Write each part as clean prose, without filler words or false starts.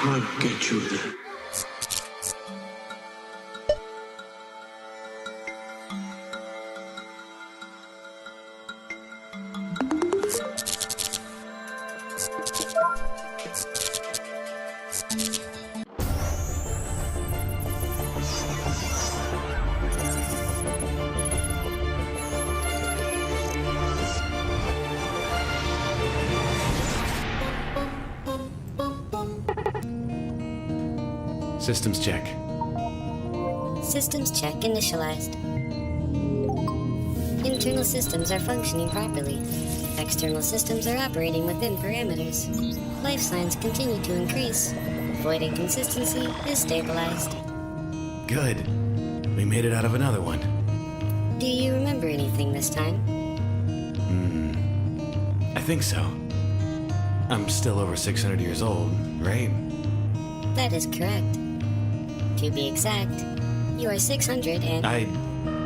I'll get you there. Systems check. Systems check initialized. Internal systems are functioning properly. External systems are operating within parameters. Life signs continue to increase. Void inconsistency is stabilized. Good. We made it out of another one. Do you remember anything this time? I think so. I'm still over 600 years old, right? That is correct. To be exact, you are 600 and... I'd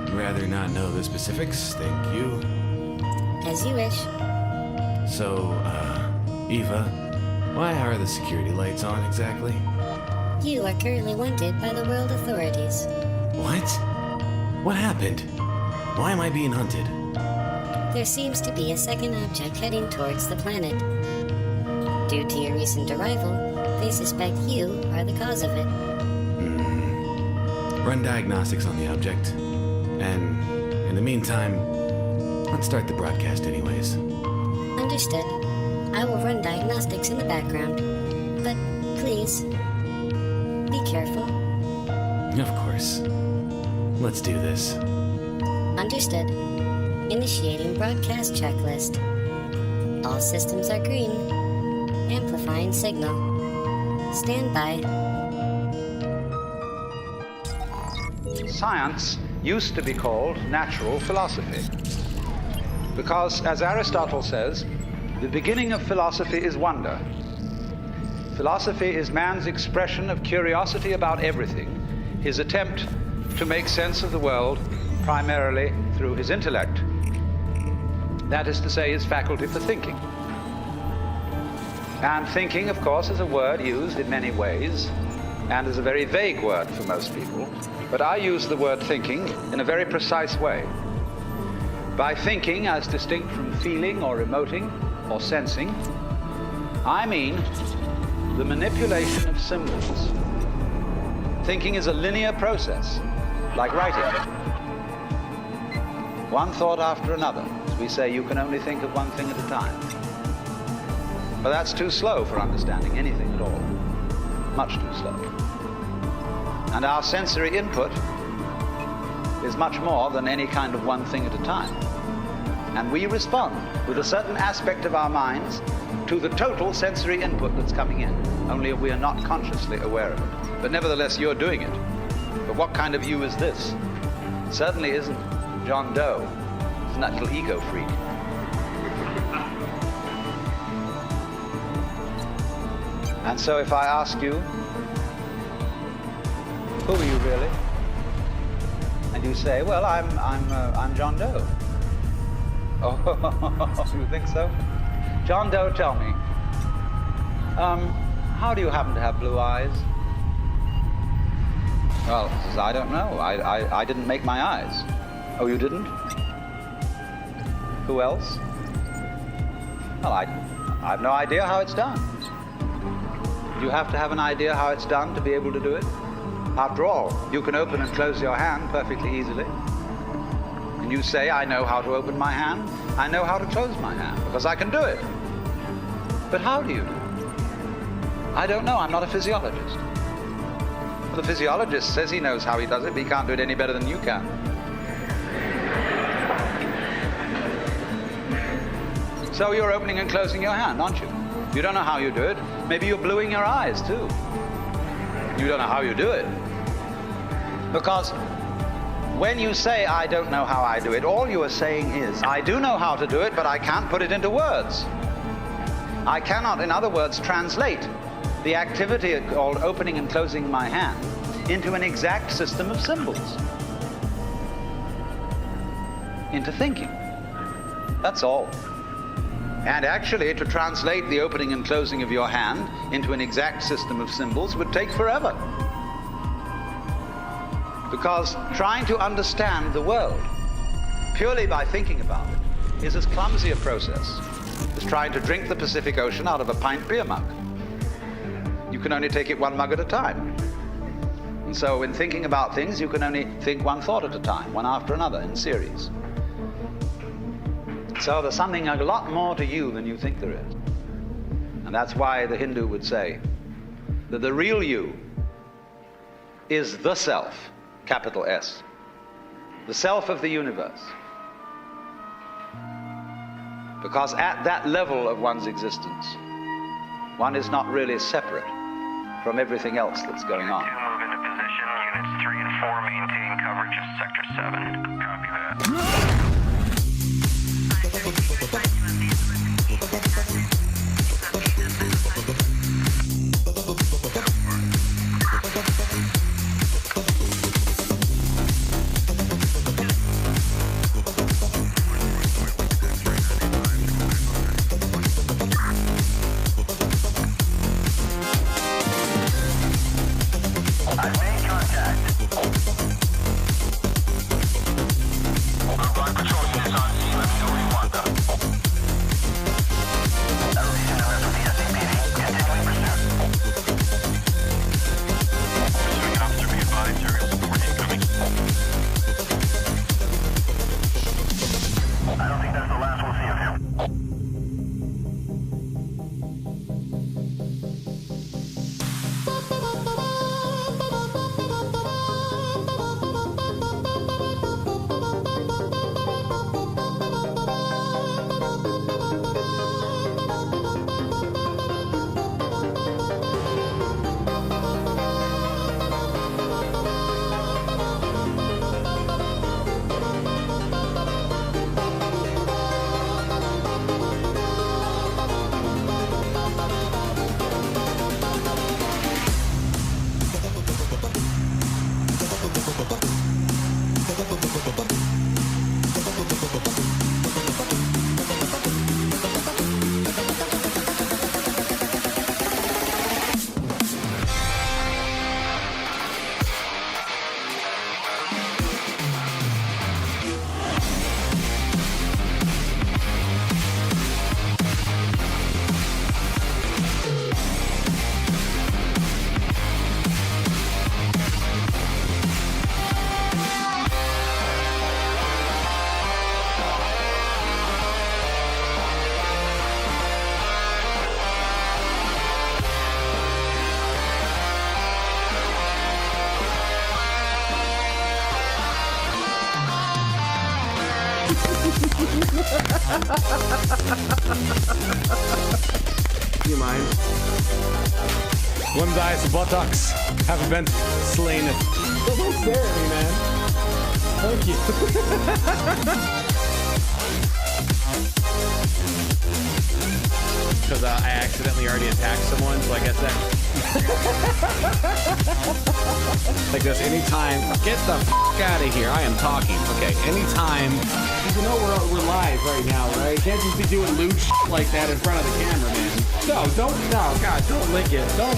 rather not know the specifics, thank you. As you wish. So, Eva, why are the security lights on exactly? You are currently wanted by the world authorities. What? What happened? Why am I being hunted? There seems to be a second object heading towards the planet. Due to your recent arrival, they suspect you are the cause of it. Run diagnostics on the object. And in the meantime, let's start the broadcast anyways. Understood. I will run diagnostics in the background. But please, be careful. Of course. Let's do this. Understood. Initiating broadcast checklist. All systems are green. Amplifying signal. Stand by. Science used to be called natural philosophy, because, as Aristotle says, the beginning of philosophy is wonder. Philosophy is man's expression of curiosity about everything, his attempt to make sense of the world primarily through his intellect. That is to say, his faculty for thinking. And thinking, of course, is a word used in many ways, and is a very vague word for most people. But I use the word thinking in a very precise way. By thinking, as distinct from feeling or emoting or sensing, I mean the manipulation of symbols. Thinking is a linear process, like writing. One thought after another. As we say, you can only think of one thing at a time. But that's too slow for understanding anything at all. Much too slow. And our sensory input is much more than any kind of one thing at a time. And we respond with a certain aspect of our minds to the total sensory input that's coming in, only we are not consciously aware of it. But nevertheless, you're doing it. But what kind of you is this? It certainly isn't John Doe. Isn't that little ego freak? And so if I ask you, who are you really? And you say, well, I'm John Doe. Oh, you think so? John Doe, tell me, how do you happen to have blue eyes? Well, I don't know. I didn't make my eyes. Oh, you didn't? Who else? Well, I have no idea how it's done. You have to have an idea how it's done to be able to do it. After all, you can open and close your hand perfectly easily. And you say, I know how to open my hand. I know how to close my hand, because I can do it. But how do you do it? I don't know. I'm not a physiologist. Well, the physiologist says he knows how he does it, but he can't do it any better than you can. So you're opening and closing your hand, aren't you? You don't know how you do it. Maybe you're bluing your eyes, too. You don't know how you do it. Because when you say, I don't know how I do it, all you are saying is, I do know how to do it, but I can't put it into words. I cannot, in other words, translate the activity called opening and closing my hand into an exact system of symbols. Into thinking. That's all. And actually, to translate the opening and closing of your hand into an exact system of symbols would take forever. Because trying to understand the world purely by thinking about it is as clumsy a process as trying to drink the Pacific Ocean out of a pint beer mug. You can only take it one mug at a time. And so in thinking about things, you can only think one thought at a time, one after another in series. So there's something a lot more to you than you think there is. And that's why the Hindu would say that the real you is the self, capital S, the self of the universe. Because at that level of one's existence, one is not really separate from everything else that's going on. 2 move into position. Units 3 and 4 maintain coverage of Sector 7. Copy that. You mind? One's eyes, buttocks. Haven't been slain. Don't stare at me, man. Thank you. Because I accidentally already attacked someone, so I guess that. Like this, anytime. Get the f out of here. I am talking. Okay, anytime. You know we're live right now, right? Can't just be doing lewd shit like that in front of the camera, man. No, God, don't lick it. No,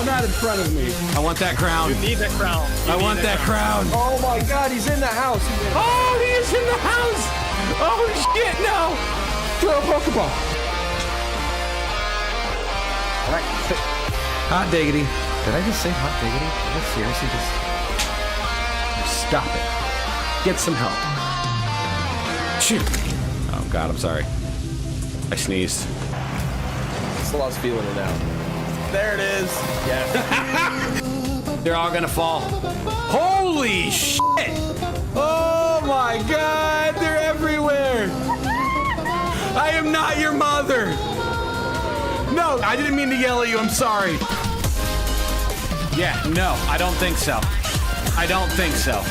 not in front of me. I want that crown. You need that crown. I want that crown. Oh my God, he's in the house. Oh, he is in the house. Oh shit, no. Throw a Pokeball. All right. Hot diggity. Did I just say hot diggity? Did I seriously just stop it? Get some help. Shoot. Oh God, I'm sorry. I sneezed. Sloth's feeling it now. There it is. Yeah. They're all gonna fall. Holy shit! Oh my God, they're everywhere. I am not your mother. No, I didn't mean to yell at you. I'm sorry. Yeah, no, I don't think so. I don't think so.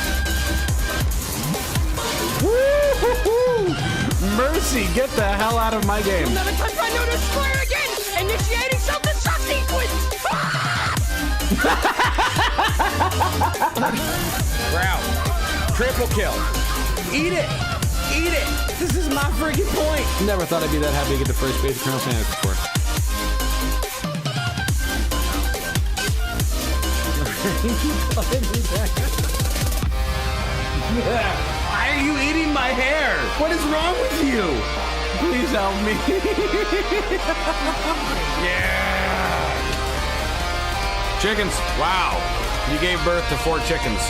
Woo-hoo-hoo! Mercy, get the hell out of my game. Another time I know to square again! Initiating self-destruct sequence! We're out. Triple kill. Eat it. hate it. This is my freaking point. Never thought I'd be that happy to get to first base at Colonel Sanders before. Why are you eating my hair? What is wrong with you? Please help me. Yeah. Chickens. Wow. You gave birth to 4 chickens.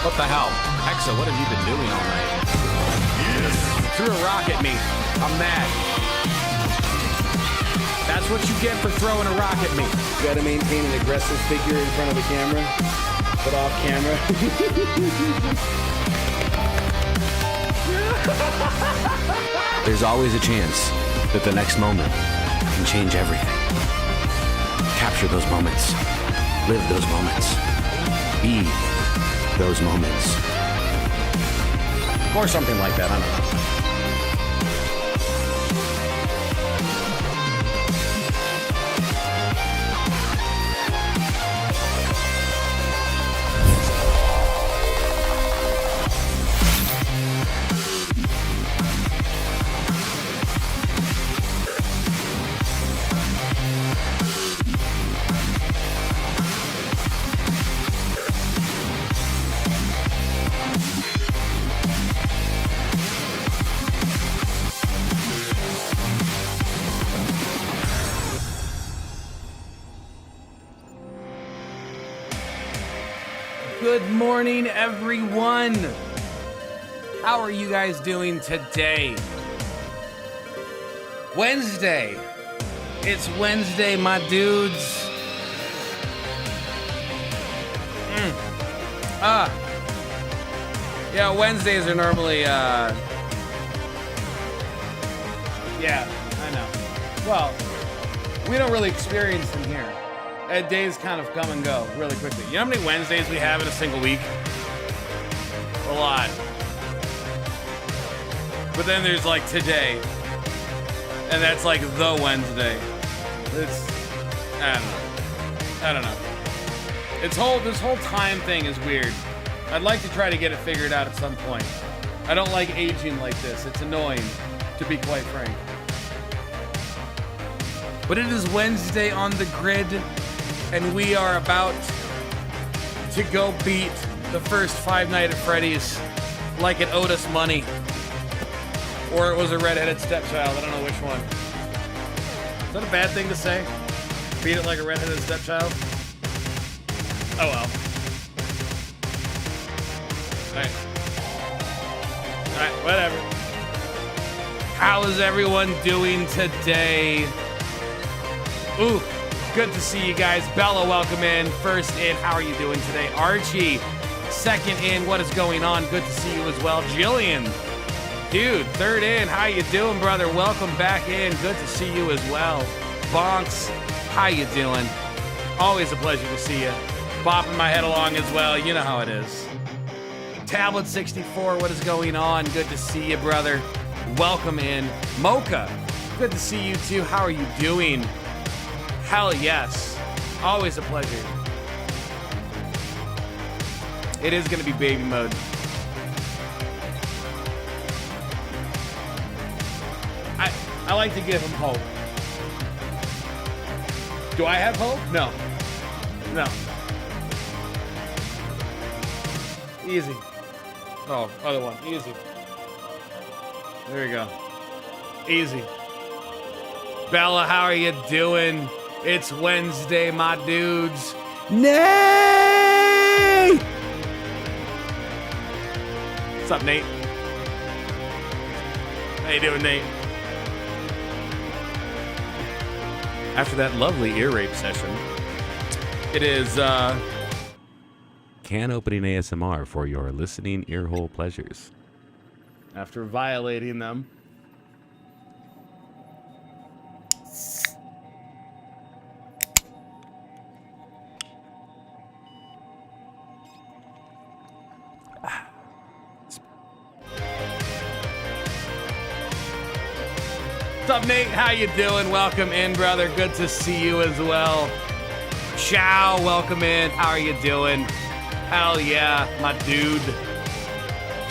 What the hell? Hexa, what have you been doing all night? Yes. Threw a rock at me. I'm mad. That's what you get for throwing a rock at me. You gotta maintain an aggressive figure in front of the camera, but off camera. There's always a chance that the next moment can change everything. Capture those moments. Live those moments. Be those moments. Or something like that, I don't know. Good morning, everyone. How are you guys doing today? Wednesday. It's Wednesday, my dudes. Yeah, Wednesdays are normally, yeah, I know. Well, we don't really experience them here. Days kind of come and go really quickly. You know how many Wednesdays we have in a single week? A lot. But then there's like today. And that's like the Wednesday. I don't know. This whole time thing is weird. I'd like to try to get it figured out at some point. I don't like aging like this. It's annoying, to be quite frank. But it is Wednesday on the grid. And we are about to go beat the first Five Nights at Freddy's like it owed us money. Or it was a redheaded stepchild. I don't know which one. Is that a bad thing to say? Beat it like a redheaded stepchild? Oh well. Alright, whatever. How is everyone doing today? Ooh. Good to see you guys. Bella, welcome in. First in, how are you doing today? Archie, second in, what is going on? Good to see you as well. Jillian, dude, third in, how you doing, brother? Welcome back in. Good to see you as well. Bonks, how you doing? Always a pleasure to see you. Bopping my head along as well. You know how it is. Tablet 64, what is going on? Good to see you, brother. Welcome in. Mocha, good to see you too. How are you doing? Hell yes. Always a pleasure. It is going to be baby mode. I like to give him hope. Do I have hope? No. No. Easy. Oh, other one. Easy. There we go. Easy. Bella, how are you doing? It's Wednesday, my dudes. Nay! What's up, Nate? How you doing, Nate? After that lovely ear rape session, it is can opening ASMR for your listening earhole pleasures. After violating them. What's up, Nate? How you doing? Welcome in, brother. Good to see you as well. Chow, welcome in. How are you doing? Hell yeah, my dude.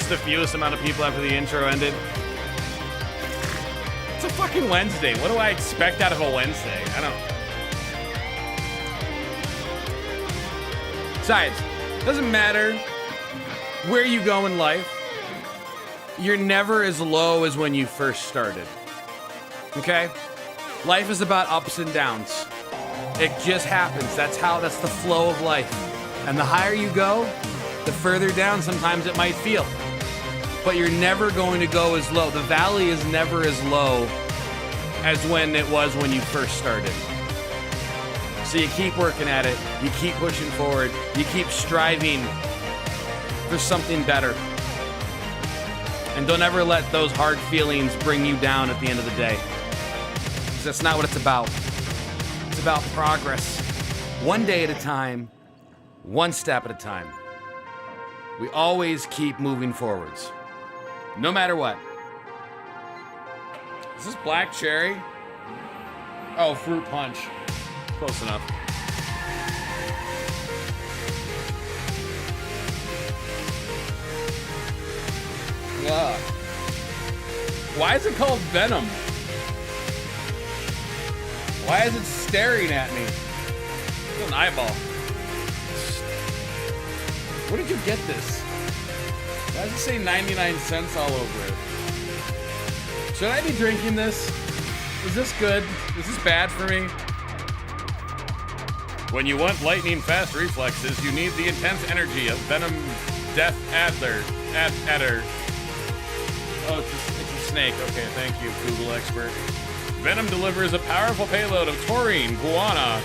the fewest amount of people after the intro ended. It's a fucking Wednesday. What do I expect out of a Wednesday? I don't... Besides, doesn't matter where you go in life. You're never as low as when you first started. Okay? Life is about ups and downs. It just happens. That's the flow of life. And the higher you go, the further down sometimes it might feel. But you're never going to go as low. The valley is never as low as when it was when you first started. So you keep working at it. You keep pushing forward. You keep striving for something better. And don't ever let those hard feelings bring you down at the end of the day. Because that's not what it's about. It's about progress. One day at a time, one step at a time. We always keep moving forwards. No matter what. Is this black cherry? Oh, fruit punch. Close enough. Ugh. Why is it called Venom? Why is it staring at me? It's an eyeball. Where did you get this? Why does it say 99 cents all over it? Should I be drinking this? Is this good? Is this bad for me? When you want lightning fast reflexes, you need the intense energy of Venom Death Adder. Oh, it's a snake. Okay, thank you, Google expert. Venom delivers a powerful payload of taurine, guana.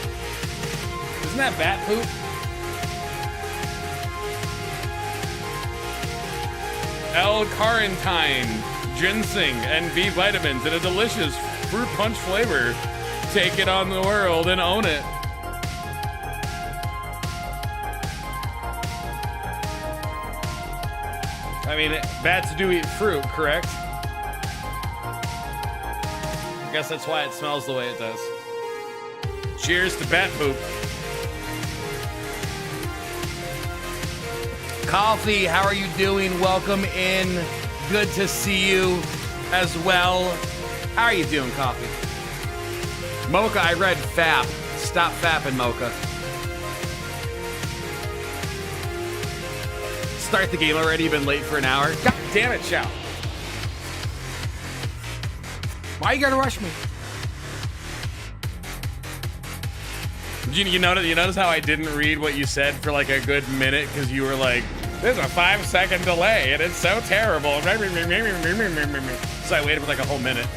Isn't that bat poop? L-carnitine, ginseng, and B vitamins in a delicious fruit punch flavor. Take it on the world and own it. I mean, bats do eat fruit, correct? I guess that's why it smells the way it does. Cheers to bat poop. Coffee, how are you doing? Welcome in. Good to see you as well. How are you doing, Coffee? Mocha, I read fap. Stop fapping, Mocha. Start the game already, been late for an hour. God damn it, Chow. Why you gotta rush me? You notice how I didn't read what you said for like a good minute because you were like, there's a 5-second delay and it's so terrible. So I waited for like a whole minute.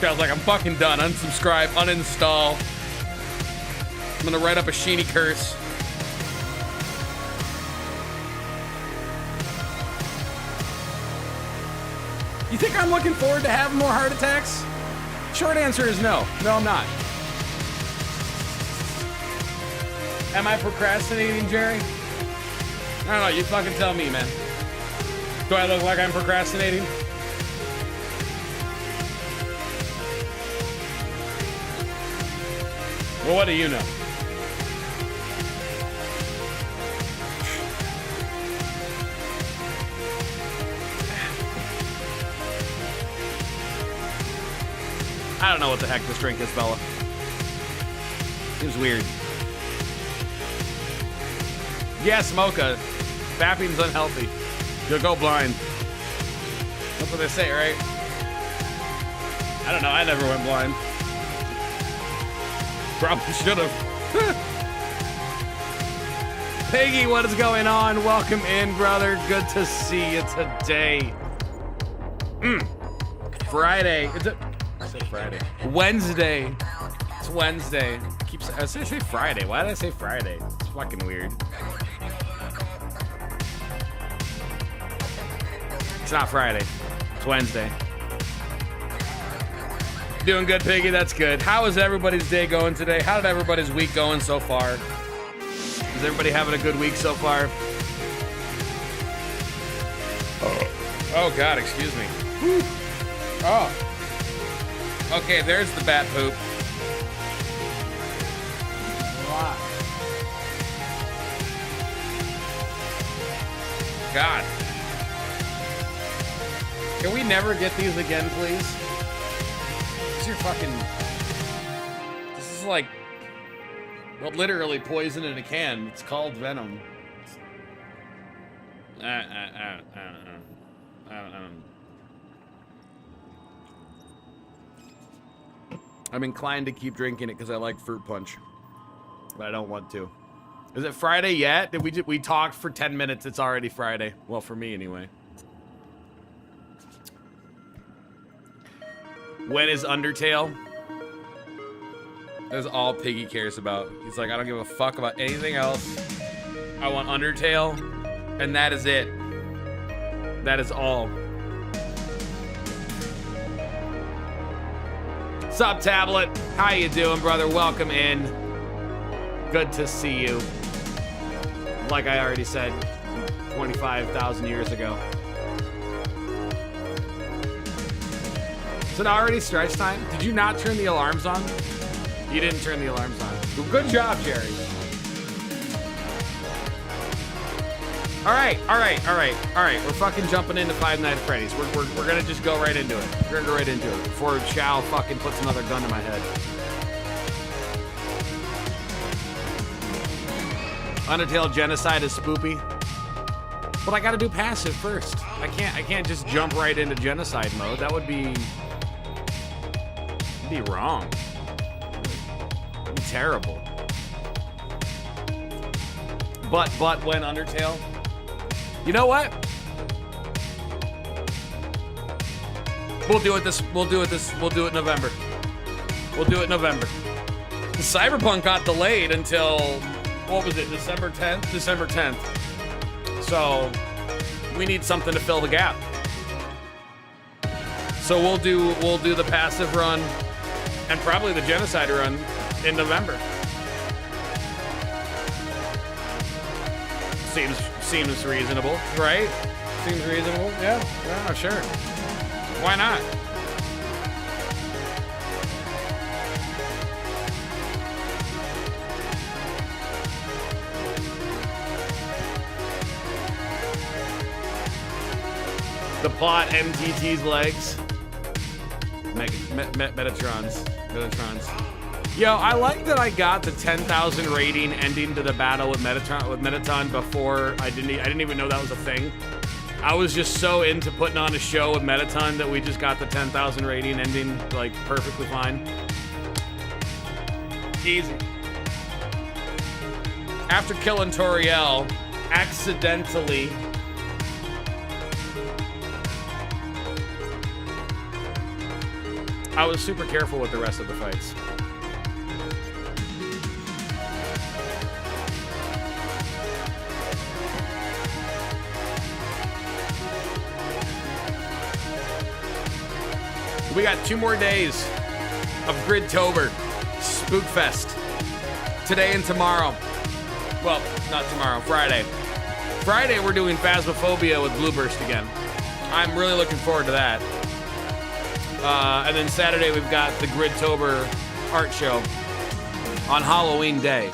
I was like, I'm fucking done. Unsubscribe, uninstall. I'm gonna write up a Sheeny curse. You think I'm looking forward to having more heart attacks? Short answer is no. No, I'm not. Am I procrastinating, Jerry? I don't know. You fucking tell me, man. Do I look like I'm procrastinating? Well, what do you know? I don't know what the heck this drink is, Bella. Seems weird. Yes, Mocha. Fapping's unhealthy. You'll go blind. That's what they say, right? I don't know. I never went blind. Probably should have. Piggy, what is going on? Welcome in, brother. Good to see you today. Friday. Is it? I said Friday. Wednesday. It's Wednesday. I say Friday. Why did I say Friday? It's fucking weird. It's not Friday. It's Wednesday. Doing good, Piggy. That's good. How is everybody's day going today? How did everybody's week going so far? Is everybody having a good week so far? Oh God, excuse me. Oh. Okay, there's the bat poop. God. Can we never get these again, please? This is your fucking... This is like... Well, literally poison in a can. It's called venom. I'm inclined to keep drinking it because I like fruit punch, but I don't want to. Is it Friday yet? Did we talked for 10 minutes? It's already Friday. Well, for me anyway. When is Undertale? That's all Piggy cares about. He's like, I don't give a fuck about anything else. I want Undertale, and that is it. That is all. Sup, Tablet? How you doing, brother? Welcome in. Good to see you. Like I already said 25,000 years ago. Is it already stretch time? Did you not turn the alarms on? You didn't turn the alarms on. Well, good job, Jerry. All right. We're fucking jumping into Five Nights at Freddy's. We're gonna just go right into it. We're gonna go right into it before Chow fucking puts another gun to my head. Undertale Genocide is spoopy. But I gotta do passive first. I can't just jump right into genocide mode. That would be wrong. It'd be terrible. But when Undertale, you know what? We'll do it November. We'll do it November. The Cyberpunk got delayed until, what was it, December 10th? December 10th. So we need something to fill the gap. So we'll do the passive run and probably the genocide run in November. Seems reasonable, right? Seems reasonable. Yeah, sure. Why not? The plot, MTT's legs. Metatrons. Yo, I like that I got the 10,000 rating ending to the battle with Metatron before I didn't even know that was a thing. I was just so into putting on a show with Metatron that we just got the 10,000 rating ending like perfectly fine. Easy. After killing Toriel, accidentally, I was super careful with the rest of the fights. We got 2 more days of Gridtober, Spookfest. Today and tomorrow. Well, not tomorrow, Friday. Friday we're doing Phasmophobia with Blueburst again. I'm really looking forward to that. And then Saturday we've got the Gridtober art show on Halloween Day.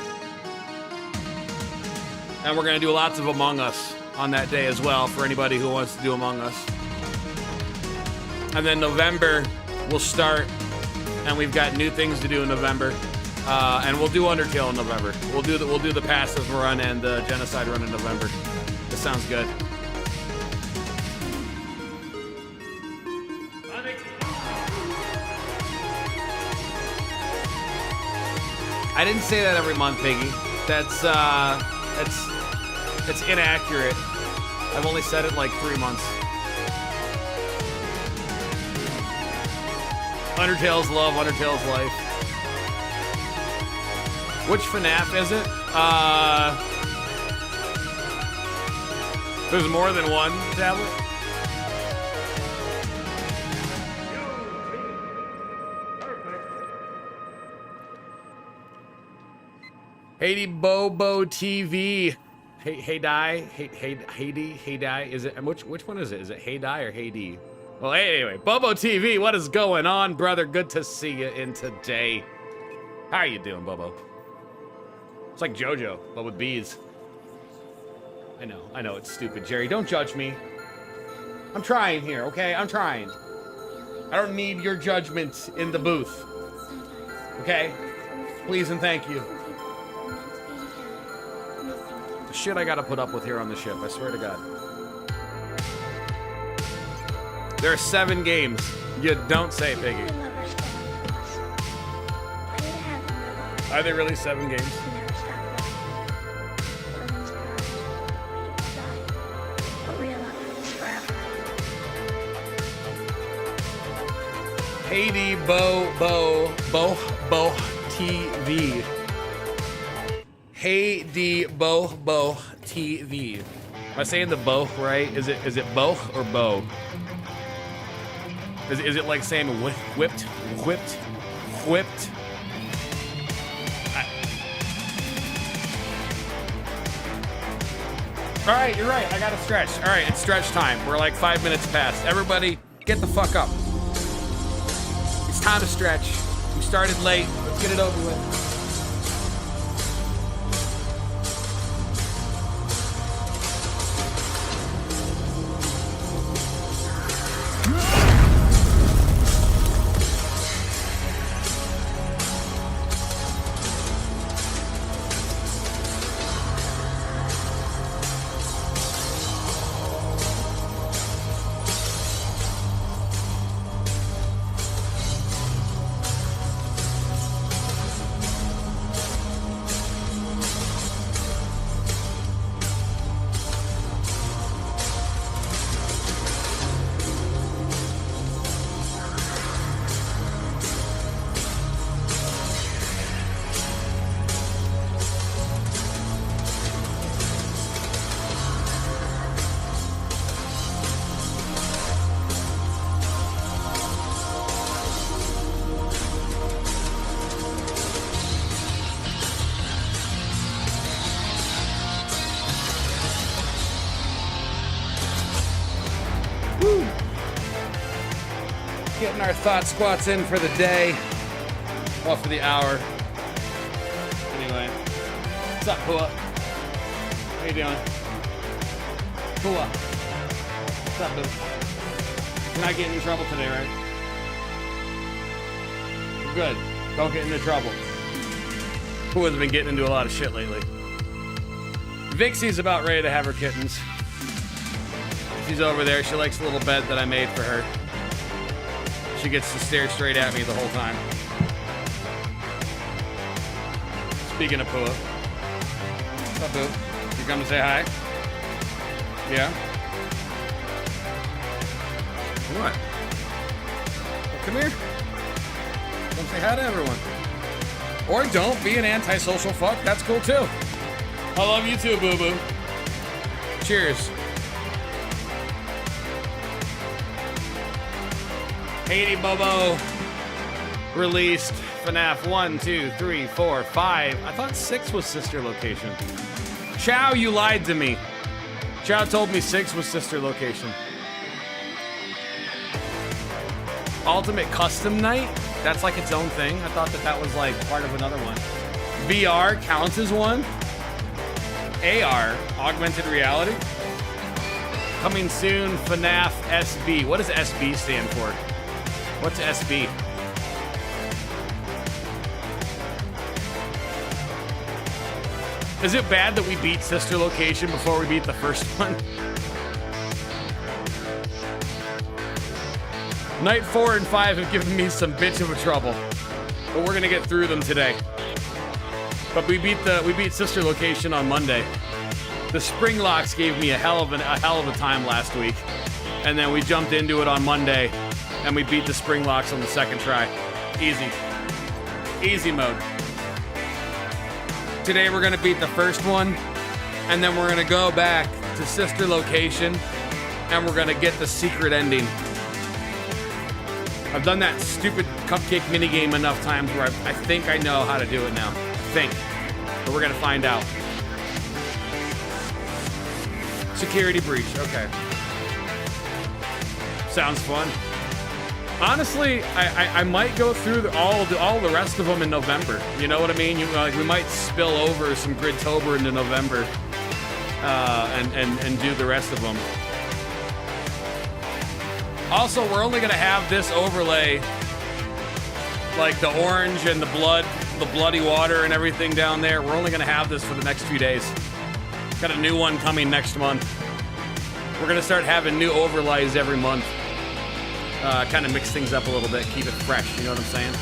And we're gonna do lots of Among Us on that day as well for anybody who wants to do Among Us. And then November we'll start, and we've got new things to do in November. And we'll do Undertale in November. We'll do the passive run and the genocide run in November. This sounds good. I didn't say that every month, Piggy. That's inaccurate. I've only said it like 3 months. Undertale's love, Undertale's life. Which FNAF is it? There's more than one tablet? Haiti Bobo TV. Hey Die. Hey Die. Is it? Which one is it? Is it Hey Die or Hey D? Well, anyway, Bobo TV, what is going on, brother? Good to see you in today. How are you doing, Bobo? It's like JoJo, but with bees. I know, it's stupid, Jerry. Don't judge me. I'm trying here, okay? I'm trying. I don't need your judgment in the booth. Okay? Please and thank you. The shit I gotta put up with here on the ship, I swear to God. There are 7 games. You don't say, Piggy. Are there really 7 games? Haiti Bo TV. Haiti Bo TV. Am I saying the Bo right? Is it Bo or Bo? Is it like saying whipped? All right, you're right. I gotta stretch. All right, it's stretch time. We're like 5 minutes past. Everybody, get the fuck up. It's time to stretch. We started late. Let's get it over with. Getting our thought squats in for the day. Well, for the hour. Anyway. What's up, Pua? How you doing? Pua. What's up, dude? You're not getting in trouble today, right? Good. Don't get into trouble. Pua's been getting into a lot of shit lately. Vixie's about ready to have her kittens. She's over there. She likes the little bed that I made for her. She gets to stare straight at me the whole time. Speaking of Pua. What's up, Pooh? You come to say hi? Yeah? What? Well, come here. Come say hi to everyone. Or don't be an antisocial fuck. That's cool too. I love you too, boo-boo. Cheers. Haiti Bobo released FNAF 1, 2, 3, 4, 5. I thought 6 was sister location. Chow, you lied to me. Chow told me 6 was sister location. Ultimate Custom Night? That's like its own thing. I thought that was like part of another one. VR counts as one. AR, augmented reality. Coming soon, FNAF SB. What does SB stand for? What's SB? Is it bad that we beat sister location before we beat the first one? Night 4 and 5 have given me some bitch of a trouble, but we're gonna get through them today. But we beat sister location on Monday. The spring locks gave me a hell of a time last week, and then we jumped into it on Monday, and we beat the spring locks on the second try. Easy mode. Today we're gonna beat the first one, and then we're gonna go back to sister location, and we're gonna get the secret ending. I've done that stupid cupcake minigame enough times where I think I know how to do it now. But we're gonna find out. Security breach, okay. Sounds fun. Honestly, I might go through all the rest of them in November. You know what I mean? We might spill over some Gridtober into November, and do the rest of them. Also, we're only gonna have this overlay, like the orange and the bloody water and everything down there. We're only gonna have this for the next few days. Got a new one coming next month. We're gonna start having new overlays every month. Kind of mix things up a little bit, keep it fresh, you know what I'm saying?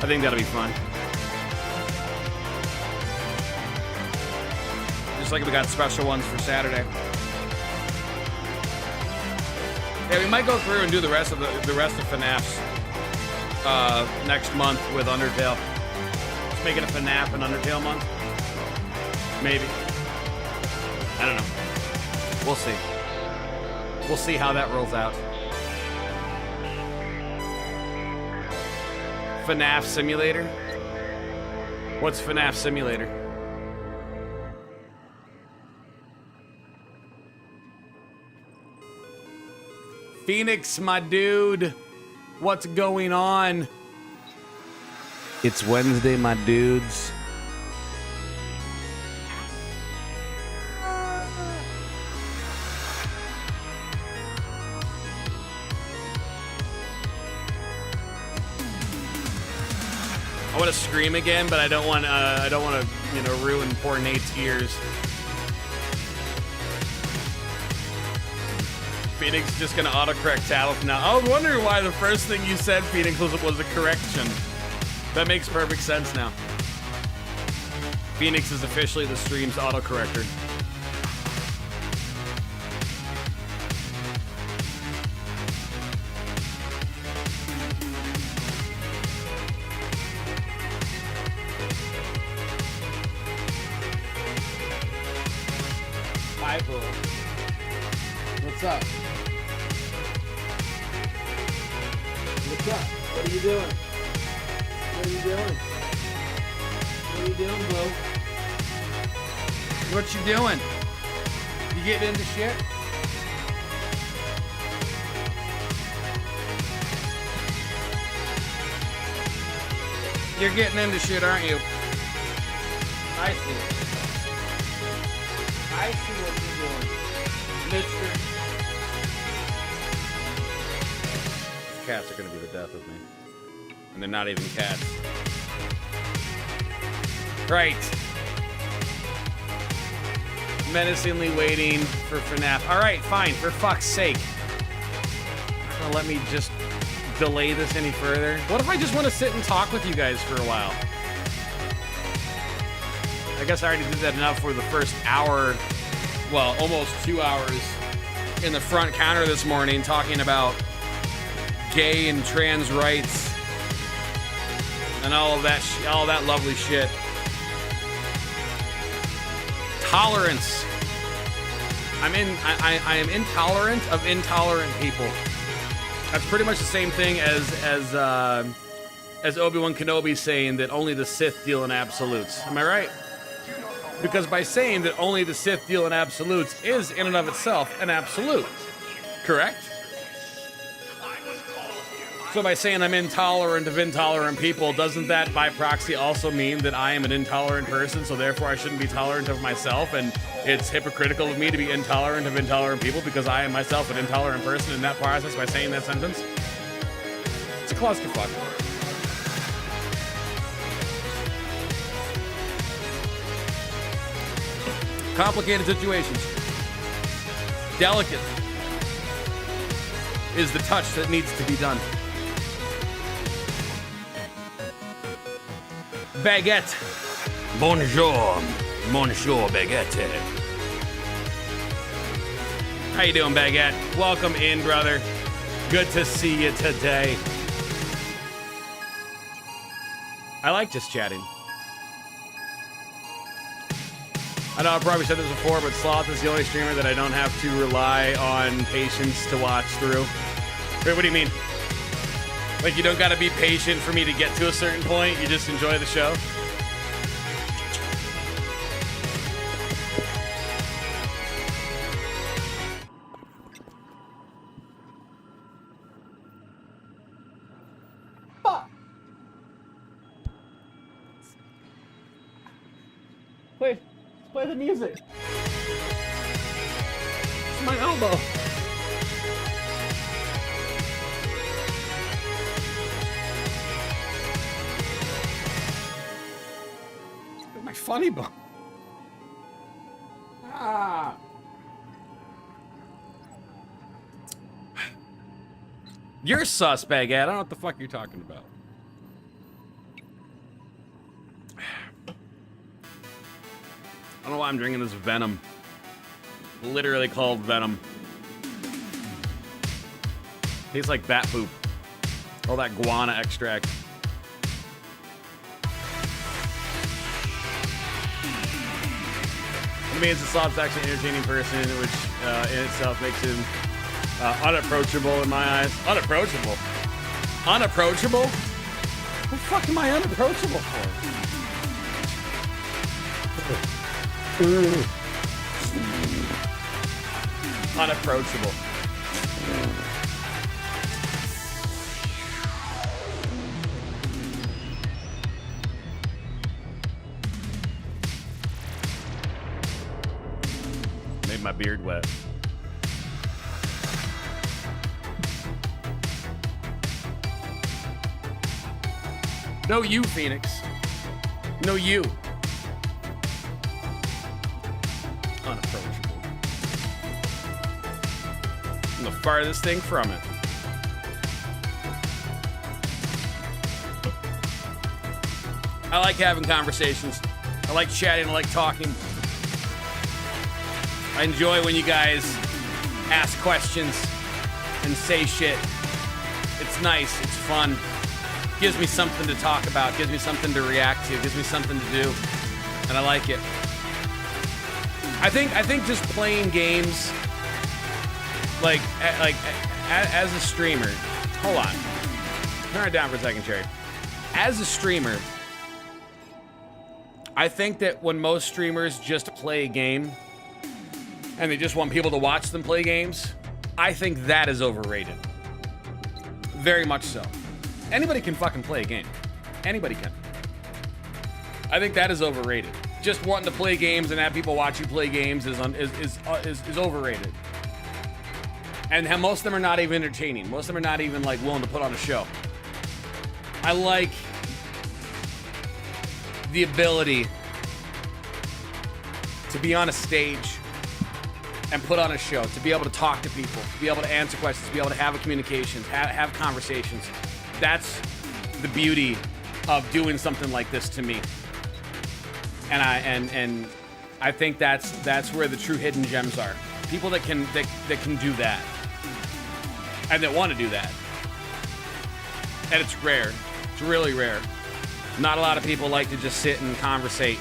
I think that'll be fun. Just like we got special ones for Saturday. Yeah, we might go through and do the rest of FNAFs next month with Undertale. Just make it a FNAF and Undertale month. Maybe. I don't know. We'll see. We'll see how that rolls out. FNAF Simulator? What's FNAF Simulator? Phoenix, my dude. What's going on? It's Wednesday, my dudes. I want to scream again, but I don't want to, ruin poor Nate's ears. Phoenix just gonna autocorrect Talif now. I was wondering why the first thing you said, Phoenix, was a correction. That makes perfect sense now. Phoenix is officially the stream's autocorrector. Hi, Boo. What's up? What's up? What are you doing? What are you doing? What are you doing, Boo? What you doing? You getting into shit? You're getting into shit, aren't you? I see. I see what you're doing, mister. These cats are going to be the death of me. And they're not even cats. Right. Menacingly waiting for FNAF. Alright, fine, for fuck's sake. You're not gonna let me just delay this any further? What if I just want to sit and talk with you guys for a while? I guess I already did that enough for the first hour, well, almost 2 hours in the front counter this morning talking about gay and trans rights and all of that lovely shit. Tolerance. I am intolerant of intolerant people. That's pretty much the same thing as Obi-Wan Kenobi saying that only the Sith deal in absolutes. Am I right? Because by saying that only the Sith deal in absolutes is in and of itself an absolute. Correct? So by saying I'm intolerant of intolerant people, doesn't that by proxy also mean that I am an intolerant person, so therefore I shouldn't be tolerant of myself, and it's hypocritical of me to be intolerant of intolerant people because I am myself an intolerant person in that process by saying that sentence? It's a clusterfuck. Complicated situations. Delicate is the touch that needs to be done. Baguette. Bonjour, Monsieur Baguette. How you doing, Baguette? Welcome in, brother. Good to see you today. I like just chatting. I know I probably said this before, but Sloth is the only streamer that I don't have to rely on patience to watch through. Wait, what do you mean? Like, you don't gotta be patient for me to get to a certain point, you just enjoy the show? Play the music. It's my elbow. It's my funny bone. Ah. You're sus, Bagad. I don't know what the fuck you're talking about. I don't know why I'm drinking this Venom. Literally called Venom. Tastes like bat poop. All that guana extract. I mean, it's a Sloth's actually an entertaining person, which in itself makes him unapproachable in my eyes. Unapproachable? Unapproachable? What the fuck am I unapproachable for? Unapproachable. Made my beard wet. No you, Phoenix. No you. Unapproachable. I'm the farthest thing from it. I like having conversations. I like chatting. I like talking. I enjoy when you guys ask questions and say shit. It's nice. It's fun. Gives me something to talk about. Gives me something to react to. Gives me something to do. And I like it. I think just playing games, like as a streamer. Hold on. Turn it down for a second, Cherry. As a streamer, I think that when most streamers just play a game and they just want people to watch them play games, I think that is overrated. Very much so. Anybody can fucking play a game. Anybody can. I think that is overrated. Just wanting to play games and have people watch you play games is overrated. And most of them are not even entertaining. Most of them are not even like willing to put on a show. I like the ability to be on a stage and put on a show, to be able to talk to people, to be able to answer questions, to be able to have a communication, have conversations. That's the beauty of doing something like this to me. And I think that's where the true hidden gems are. People that can do that. And that want to do that. And it's rare. It's really rare. Not a lot of people like to just sit and conversate.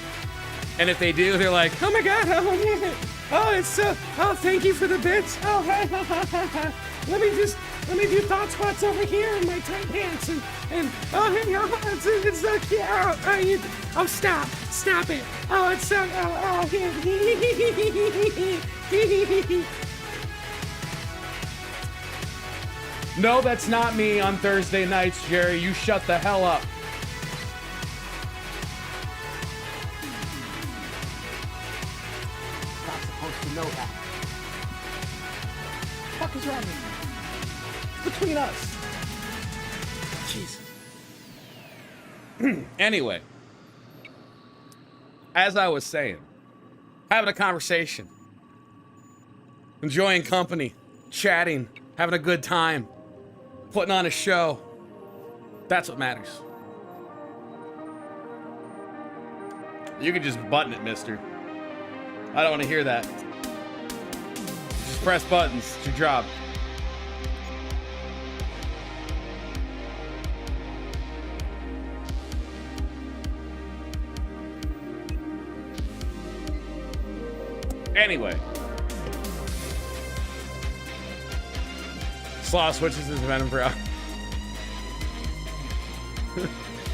And if they do, they're like, oh my god, it's so, thank you for the bits. Let me do thought spots over here in my tight pants and it's so cute. Stop it. Oh, it's so, No, that's not me on Thursday nights, Jerry. You shut the hell up. Not supposed to know that. What the fuck is wrong with you? Between us. Jesus. Anyway, as I was saying, having a conversation, enjoying company, chatting, having a good time, putting on a show. That's what matters. You can just button it, mister. I don't want to hear that. Just press buttons. It's your job. Anyway. Sloth switches his Venom Brow.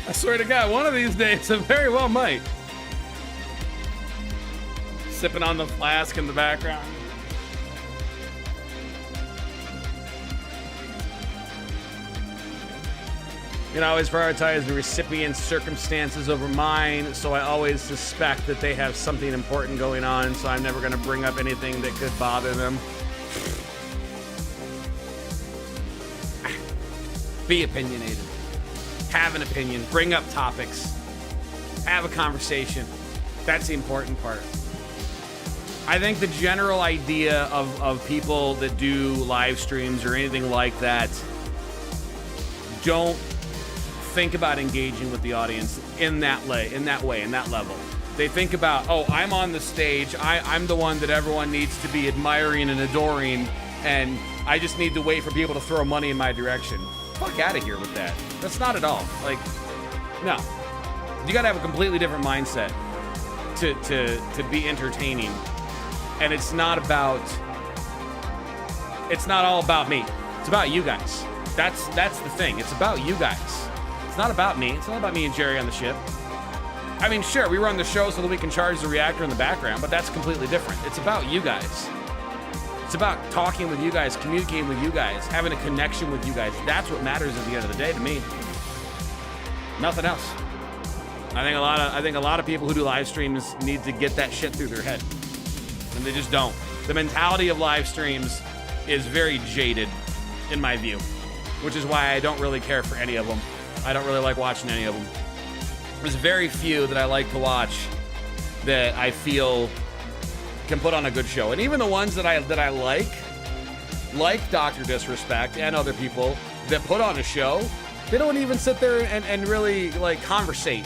I swear to God, one of these days I very well might. Sipping on the flask in the background. You know, I always prioritize the recipient's circumstances over mine, so I always suspect that they have something important going on, so I'm never going to bring up anything that could bother them. Be opinionated. Have an opinion. Bring up topics. Have a conversation. That's the important part. I think the general idea of people that do live streams or anything like that don't think about engaging with the audience in that way, in that level. They think about, oh, I'm on the stage, I'm the one that everyone needs to be admiring and adoring, and I just need to wait for people to throw money in my direction. Fuck out of here with that. That's not at all. Like, no. You gotta have a completely different mindset to be entertaining. And it's not all about me. It's about you guys. That's the thing. It's about you guys. It's not about me. It's not about me and Jerry on the ship. I mean, sure, we run the show so that we can charge the reactor in the background, but that's completely different. It's about you guys. It's about talking with you guys, communicating with you guys, having a connection with you guys. That's what matters at the end of the day to me. Nothing else. I think a lot of people who do live streams need to get that shit through their head. And they just don't. The mentality of live streams is very jaded, in my view, which is why I don't really care for any of them. I don't really like watching any of them. There's very few that I like to watch that I feel can put on a good show. And even the ones that I like Dr. Disrespect and other people that put on a show, they don't even sit there and really like conversate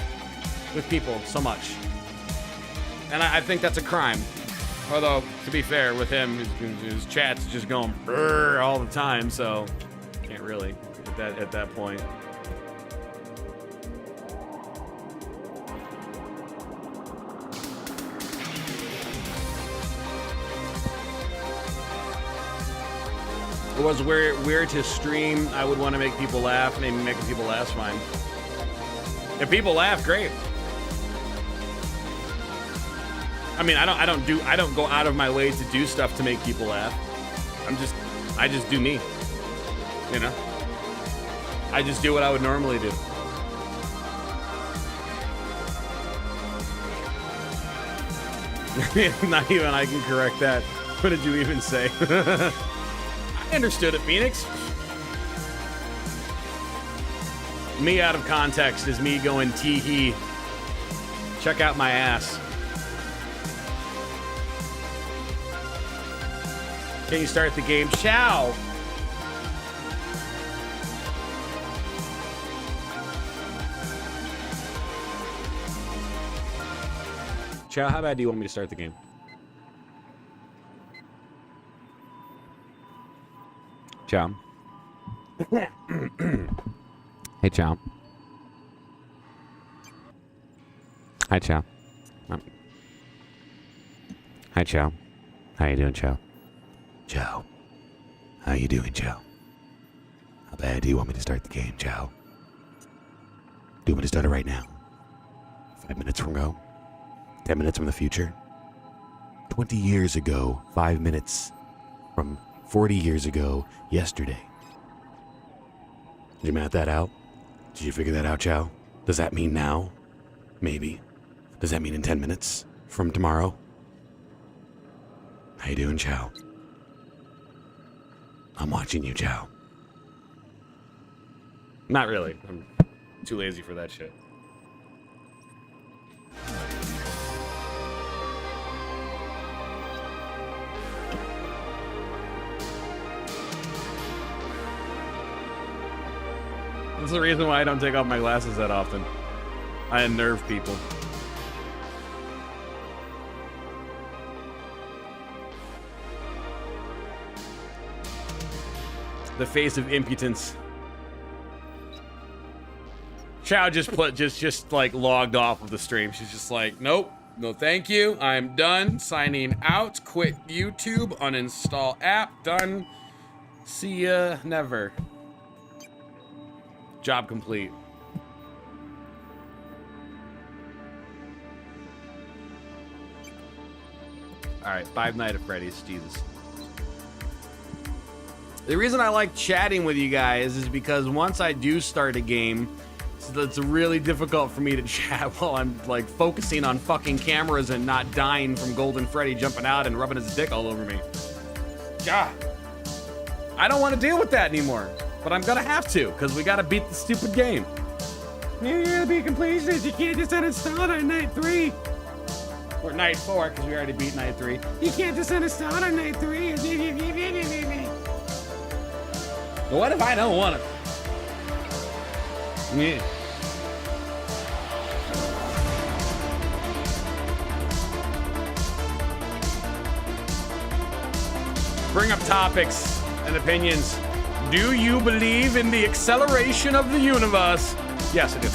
with people so much. And I think that's a crime. Although, to be fair, with him, his chat's just going brrr all the time, so can't really at that point. If it was weird to stream, I would want to make people laugh. Maybe making people laugh's fine. If people laugh, great. I mean, I don't go out of my way to do stuff to make people laugh. I just do me. You know? I just do what I would normally do. Not even I can correct that. What did you even say? I understood it, Phoenix. Me out of context is me going tee-hee. Check out my ass. Can you start the game? Ciao! Chow, how bad do you want me to start the game? Chow. Hey, Chow. Hi, Chow. Hi, Chow. How you doing, Chow? Chow. How you doing, Chow? How bad do you want me to start the game, Chow? Do you want me to start it right now? 5 minutes from now? 10 minutes from the future? 20 years ago, 5 minutes from 40 years ago, yesterday. Did you map that out? Did you figure that out, Chow? Does that mean now? Maybe. Does that mean in 10 minutes from tomorrow? How you doing, Chow? I'm watching you, Chow. Not really. I'm too lazy for that shit. That's the reason why I don't take off my glasses that often. I unnerve people. The face of impotence. Chow just like logged off of the stream. She's just like, nope, no thank you. I'm done. Signing out. Quit YouTube. Uninstall app. Done. See ya. Never. Job complete. All right, Five Nights at Freddy's. Jesus. The reason I like chatting with you guys is because once I do start a game, it's really difficult for me to chat while I'm like focusing on fucking cameras and not dying from Golden Freddy jumping out and rubbing his dick all over me. God. I don't want to deal with that anymore, but I'm gonna have to because we gotta beat the stupid game. You gotta be completionist. You can't just uninstall on night 3. Or night 4, because we already beat night 3. You can't just uninstall on night 3. But what if I don't want it? Yeah. Bring up topics and opinions. Do you believe in the acceleration of the universe? Yes, I do.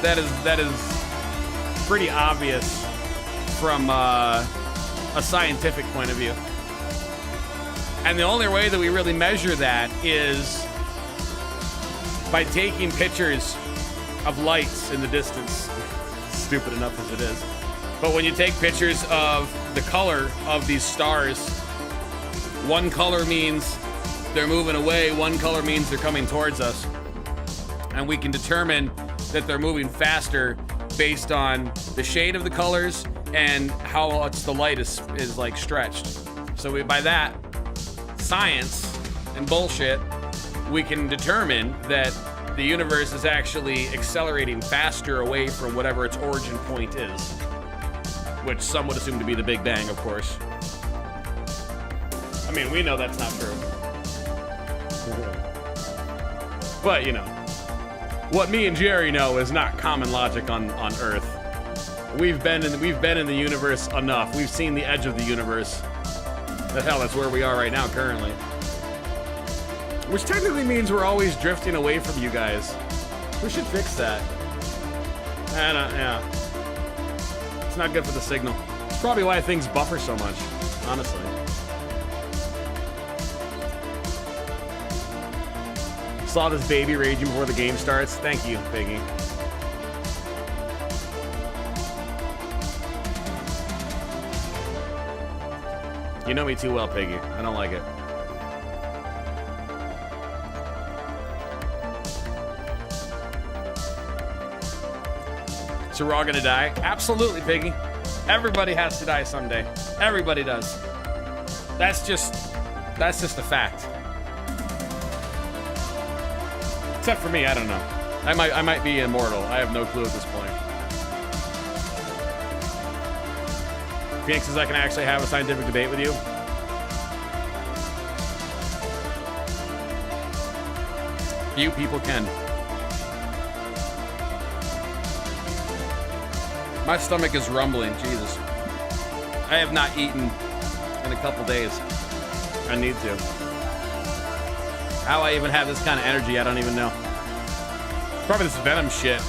That is pretty obvious from a scientific point of view. And the only way that we really measure that is by taking pictures of lights in the distance. Stupid enough as it is. But when you take pictures of the color of these stars, one color means they're moving away, one color means they're coming towards us. And we can determine that they're moving faster based on the shade of the colors and how much the light is like stretched. So by that science and bullshit, we can determine that the universe is actually accelerating faster away from whatever its origin point is, which some would assume to be the Big Bang, of course. I mean, we know that's not true. But, you know, what me and Jerry know is not common logic on Earth. We've been in the universe enough. We've seen the edge of the universe. The hell, that's where we are right now, currently. Which technically means we're always drifting away from you guys. We should fix that. Yeah. It's not good for the signal. It's probably why things buffer so much, honestly. Saw this baby raging before the game starts. Thank you, Piggy. You know me too well, Piggy. I don't like it. So we're all gonna die? Absolutely, Piggy. Everybody has to die someday. Everybody does. That's just a fact. Except for me, I don't know. I might be immortal. I have no clue at this point. Phoenix says I can actually have a scientific debate with you. Few people can. My stomach is rumbling, Jesus. I have not eaten in a couple days. I need to. How I even have this kind of energy, I don't even know. Probably this venom shit.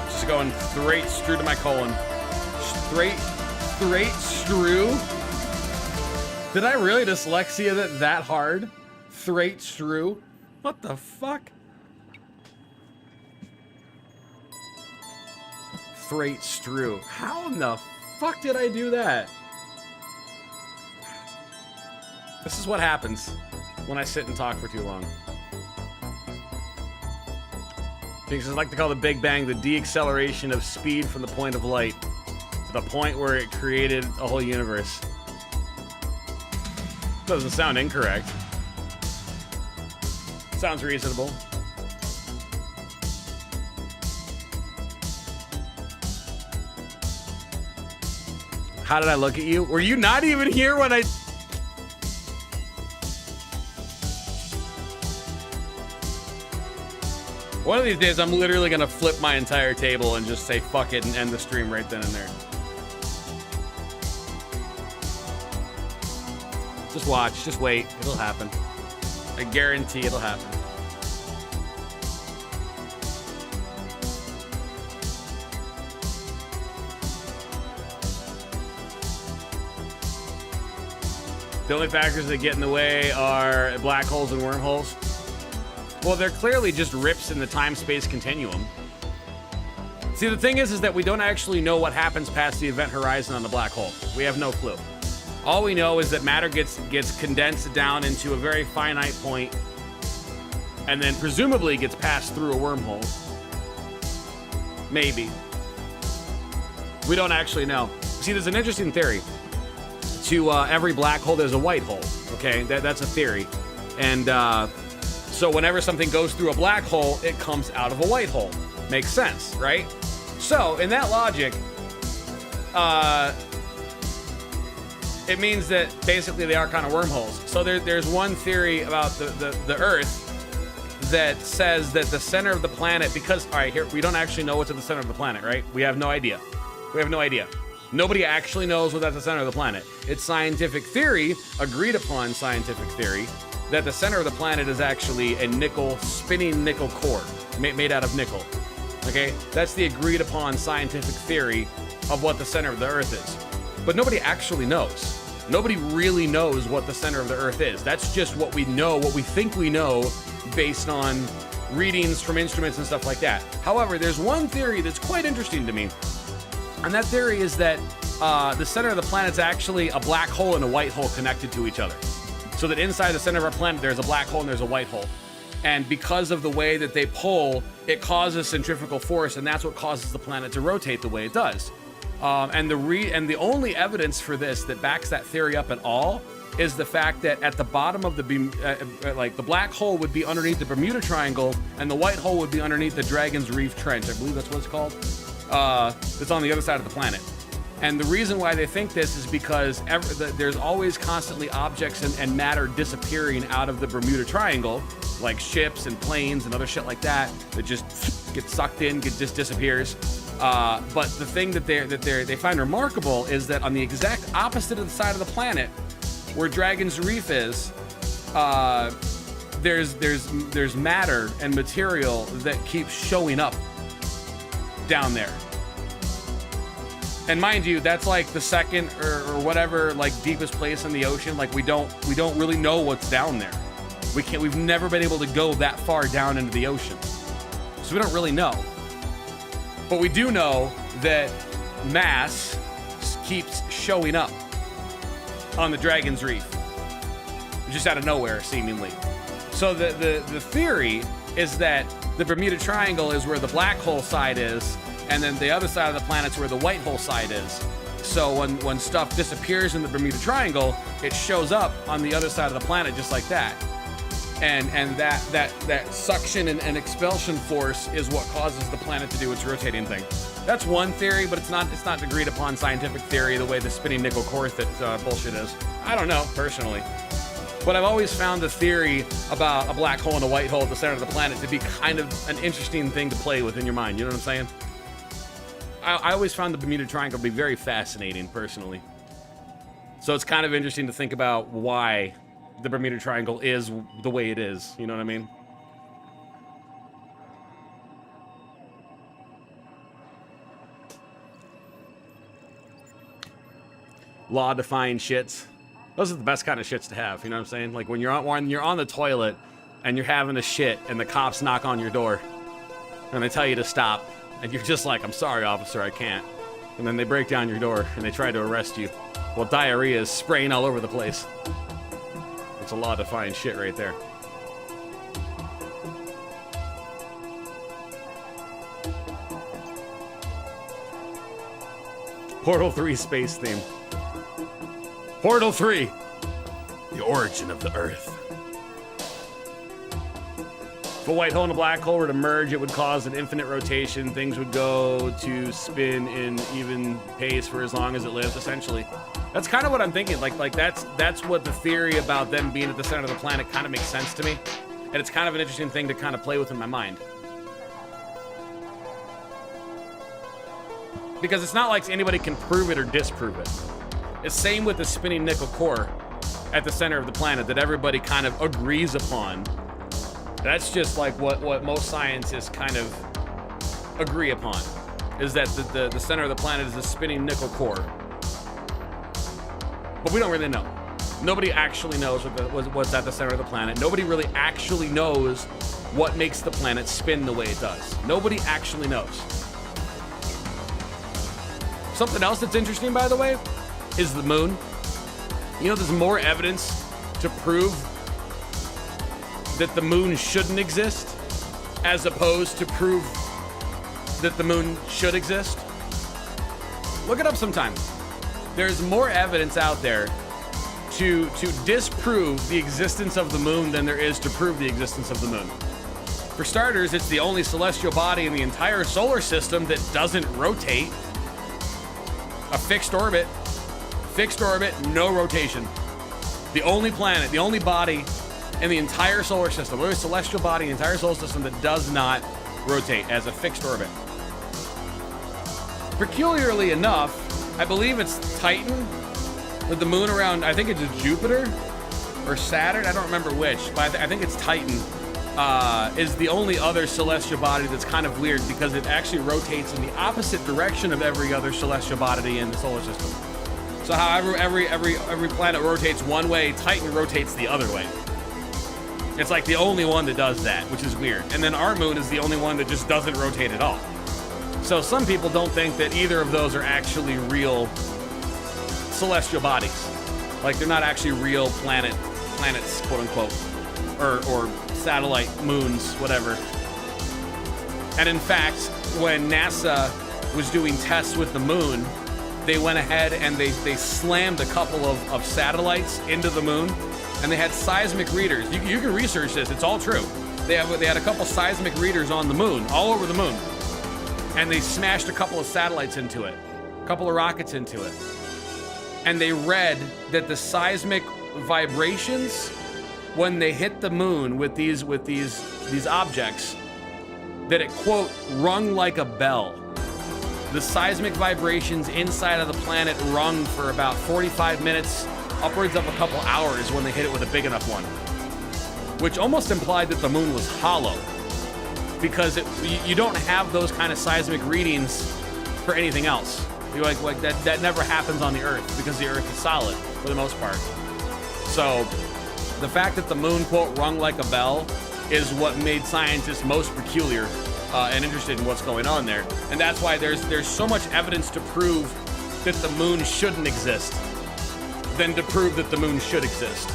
Just going straight through to my colon. Straight through? Did I really dyslexia that hard? Straight through? What the fuck? Straight through. How in the fuck did I do that? This is what happens when I sit and talk for too long. Things I like to call the Big Bang the deacceleration of speed from the point of light to the point where it created a whole universe. Doesn't sound incorrect. Sounds reasonable. How did I look at you? Were you not even here when I... One of these days, I'm literally gonna flip my entire table and just say fuck it and end the stream right then and there. Just watch, just wait, it'll happen. I guarantee it'll happen. The only factors that get in the way are black holes and wormholes. Well, they're clearly just rips in the time-space continuum. See, the thing is that we don't actually know what happens past the event horizon on the black hole. We have no clue. All we know is that matter gets condensed down into a very finite point, and then presumably gets passed through a wormhole. Maybe. We don't actually know. See, there's an interesting theory. To every black hole, there's a white hole. Okay, that's a theory. And so whenever something goes through a black hole, it comes out of a white hole. Makes sense, right? So, in that logic, it means that basically they are kind of wormholes. So there's one theory about the Earth that says that the center of the planet, because, all right, here, we don't actually know what's at the center of the planet, right? We have no idea. We have no idea. Nobody actually knows what's at the center of the planet. It's scientific theory, agreed upon scientific theory, that the center of the planet is actually a spinning nickel core made out of nickel. Okay? That's the agreed upon scientific theory of what the center of the Earth is. But nobody actually knows. Nobody really knows what the center of the Earth is. That's just what we know, what we think we know, based on readings from instruments and stuff like that. However, there's one theory that's quite interesting to me. And that theory is that the center of the planet's actually a black hole and a white hole connected to each other. So that inside the center of our planet, there's a black hole and there's a white hole. And because of the way that they pull, it causes centrifugal force, and that's what causes the planet to rotate the way it does. And the only evidence for this that backs that theory up at all is the fact that at the bottom of the black hole would be underneath the Bermuda Triangle, and the white hole would be underneath the Dragon's Reef Trench. I believe that's what it's called. It's on the other side of the planet. And the reason why they think this is because there's always constantly objects and matter disappearing out of the Bermuda Triangle, like ships and planes and other shit like that just gets sucked in, just disappears. But the thing that they find remarkable is that on the exact opposite of the side of the planet, where Dragon's Reef is, there's matter and material that keeps showing up down there. And mind you, that's like the second or whatever, like, deepest place in the ocean. Like, we don't really know what's down there. We've never been able to go that far down into the ocean. So we don't really know. But we do know that mass keeps showing up on the Dragon's Reef, just out of nowhere, seemingly. So the theory is that the Bermuda Triangle is where the black hole side is, and then the other side of the planet's where the white hole side is. So when stuff disappears in the Bermuda Triangle, it shows up on the other side of the planet just like that. And that suction and expulsion force is what causes the planet to do its rotating thing. That's one theory, but it's not agreed upon scientific theory the way the spinning nickel core bullshit is. I don't know, personally. But I've always found the theory about a black hole and a white hole at the center of the planet to be kind of an interesting thing to play with in your mind. You know what I'm saying? I always found the Bermuda Triangle to be very fascinating, personally. So it's kind of interesting to think about why the Bermuda Triangle is the way it is. You know what I mean? Law-defying shits. Those are the best kind of shits to have. You know what I'm saying? Like when you're on the toilet and you're having a shit and the cops knock on your door and they tell you to stop. And you're just like, I'm sorry, officer, I can't. And then they break down your door and they try to arrest you. Well, diarrhea is spraying all over the place. It's a law-defying shit right there. Portal 3 space theme. Portal 3! The origin of the Earth. If a white hole and a black hole were to merge, it would cause an infinite rotation. Things would go to spin in even pace for as long as it lives, essentially. That's kind of what I'm thinking. Like that's what the theory about them being at the center of the planet kind of makes sense to me. And it's kind of an interesting thing to kind of play with in my mind. Because it's not like anybody can prove it or disprove it. It's same with the spinning nickel core at the center of the planet that everybody kind of agrees upon. That's just like what most scientists kind of agree upon, is that the center of the planet is a spinning nickel core. But we don't really know. Nobody actually knows what's at the center of the planet. Nobody really actually knows what makes the planet spin the way it does. Nobody actually knows. Something else that's interesting, by the way, is the moon. You know, there's more evidence to prove that the moon shouldn't exist as opposed to prove that the moon should exist. Look it up sometime. There's more evidence out there to disprove the existence of the moon than there is to prove the existence of the moon. For starters, it's the only celestial body in the entire solar system that doesn't rotate. A fixed orbit, no rotation. The only planet, the only body in the entire solar system, the only celestial body in the entire solar system that does not rotate as a fixed orbit. Peculiarly enough, I believe it's Titan with the moon around, I think it's Jupiter or Saturn, I don't remember which, but I think it's Titan, is the only other celestial body that's kind of weird because it actually rotates in the opposite direction of every other celestial body in the solar system. So however every planet rotates one way, Titan rotates the other way. It's like the only one that does that, which is weird. And then our moon is the only one that just doesn't rotate at all. So some people don't think that either of those are actually real celestial bodies. Like they're not actually real planets, quote unquote, or satellite moons, whatever. And in fact, when NASA was doing tests with the moon, they went ahead and they slammed a couple of satellites into the moon, and they had seismic readers. You can research this, it's all true. They had a couple seismic readers on the moon, all over the moon, and they smashed a couple of satellites into it, a couple of rockets into it. And they read that the seismic vibrations when they hit the moon with these objects, that it, quote, rung like a bell. The seismic vibrations inside of the planet rung for about 45 minutes, upwards of a couple hours when they hit it with a big enough one, which almost implied that the moon was hollow, because you don't have those kind of seismic readings for anything else. You're like that never happens on the Earth because the Earth is solid for the most part. So the fact that the moon, quote, rung like a bell is what made scientists most peculiar and interested in what's going on there. And that's why there's so much evidence to prove that the moon shouldn't exist than to prove that the moon should exist.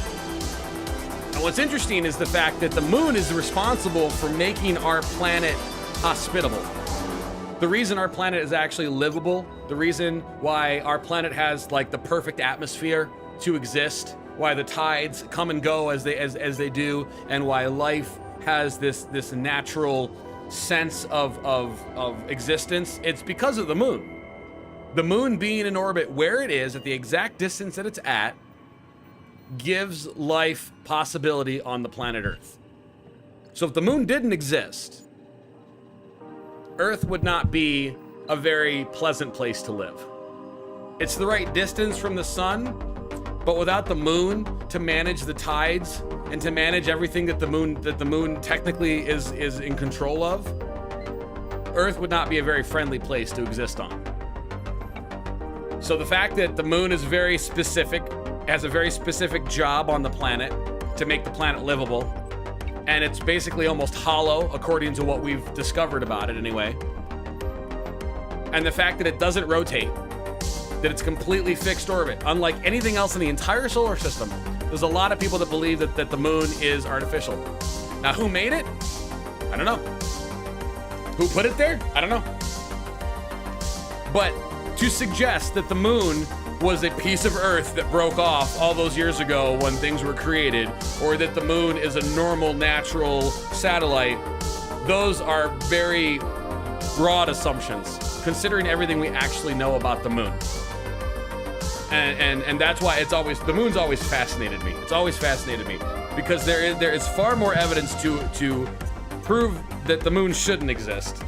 And what's interesting is the fact that the moon is responsible for making our planet hospitable. The reason our planet is actually livable, the reason why our planet has like the perfect atmosphere to exist, why the tides come and go as they do, and why life has this natural sense of existence, it's because of the moon. The moon being in orbit where it is at the exact distance that it's at gives life possibility on the planet Earth. So if the moon didn't exist, Earth would not be a very pleasant place to live. It's the right distance from the sun, but without the moon to manage the tides and to manage everything that the moon technically is in control of, Earth would not be a very friendly place to exist on. So the fact that the moon is very specific, has a very specific job on the planet to make the planet livable, and it's basically almost hollow according to what we've discovered about it anyway. And the fact that it doesn't rotate, that it's completely fixed orbit, unlike anything else in the entire solar system. There's a lot of people that believe that the moon is artificial. Now, who made it? I don't know. Who put it there? I don't know. But to suggest that the moon was a piece of Earth that broke off all those years ago when things were created, or that the moon is a normal, natural satellite, those are very broad assumptions, considering everything we actually know about the moon. And that's why the moon's always fascinated me. It's always fascinated me because there is far more evidence to prove that the moon shouldn't exist,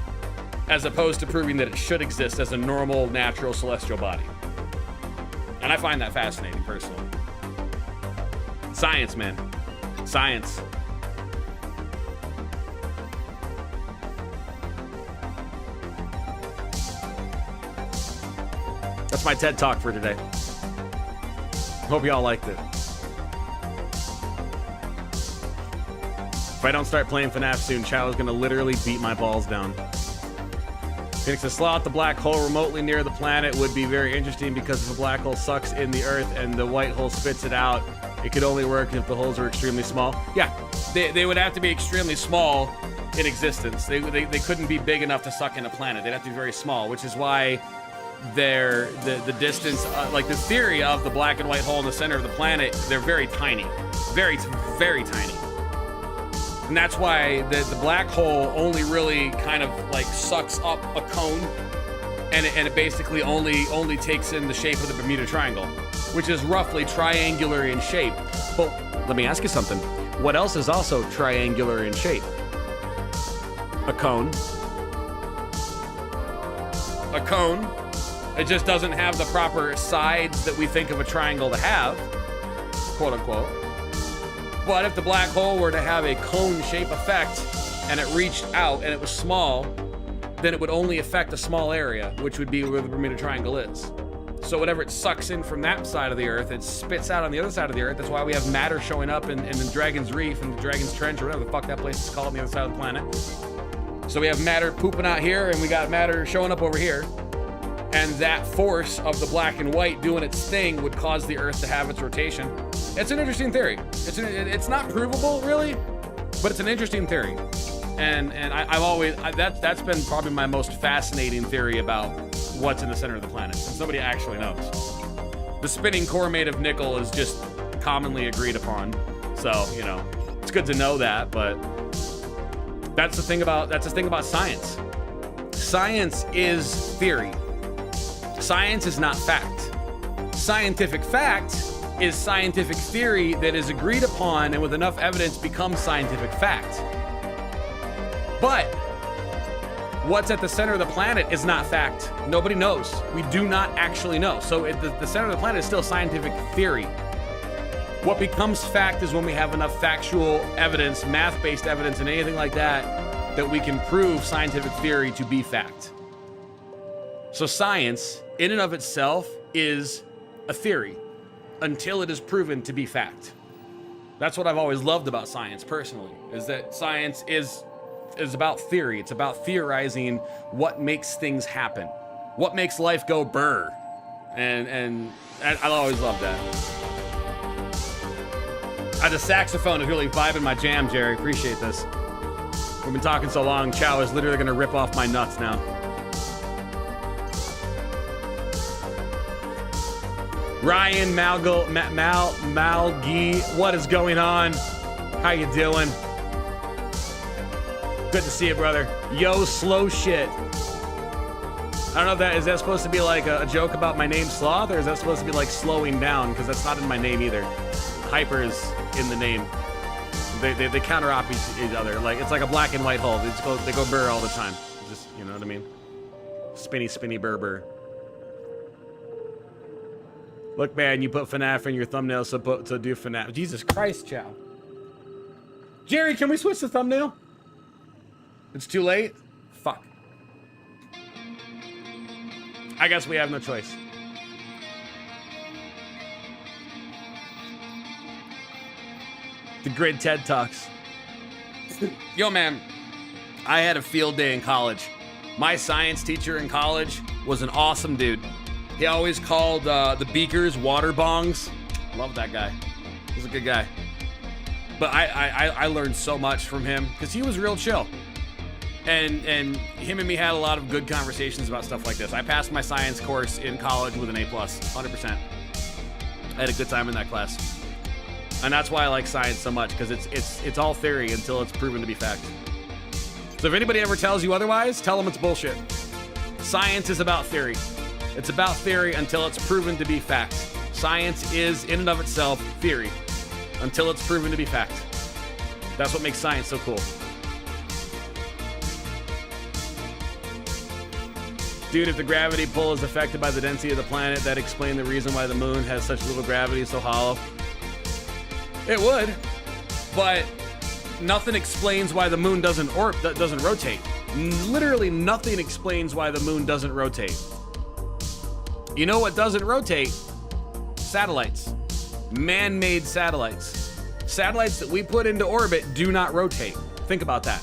as opposed to proving that it should exist as a normal, natural celestial body. And I find that fascinating personally. Science, man. Science. That's my TED Talk for today. Hope y'all liked it. If I don't start playing FNAF soon, Chow is gonna literally beat my balls down. Phoenix says, Sloth, the black hole remotely near the planet would be very interesting because if a black hole sucks in the Earth and the white hole spits it out, it could only work if the holes are extremely small. Yeah, they would have to be extremely small in existence. They couldn't be big enough to suck in a planet. They'd have to be very small, which is why the distance, like the theory of the black and white hole in the center of the planet, they're very tiny. Very, very tiny. And that's why the black hole only really kind of like sucks up a cone, and it basically only takes in the shape of the Bermuda Triangle, which is roughly triangular in shape. But let me ask you something. What else is also triangular in shape? A cone. A cone. It just doesn't have the proper sides that we think of a triangle to have, quote unquote. But if the black hole were to have a cone shape effect and it reached out and it was small, then it would only affect a small area, which would be where the Bermuda Triangle is. So whatever it sucks in from that side of the Earth, it spits out on the other side of the Earth. That's why we have matter showing up in the Dragon's Reef and the Dragon's Trench, or whatever the fuck that place is called on the other side of the planet. So we have matter pooping out here, and we got matter showing up over here. And that force of the black and white doing its thing would cause the Earth to have its rotation. It's an interesting theory. It's not provable, really, but it's an interesting theory. And I've always, that's been probably my most fascinating theory about what's in the center of the planet, and somebody actually knows. The spinning core made of nickel is just commonly agreed upon. So, you know, it's good to know that, but that's the thing about science. Science is theory. Science is not fact. Scientific fact is scientific theory that is agreed upon and with enough evidence becomes scientific fact. But what's at the center of the planet is not fact. Nobody knows. We do not actually know. So the center of the planet is still scientific theory. What becomes fact is when we have enough factual evidence, math-based evidence, and anything like that, that we can prove scientific theory to be fact. So science, in and of itself, is a theory until it is proven to be fact. That's what I've always loved about science, personally, is that science is about theory. It's about theorizing what makes things happen, what makes life go burr, and I always loved that. The saxophone is really vibing my jam, Jerry. Appreciate this. We've been talking so long, Chow is literally gonna rip off my nuts now. Ryan Malgi, what is going on? How you doing? Good to see you, brother. Yo, slow shit. I don't know if is that supposed to be like a joke about my name Sloth, or is that supposed to be like slowing down? Because that's not in my name either. Hyper is in the name. They counter-op each other. Like it's like a black and white hole. They go burr all the time. Just, you know what I mean? Spinny burr. Look, man, you put FNAF in your thumbnail to do FNAF. Jesus Christ, Chow. Jerry, can we switch the thumbnail? It's too late? Fuck. I guess we have no choice. The Grid TED Talks. Yo, man, I had a field day in college. My science teacher in college was an awesome dude. He always called the beakers water bongs. Love that guy. He's a good guy. But I learned so much from him because he was real chill. And him and me had a lot of good conversations about stuff like this. I passed my science course in college with an A+, 100%. I had a good time in that class. And that's why I like science so much, because it's all theory until it's proven to be fact. So if anybody ever tells you otherwise, tell them it's bullshit. Science is about theory. It's about theory until it's proven to be fact. Science is, in and of itself, theory until it's proven to be fact. That's what makes science so cool. Dude, if the gravity pull is affected by the density of the planet, that explains the reason why the moon has such little gravity, so hollow. It would, but nothing explains why the moon doesn't rotate. Literally nothing explains why the moon doesn't rotate. You know what doesn't rotate? Satellites. Man-made satellites. Satellites that we put into orbit do not rotate. Think about that.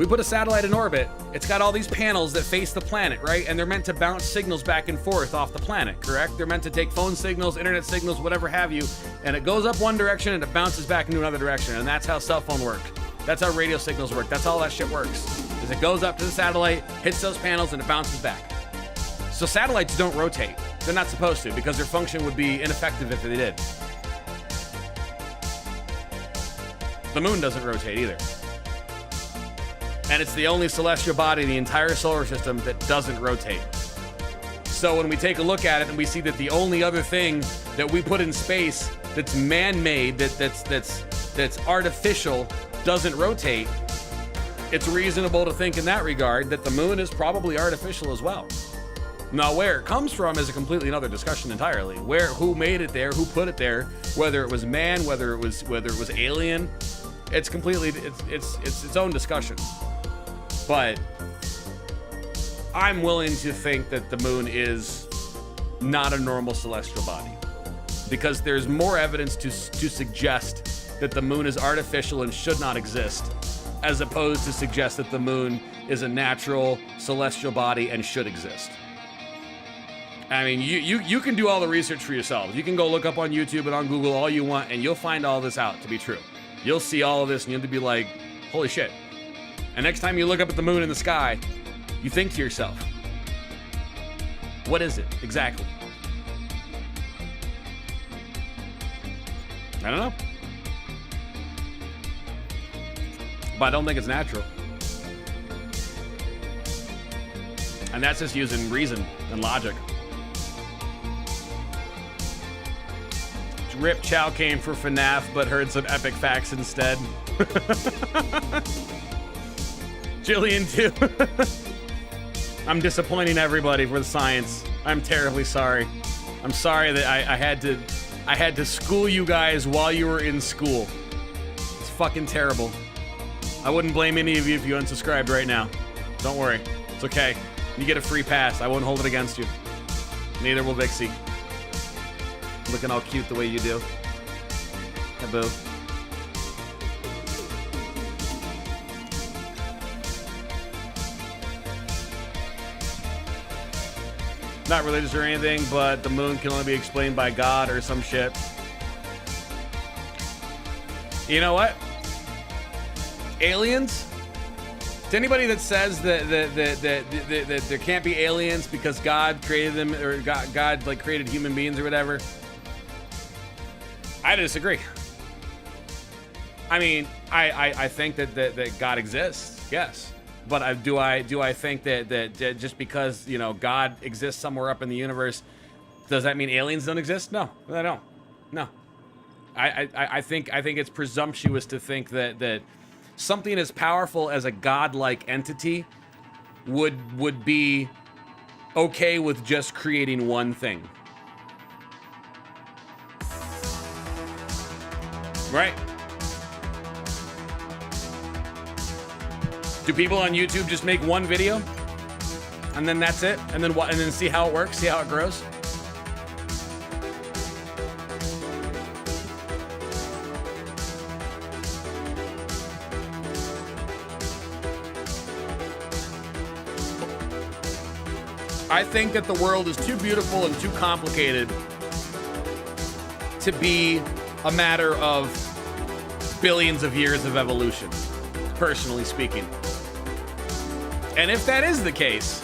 We put a satellite in orbit. It's got all these panels that face the planet, right? And they're meant to bounce signals back and forth off the planet, correct? They're meant to take phone signals, internet signals, whatever have you, and it goes up one direction and it bounces back into another direction. And that's how cell phone work. That's how radio signals work. That's how all that shit works. Is it goes up to the satellite, hits those panels, and it bounces back. So satellites don't rotate. They're not supposed to, because their function would be ineffective if they did. The moon doesn't rotate either. And it's the only celestial body in the entire solar system that doesn't rotate. So when we take a look at it and we see that the only other thing that we put in space that's man-made, that's artificial, doesn't rotate, it's reasonable to think in that regard that the moon is probably artificial as well. Now, where it comes from is a completely another discussion entirely. Who made it there, who put it there, whether it was man, whether it was alien, it's completely it's its own discussion. But I'm willing to think that the moon is not a normal celestial body, because there's more evidence to suggest that the moon is artificial and should not exist, as opposed to suggest that the moon is a natural celestial body and should exist. I mean, you can do all the research for yourself. You can go look up on YouTube and on Google all you want, and you'll find all this out to be true. You'll see all of this, and you'll be like, holy shit. And next time you look up at the moon in the sky, you think to yourself, what is it exactly? I don't know. But I don't think it's natural. And that's just using reason and logic. Rip Chow came for FNAF, but heard some epic facts instead. Jillian, too. I'm disappointing everybody for the science. I'm terribly sorry. I'm sorry that I had to school you guys while you were in school. It's fucking terrible. I wouldn't blame any of you if you unsubscribed right now. Don't worry. It's okay. You get a free pass. I won't hold it against you. Neither will Vixie. Looking all cute the way you do. Hey, boo. Not religious or anything, but the moon can only be explained by God or some shit. You know what? Aliens? To anybody that says that there can't be aliens because God created them, or God like created human beings or whatever, I disagree. I mean, I think that God exists, yes. But do I think that just because, you know, God exists somewhere up in the universe, does that mean aliens don't exist? No, I don't. No. I think it's presumptuous to think that something as powerful as a godlike entity would be okay with just creating one thing. Right? Do people on YouTube just make one video and then that's it, and then see how it works, see how it grows? I think that the world is too beautiful and too complicated to be a matter of billions of years of evolution, personally speaking. And if that is the case,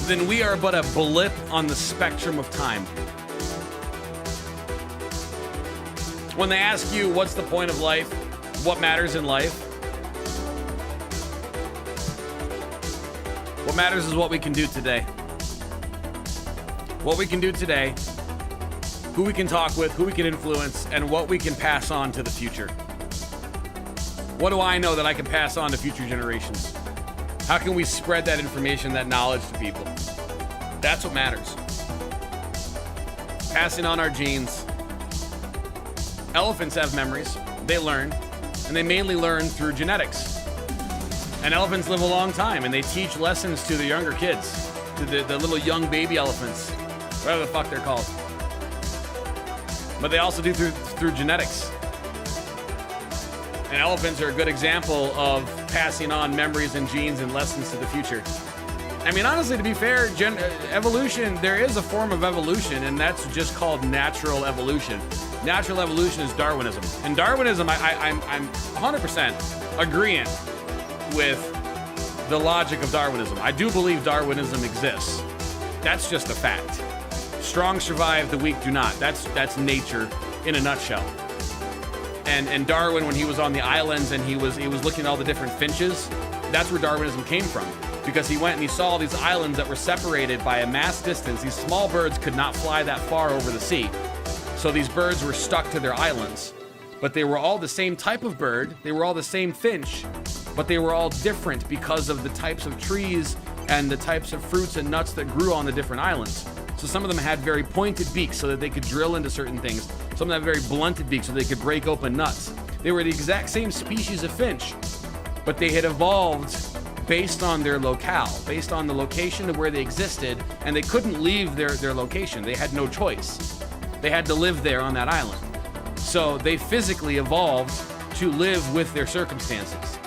then we are but a blip on the spectrum of time. When they ask you, what's the point of life? What matters in life? What matters is what we can do today. What we can do today, who we can talk with, who we can influence, and what we can pass on to the future. What do I know that I can pass on to future generations? How can we spread that information, that knowledge to people? That's what matters. Passing on our genes. Elephants have memories. They learn. And they mainly learn through genetics. And elephants live a long time, and they teach lessons to the younger kids, to the little young baby elephants, whatever the fuck they're called. But they also do through genetics. And elephants are a good example of passing on memories and genes and lessons to the future. I mean, honestly, to be fair, evolution, there is a form of evolution, and that's just called natural evolution. Natural evolution is Darwinism. And Darwinism, I'm 100% agreeing with the logic of Darwinism. I do believe Darwinism exists. That's just a fact. Strong survive, the weak do not. That's nature in a nutshell. And Darwin, when he was on the islands and he was looking at all the different finches, that's where Darwinism came from. Because he went and he saw all these islands that were separated by a mass distance. These small birds could not fly that far over the sea. So these birds were stuck to their islands. But they were all the same type of bird. They were all the same finch. But they were all different because of the types of trees and the types of fruits and nuts that grew on the different islands. So some of them had very pointed beaks so that they could drill into certain things. Some of them had very blunted beaks so they could break open nuts. They were the exact same species of finch, but they had evolved based on their locale, based on the location of where they existed, and they couldn't leave their location. They had no choice. They had to live there on that island. So they physically evolved to live with their circumstances.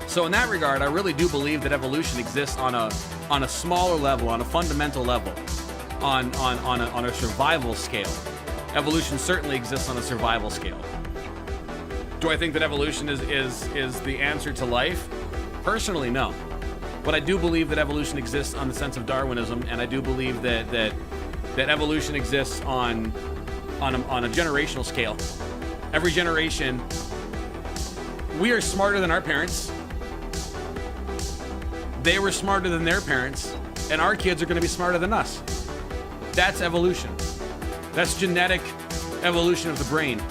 So in that regard, I really do believe that evolution exists on a smaller level, on a fundamental level, on a survival scale. Evolution certainly exists on a survival scale. Do I think that evolution is the answer to life? Personally, no. But I do believe that evolution exists on the sense of Darwinism, and I do believe that evolution exists on a generational scale. Every generation, we are smarter than our parents. They were smarter than their parents, and our kids are going to be smarter than us. That's evolution. That's genetic evolution of the brain,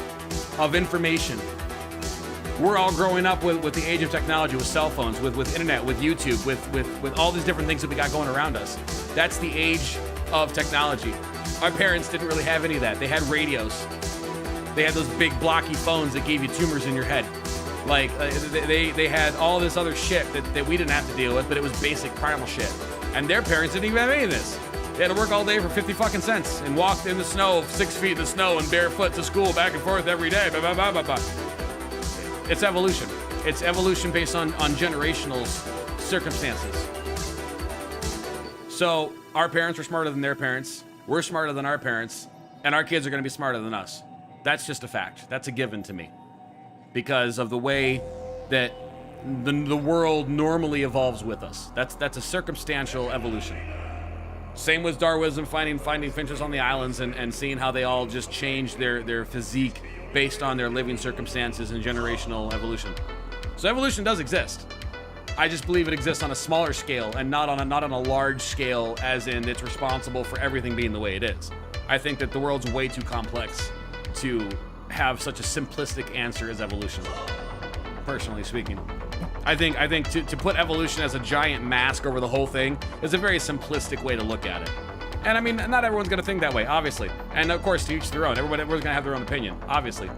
of information. We're all growing up with the age of technology, with cell phones, with internet, with YouTube, with all these different things that we got going around us. That's the age of technology. Our parents didn't really have any of that. They had radios. They had those big blocky phones that gave you tumors in your head. Like, they had all this other shit that we didn't have to deal with, but it was basic primal shit. And their parents didn't even have any of this. They had to work all day for 50 fucking cents and walk in the snow, 6 feet in the snow and barefoot to school back and forth every day. Blah, blah, blah, blah, blah. It's evolution. It's evolution based on generational circumstances. So our parents were smarter than their parents. We're smarter than our parents. And our kids are going to be smarter than us. That's just a fact. That's a given to me. Because of the way that the world normally evolves with us. That's a circumstantial evolution. Same with Darwinism, finding finches on the islands and seeing how they all just change their physique based on their living circumstances and generational evolution. So evolution does exist. I just believe it exists on a smaller scale and not on a large scale, as in it's responsible for everything being the way it is. I think that the world's way too complex to have such a simplistic answer as evolution, personally speaking. I think to put evolution as a giant mask over the whole thing is a very simplistic way to look at it. And I mean, not everyone's going to think that way, obviously. And of course, to each their own. Everyone's going to have their own opinion, obviously.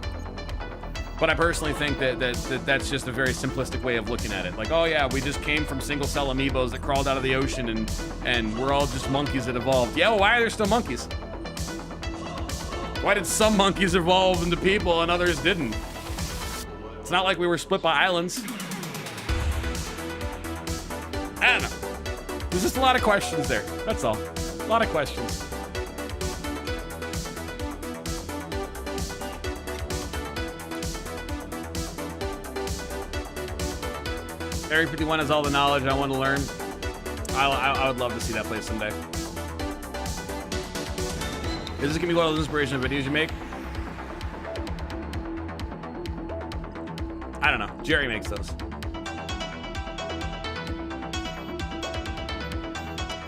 But I personally think that's just a very simplistic way of looking at it. Like, oh yeah, we just came from single-cell amoebas that crawled out of the ocean and we're all just monkeys that evolved. Yeah, well, why are there still monkeys? Why did some monkeys evolve into people and others didn't? It's not like we were split by islands. I don't know. There's just a lot of questions there. That's all. A lot of questions. Area 51 has all the knowledge I want to learn. I would love to see that place someday. Is this gonna be one of those inspirational videos you make? I don't know. Jerry makes those.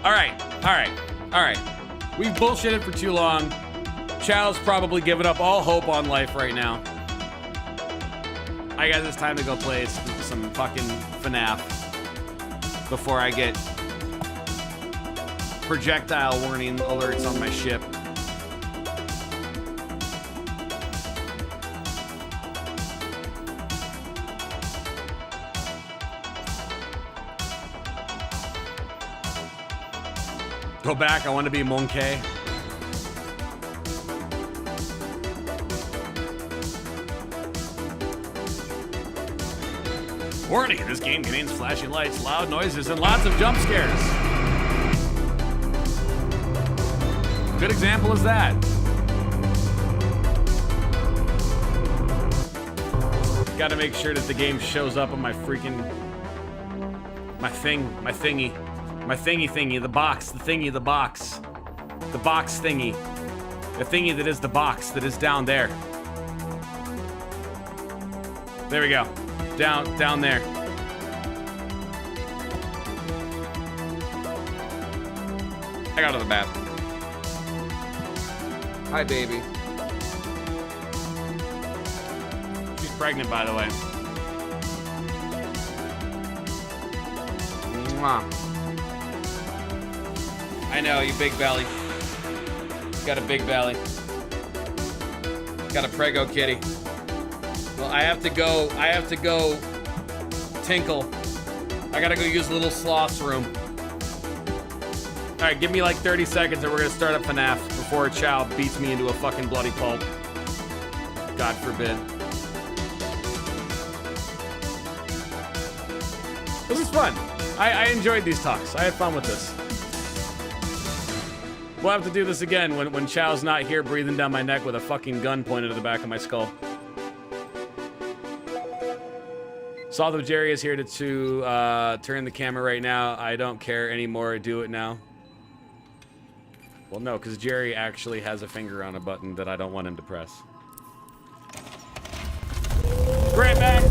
All right. We've bullshitted for too long. Chow's probably given up all hope on life right now. I got this time to go play some fucking FNAF before I get projectile warning alerts on my ship. Go back, I want to be Monkey. Warning, this game contains flashing lights, loud noises, and lots of jump scares. Good example is that. Gotta make sure that the game shows up on my freaking... My thingy, the box, the thingy, the box. The box thingy. The thingy that is the box that is down there. There we go. Down there. I got to the bathroom. Hi, baby. She's pregnant, by the way. Mwah. I know, you big belly. Got a big belly. Got a prego kitty. Well, I have to go tinkle. I gotta go use a little Sloth's room. Alright, give me like 30 seconds and we're gonna start up FNAF before Chow beats me into a fucking bloody pulp. God forbid. This is fun. I enjoyed these talks. I had fun with this. We'll have to do this again when Chow's not here breathing down my neck with a fucking gun pointed at the back of my skull. Sloth of Jerry is here to turn the camera right now. I don't care anymore. Do it now. Well, no, because Jerry actually has a finger on a button that I don't want him to press. Right back.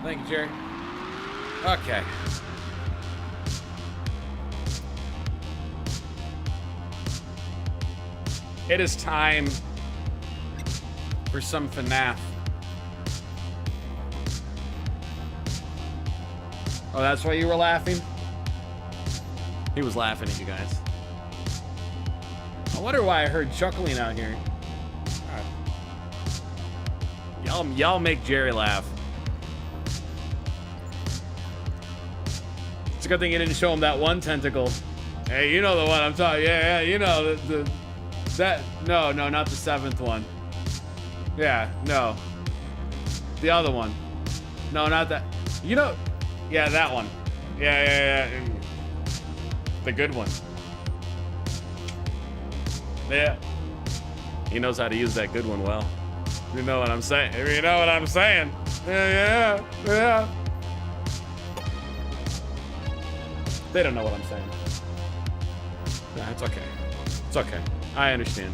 Thank you, Jerry. Okay. It is time for some FNAF. Oh, that's why you were laughing? He was laughing at you guys. I wonder why I heard chuckling out here. Y'all make Jerry laugh. It's a good thing you didn't show him that one tentacle. Hey, you know the one I'm talking. Yeah, you know that. No, not the seventh one. Yeah, no. The other one. No, not that. You know, yeah, that one. Yeah. The good one. Yeah. He knows how to use that good one well. You know what I'm saying? You know what I'm saying? Yeah. They don't know what I'm saying. Nah, it's okay. It's okay. I understand.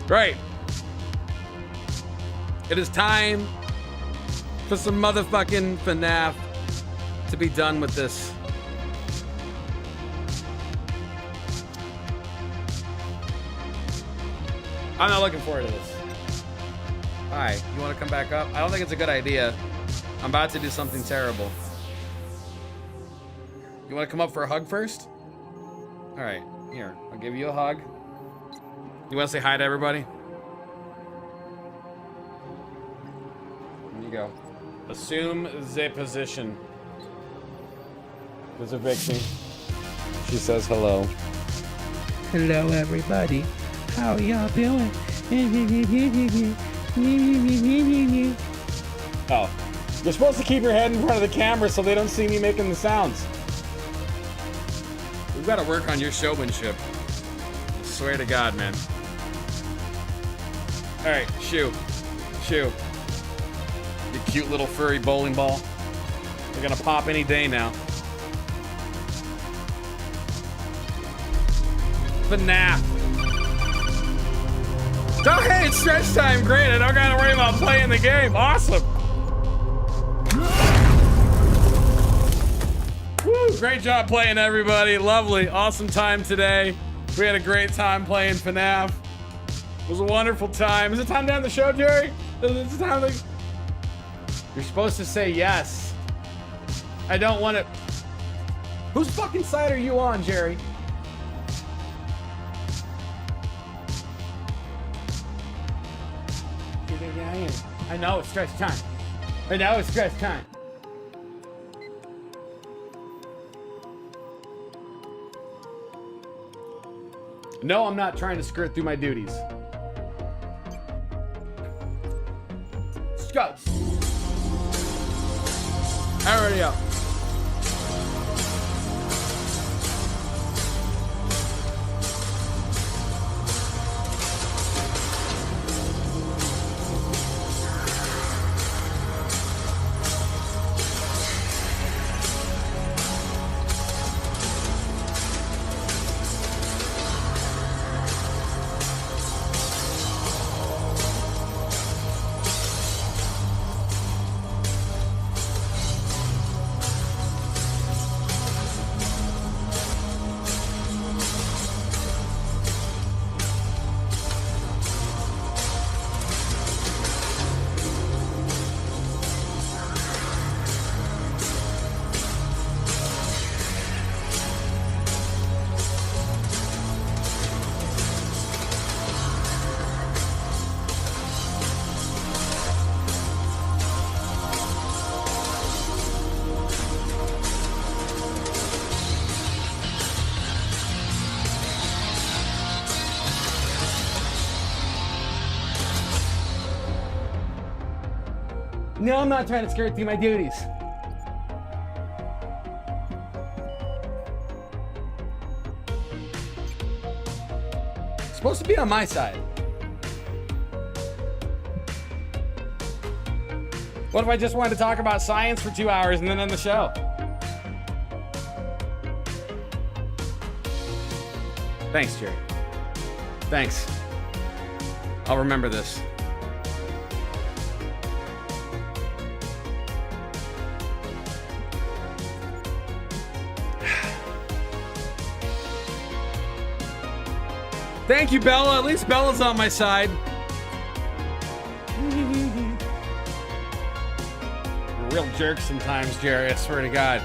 Right. It is time for some motherfucking FNAF to be done with this. I'm not looking forward to this. Hi, you want to come back up? I don't think it's a good idea. I'm about to do something terrible. You want to come up for a hug first? All right, here. I'll give you a hug. You want to say hi to everybody? Here you go. Assume the position. There's a Vixie. She says hello. Hello, everybody. How y'all doing? Oh. You're supposed to keep your head in front of the camera so they don't see me making the sounds. We've got to work on your showmanship. I swear to God, man. All right, shoo. Shoo. You cute little furry bowling ball. They're gonna pop any day now. FNAF. Oh, hey, it's stretch time. Great. I don't gotta worry about playing the game. Awesome. Woo, great job playing, everybody. Lovely. Awesome time today. We had a great time playing FNAF. It was a wonderful time. Is it time to end the show, Jerry? Is it time to... You're supposed to say yes. I don't want to... Whose fucking side are you on, Jerry? I know it's stretch time. I know it's stretch time. No, I'm not trying to skirt through my duties. Scuds. Already up. No, I'm not trying to skirt through my duties. It's supposed to be on my side. What if I just wanted to talk about science for 2 hours and then end the show? Thanks, Jerry. Thanks. I'll remember this. Thank you, Bella. At least Bella's on my side. You're a real jerk sometimes, Jerry. I swear to God.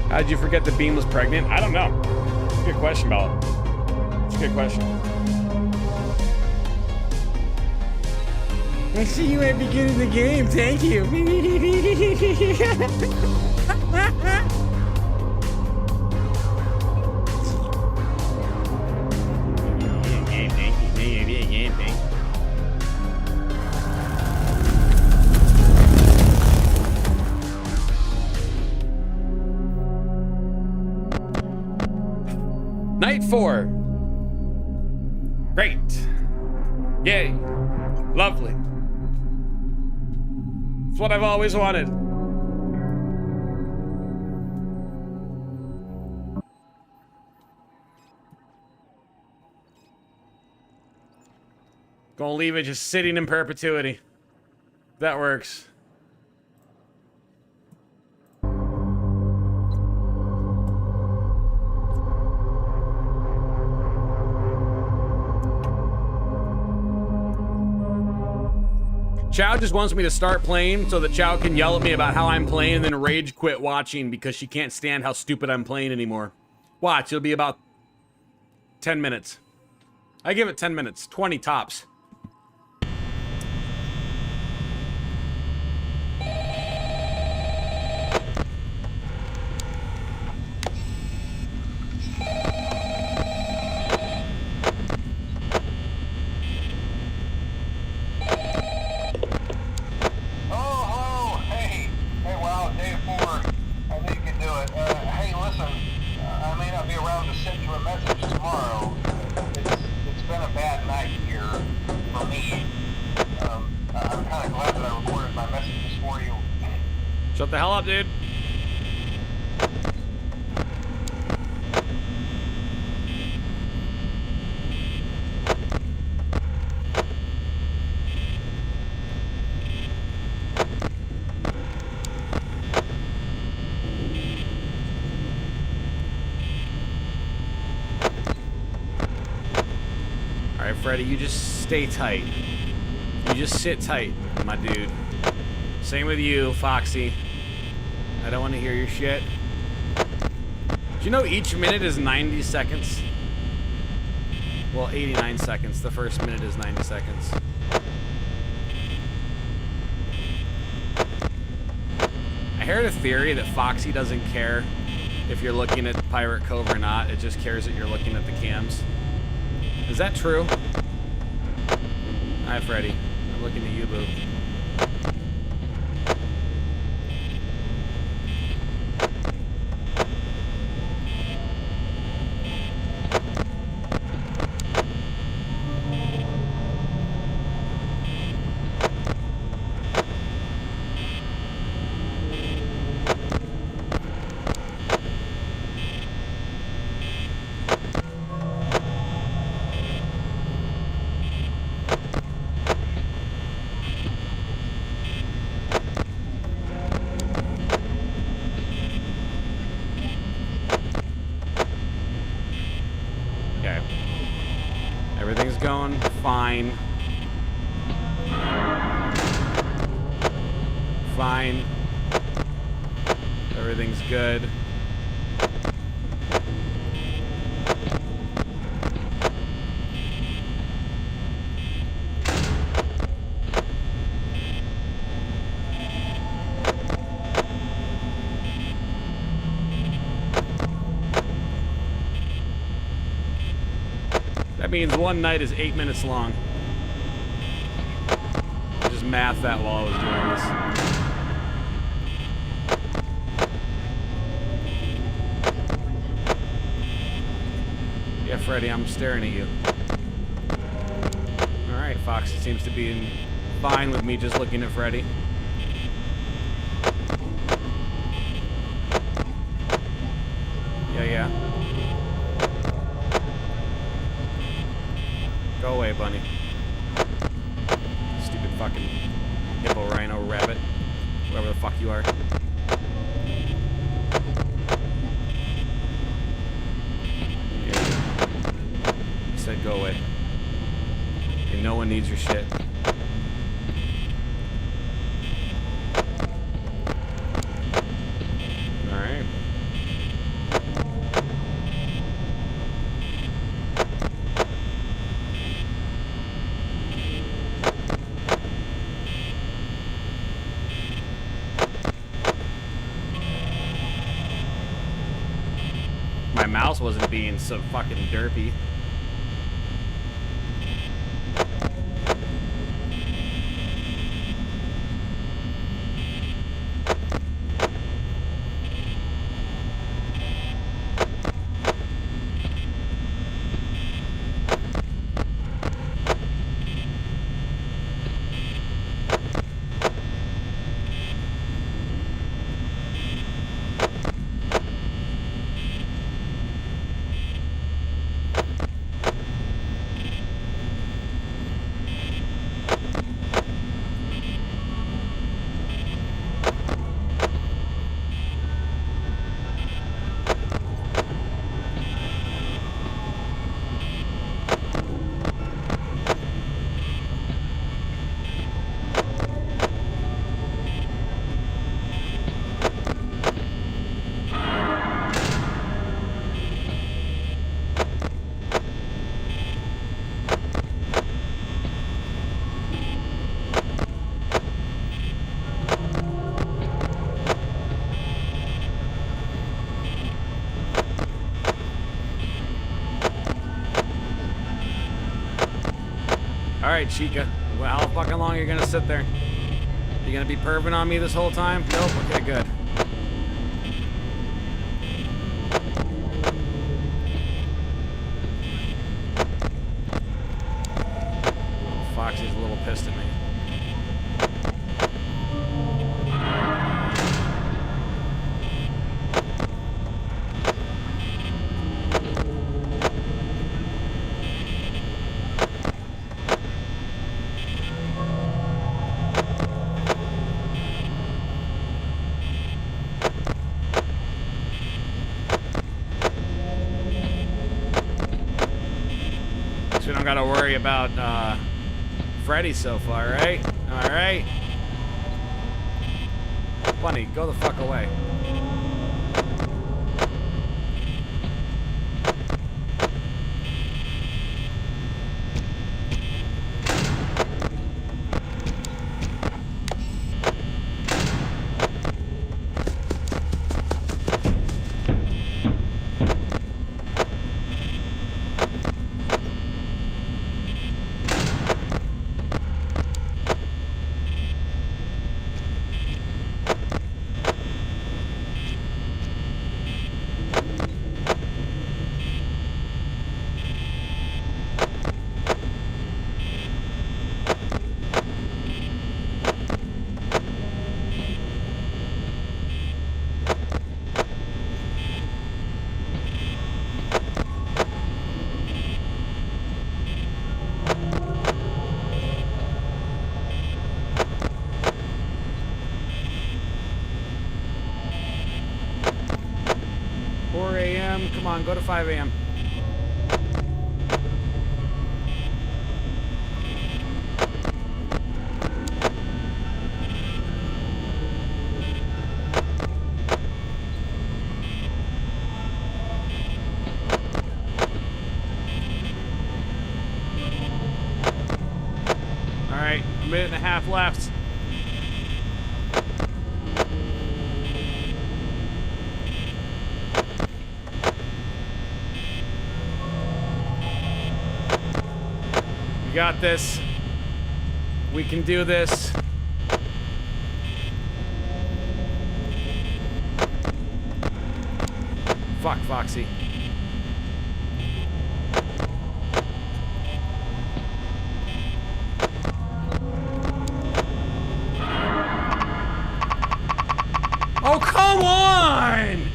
How did you forget that Bean was pregnant? I don't know. It's a good question, Bella. It's a good question. I see you at the beginning of the game. Thank you. wait for? Great. Yay. Lovely. It's what I've always wanted. Gonna leave it just sitting in perpetuity. That works. Chow just wants me to start playing so that Chow can yell at me about how I'm playing and then rage quit watching because she can't stand how stupid I'm playing anymore. Watch, it'll be about 10 minutes. I give it 10 minutes, 20 tops. Shut the hell up, dude. All right, Freddy, you just stay tight. You just sit tight, my dude. Same with you, Foxy. I don't want to hear your shit. Do you know each minute is 90 seconds? Well, 89 seconds. The first minute is 90 seconds. I heard a theory that Foxy doesn't care if you're looking at Pirate Cove or not. It just cares that you're looking at the cams. Is that true? Hi, Freddy. I'm looking at you, boo. Everything's going fine. Fine. Everything's good. That means one night is 8 minutes long. I just mathed that while I was doing this. Yeah, Freddy, I'm staring at you. Alright, Fox seems to be fine with me just looking at Freddy. Yeah. Go away, bunny. Stupid fucking hippo, rhino, rabbit. Whoever the fuck you are. Yeah. I said go away. And no one needs your shit. Alright. My mouse wasn't being so fucking derpy. All right, Chica. Well, how fucking long are you gonna sit there? You gonna be perving on me this whole time? Nope. Okay, good. Oh, Foxy's a little pissed at me. We don't gotta worry about Freddy so far, right? All right. Bunny, go the fuck away. Come on, go to 5 a.m. All right, a minute and a half left. Got this. We can do this. Fuck, Foxy. Oh, come on!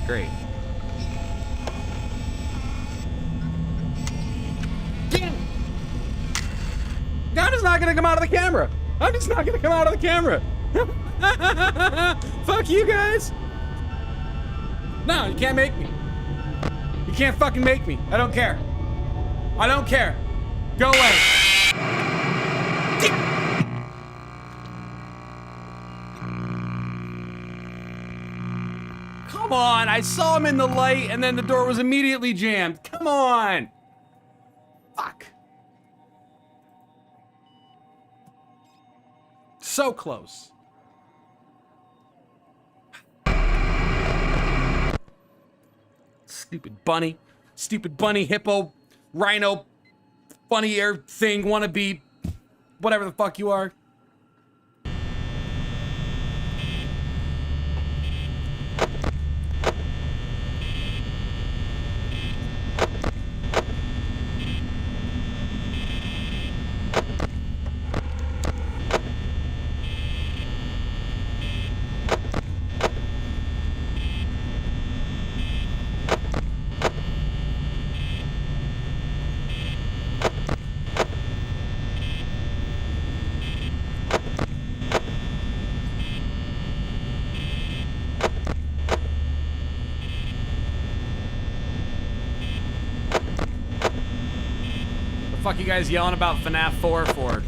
Great. Damn! I'm just not gonna come out of the camera. I'm just not gonna come out of the camera. Fuck you guys. No, you can't make me. You can't fucking make me. I don't care. I don't care. Go away. Come on, I saw him in the light and then the door was immediately jammed. Come on. Fuck. So close. Stupid bunny. Stupid bunny, hippo, rhino, bunny air thing, wannabe, whatever the fuck you are. Fuck you guys yelling about FNAF 4 for?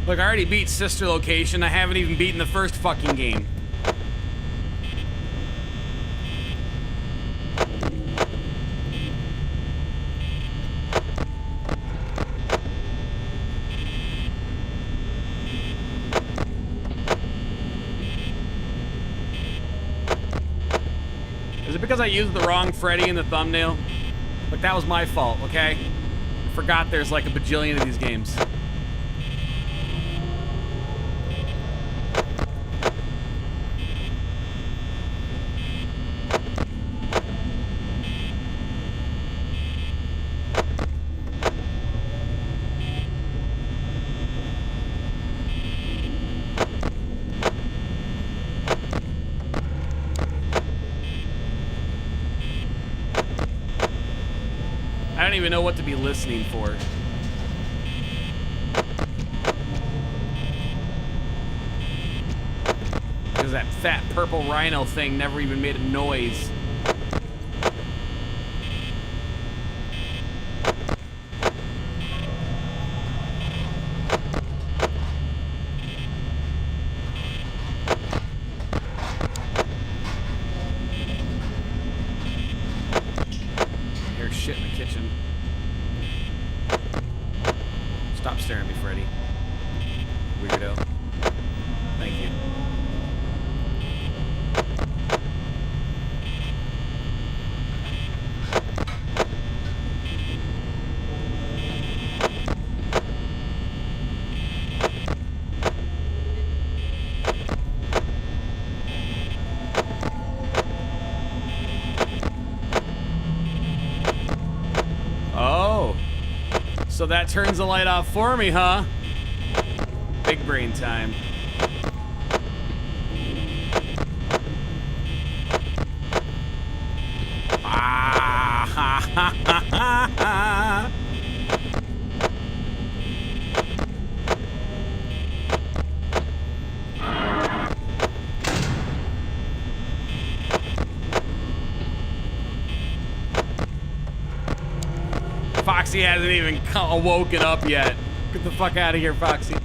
Look, I already beat Sister Location. I haven't even beaten the first fucking game. it because I used the wrong Freddy in the thumbnail? Like, that was my fault, okay? I forgot there's like a bajillion of these games. I don't even know what to be listening for. Because that fat purple rhino thing never even made a noise. Here's shit in the kitchen. Stop staring at me, Freddy. Weirdo. Thank you. Oh. So that turns the light off for me, huh? Big brain time. Ah, ha, ha, ha, ha, ha. Foxy hasn't even woken up yet. Get the fuck out of here, Foxy.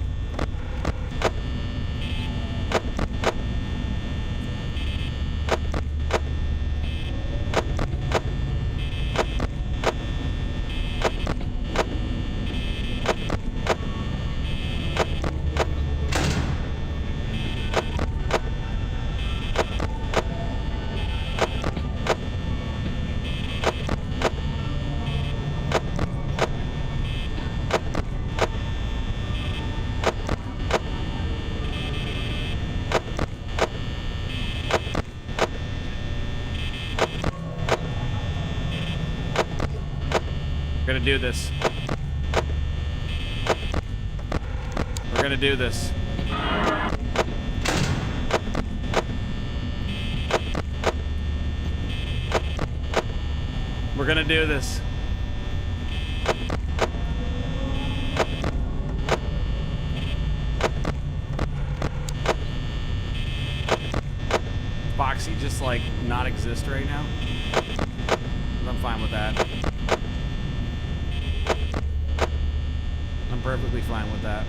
We're gonna do this. We're gonna do this. We're gonna do this. Foxy just like not exist right now? I'm fine with that. I'm perfectly fine with that.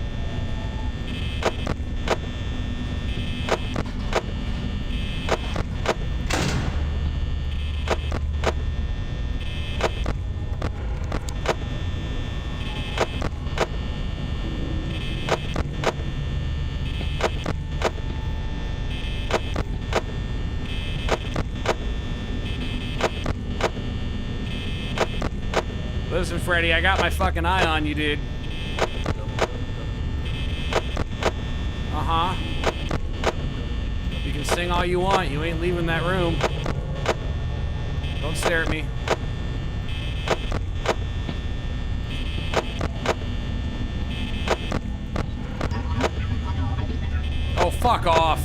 Listen, Freddy, I got my fucking eye on you, dude. Uh-huh. You can sing all you want. You ain't leaving that room. Don't stare at me. Oh, fuck off.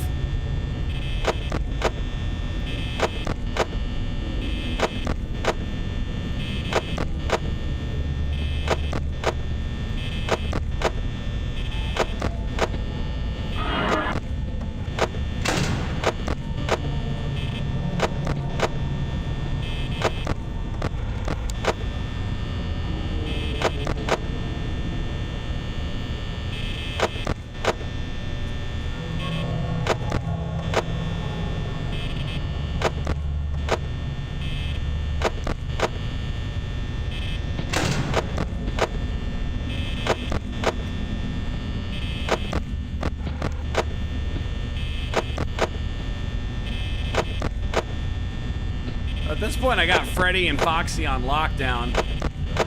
At this point, I got Freddy and Foxy on lockdown.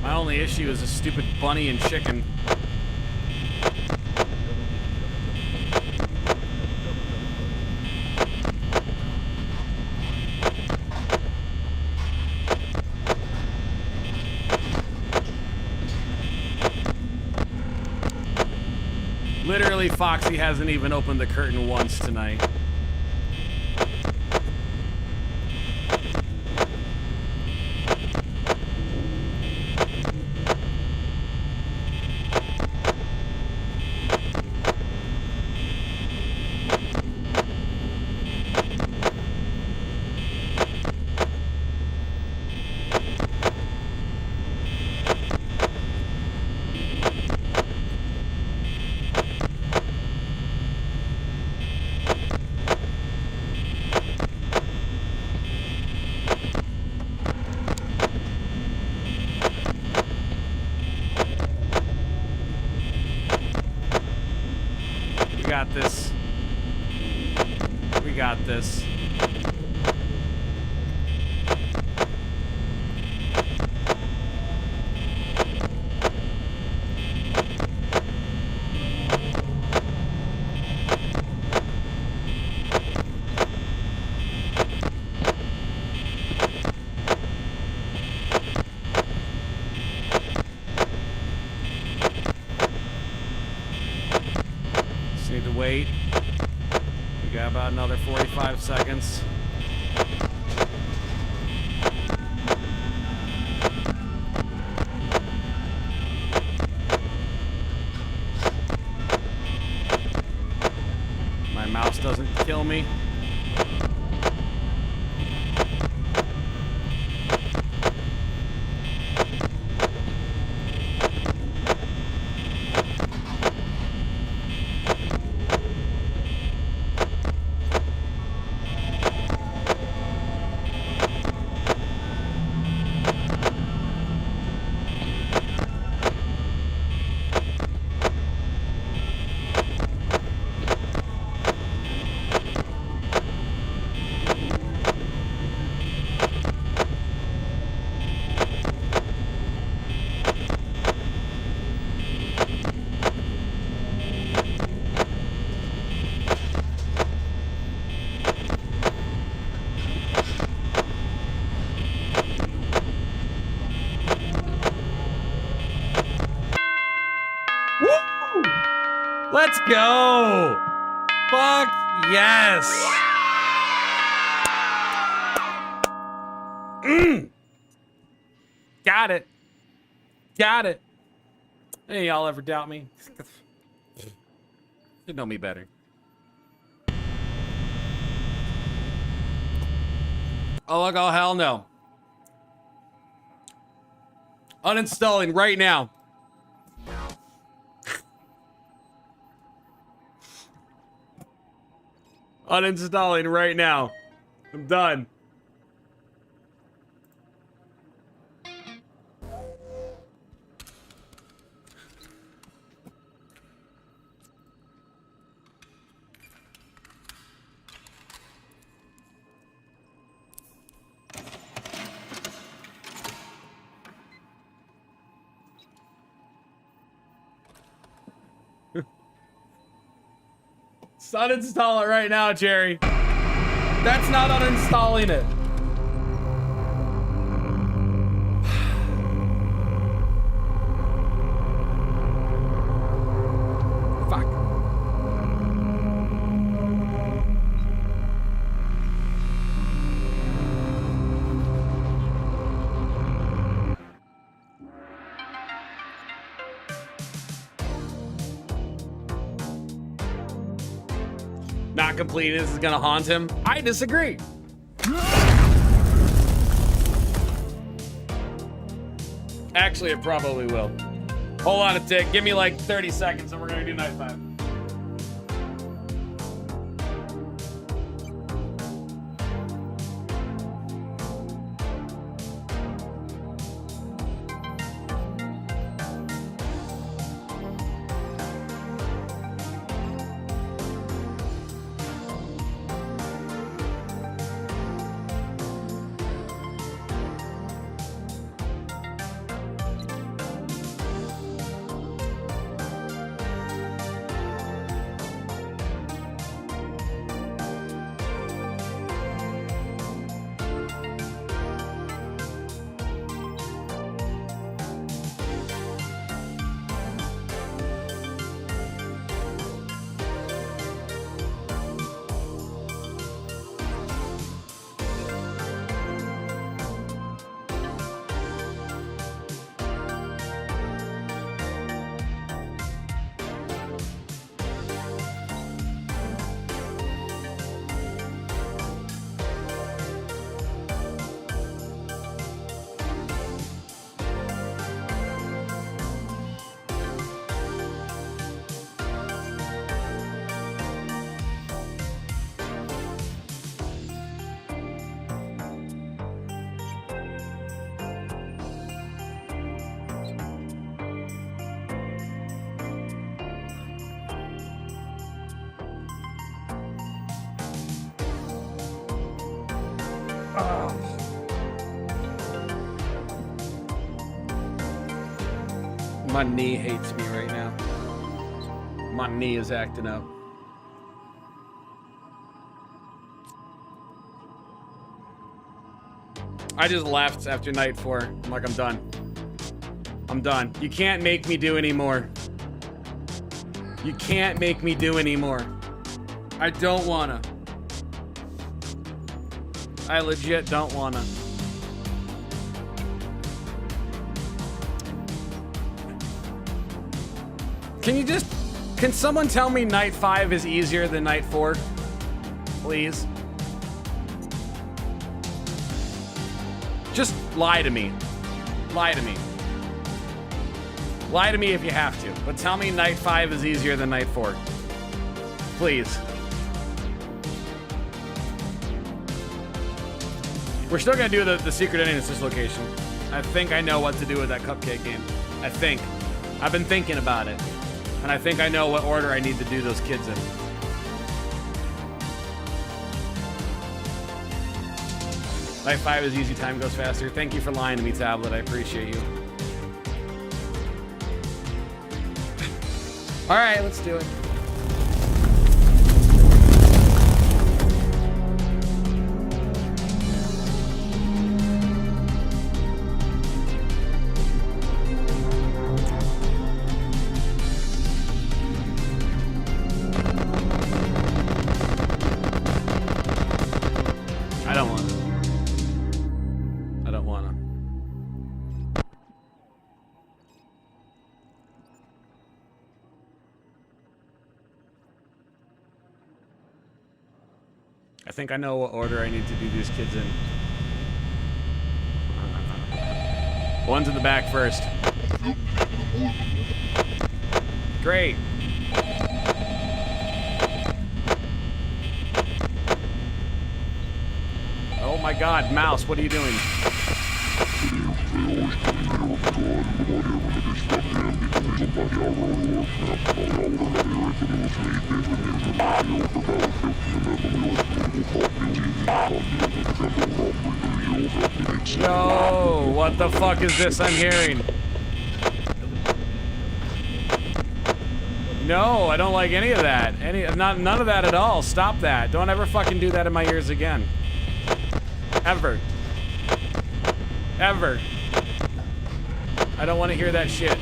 My only issue is a stupid bunny and chicken. Literally, Foxy hasn't even opened the curtain once tonight. This. Just need to wait. We got about another 45 seconds. My mouse doesn't kill me. Let's go! Fuck yes! Got it. Got it. Hey, y'all ever doubt me? You know me better. Oh, look, oh, hell no. Uninstalling right now. Uninstalling right now. I'm done. Uninstall it right now, Jerry. That's not uninstalling it. Fuck. Not completed. This is gonna haunt him. I disagree. Actually, it probably will. Hold on a tick. Give me like 30 seconds and we're gonna do night 5. My knee hates me right now. My knee is acting up. I just left after night 4. I'm like, I'm done. I'm done. You can't make me do anymore. You can't make me do anymore. I don't wanna. I legit don't wanna. Can someone tell me night 5 is easier than night 4? Please. Just lie to me. Lie to me. Lie to me if you have to. But tell me night 5 is easier than night 4. Please. We're still gonna do the secret ending assist location. I think I know what to do with that cupcake game. I think. I've been thinking about it. And I think I know what order I need to do those kids in. Night 5 is easy, time goes faster. Thank you for lying to me, Tablet. I appreciate you. All right, let's do it. I think I know what order I need to do these kids in. One's in the back first. Great. Oh my God, Mouse, what are you doing? Yo, what the fuck is this I'm hearing? No, I don't like any of that. None of that at all. Stop that. Don't ever fucking do that in my ears again. Ever. Ever. I don't want to hear that shit.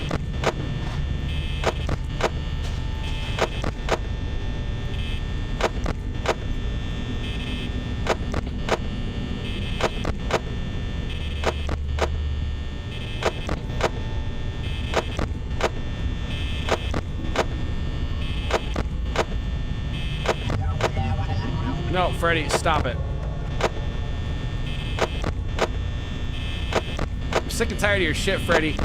No, Freddy, stop it. I'm sick and tired of your shit, Freddy.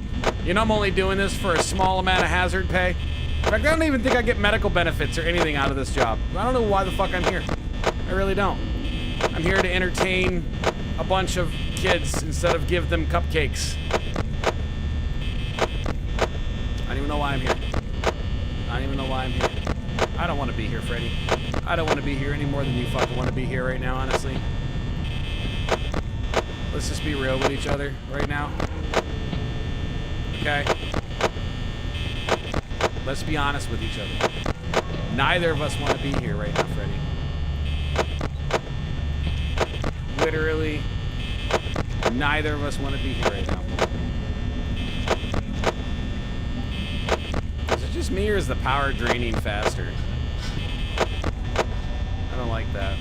You know I'm only doing this for a small amount of hazard pay. In fact, I don't even think I get medical benefits or anything out of this job. I don't know why the fuck I'm here. I really don't. I'm here to entertain a bunch of kids instead of give them cupcakes. I don't even know why I'm here. I don't even know why I'm here. I don't want to be here, Freddy. I don't want to be here any more than you fucking want to be here right now, honestly. Let's just be real with each other right now. Okay? Let's be honest with each other. Neither of us want to be here right now, Freddy. Literally, neither of us want to be here right now. Is it just me or is the power draining faster? I don't like that.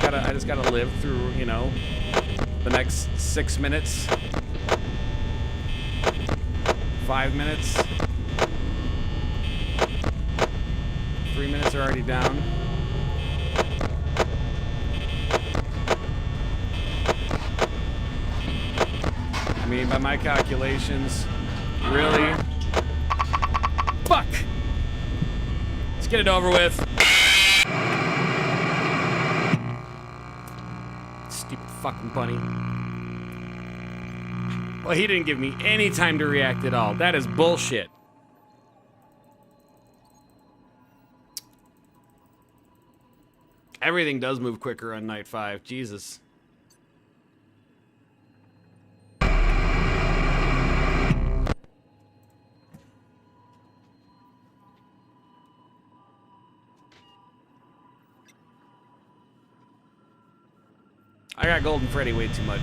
I just gotta live through, you know, the next 6 minutes, 5 minutes, 3 minutes are already down. I mean, by my calculations, really? Fuck! Let's get it over with. Stupid fucking bunny. Well, he didn't give me any time to react at all. That is bullshit. Everything does move quicker on night 5. Jesus. I got Golden Freddy way too much.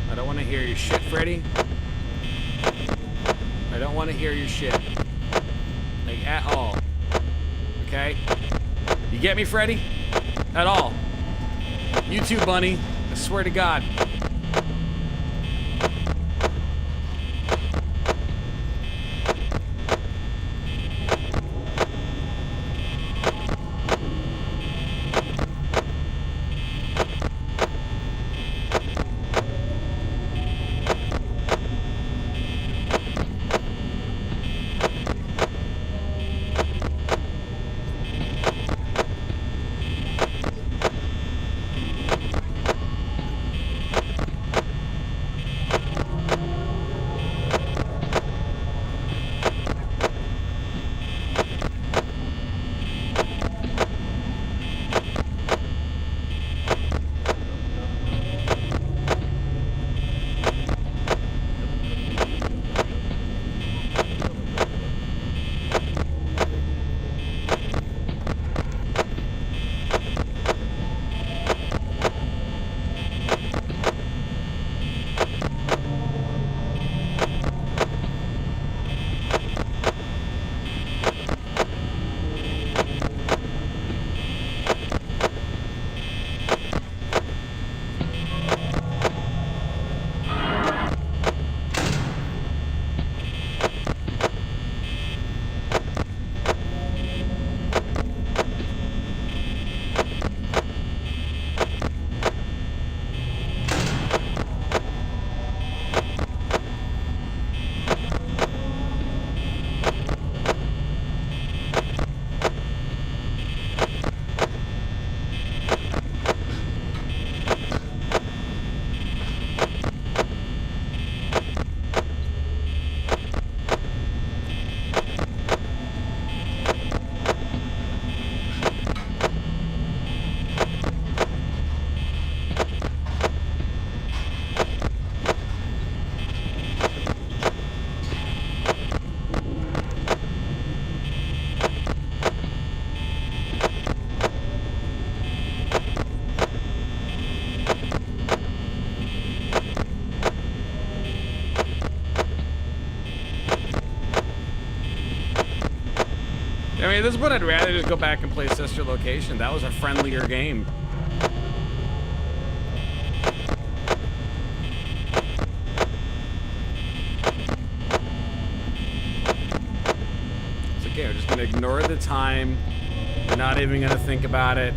I don't want to hear your shit, Freddy. I don't want to hear your shit. Like, at all. Okay? You get me, Freddy? At all. You too, Bunny. I swear to God. I mean, at this point, I'd rather just go back and play Sister Location. That was a friendlier game. It's okay, we're just gonna ignore the time. We're not even gonna think about it.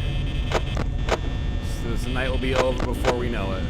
So this night will be over before we know it.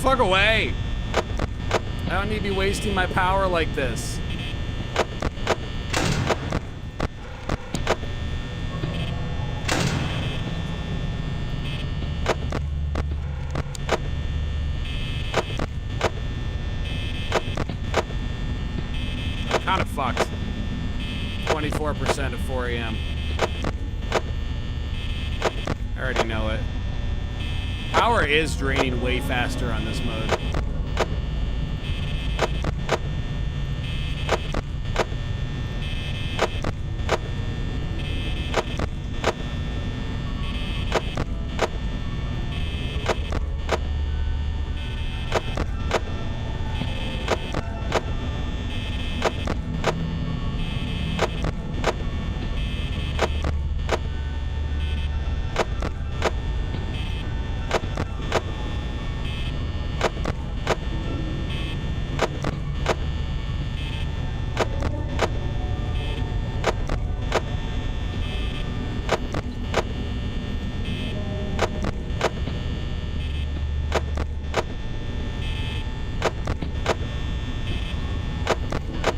fuck away. I don't need to be wasting my power like this. I'm kind of fucked. 24% at 4 a.m. I already know it. Power is draining way faster on this mode.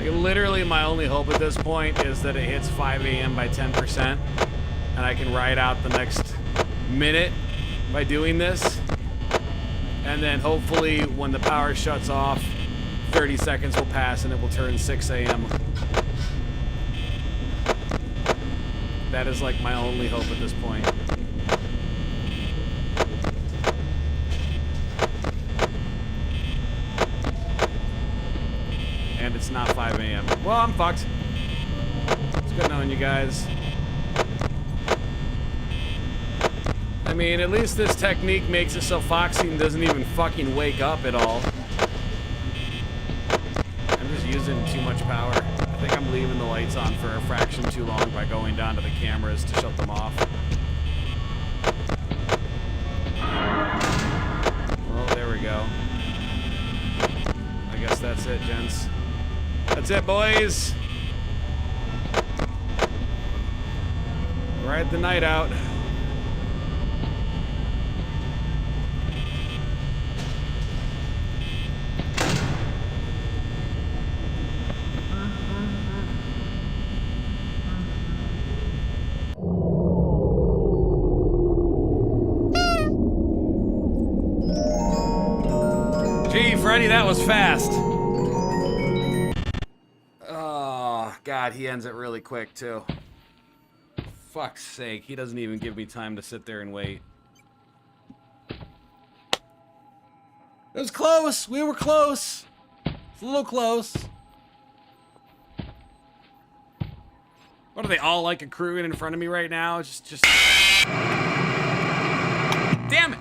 Literally, my only hope at this point is that it hits 5 a.m. by 10%, and I can ride out the next minute by doing this. And then hopefully, when the power shuts off, 30 seconds will pass and it will turn 6 a.m. That is like my only hope at this point. And it's not 5 a.m. Well, I'm fucked. It's good knowing you guys. I mean, at least this technique makes it so Foxing doesn't even fucking wake up at all. I'm just using too much power. I think I'm leaving the lights on for a fraction too long by going down to the cameras to shut them off. Well, there we go. I guess that's it, gents. That's it, boys. Ride the night out. Gee, Freddy, that was fast. God, he ends it really quick, too. Fuck's sake, he doesn't even give me time to sit there and wait. It was close! We were close! It's a little close. What are they all like accruing in front of me right now? Just... Damn it!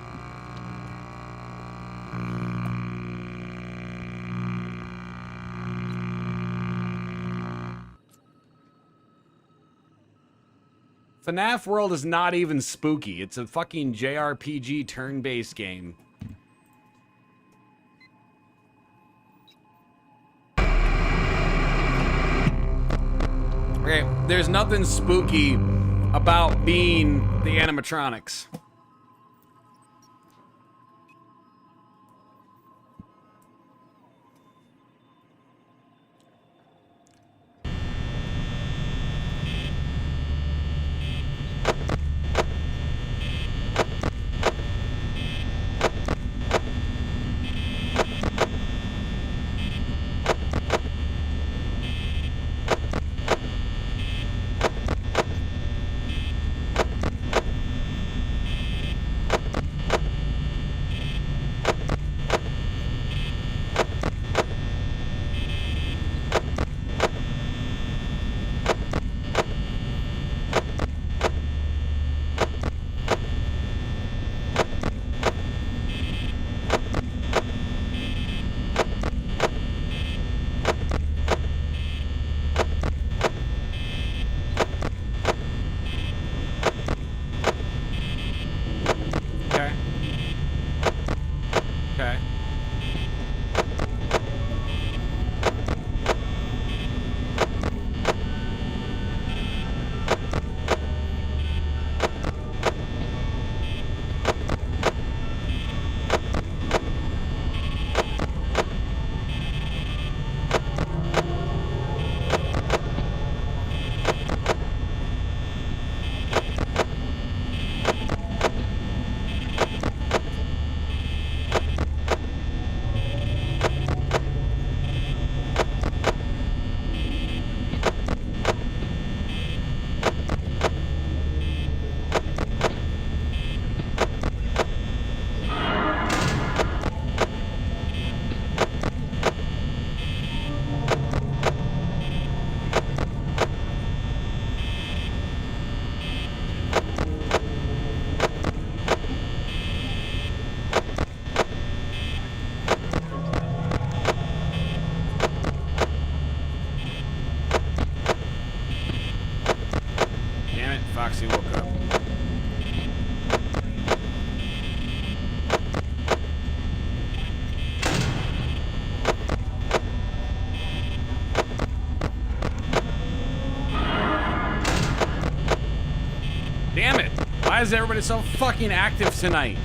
FNAF World is not even spooky. It's a fucking JRPG turn-based game. Okay, there's nothing spooky about being the animatronics. it, Foxy woke up. Damn it! Why is everybody so fucking active tonight?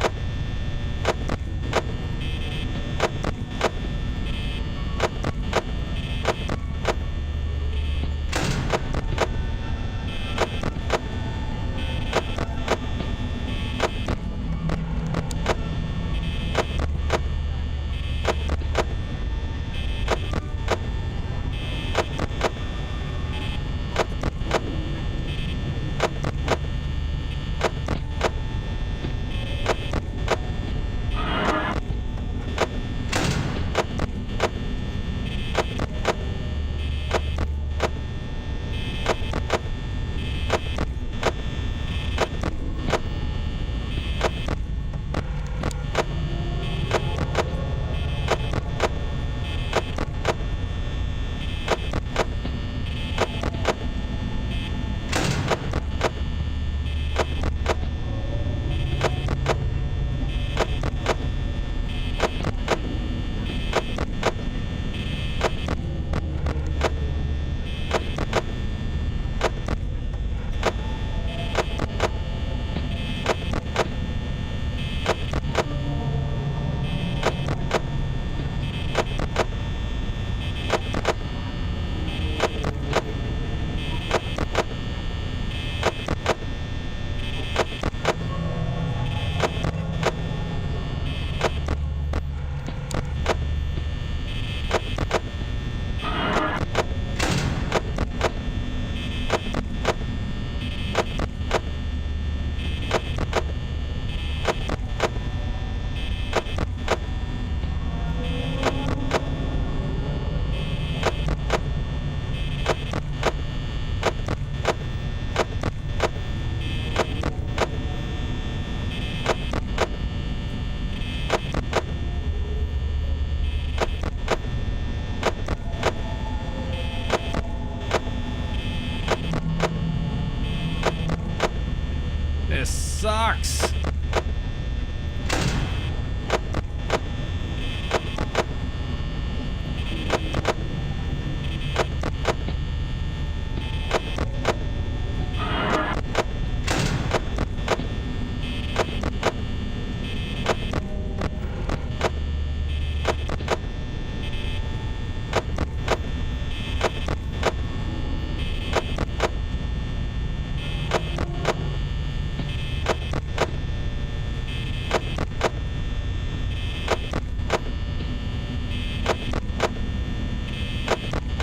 This sucks.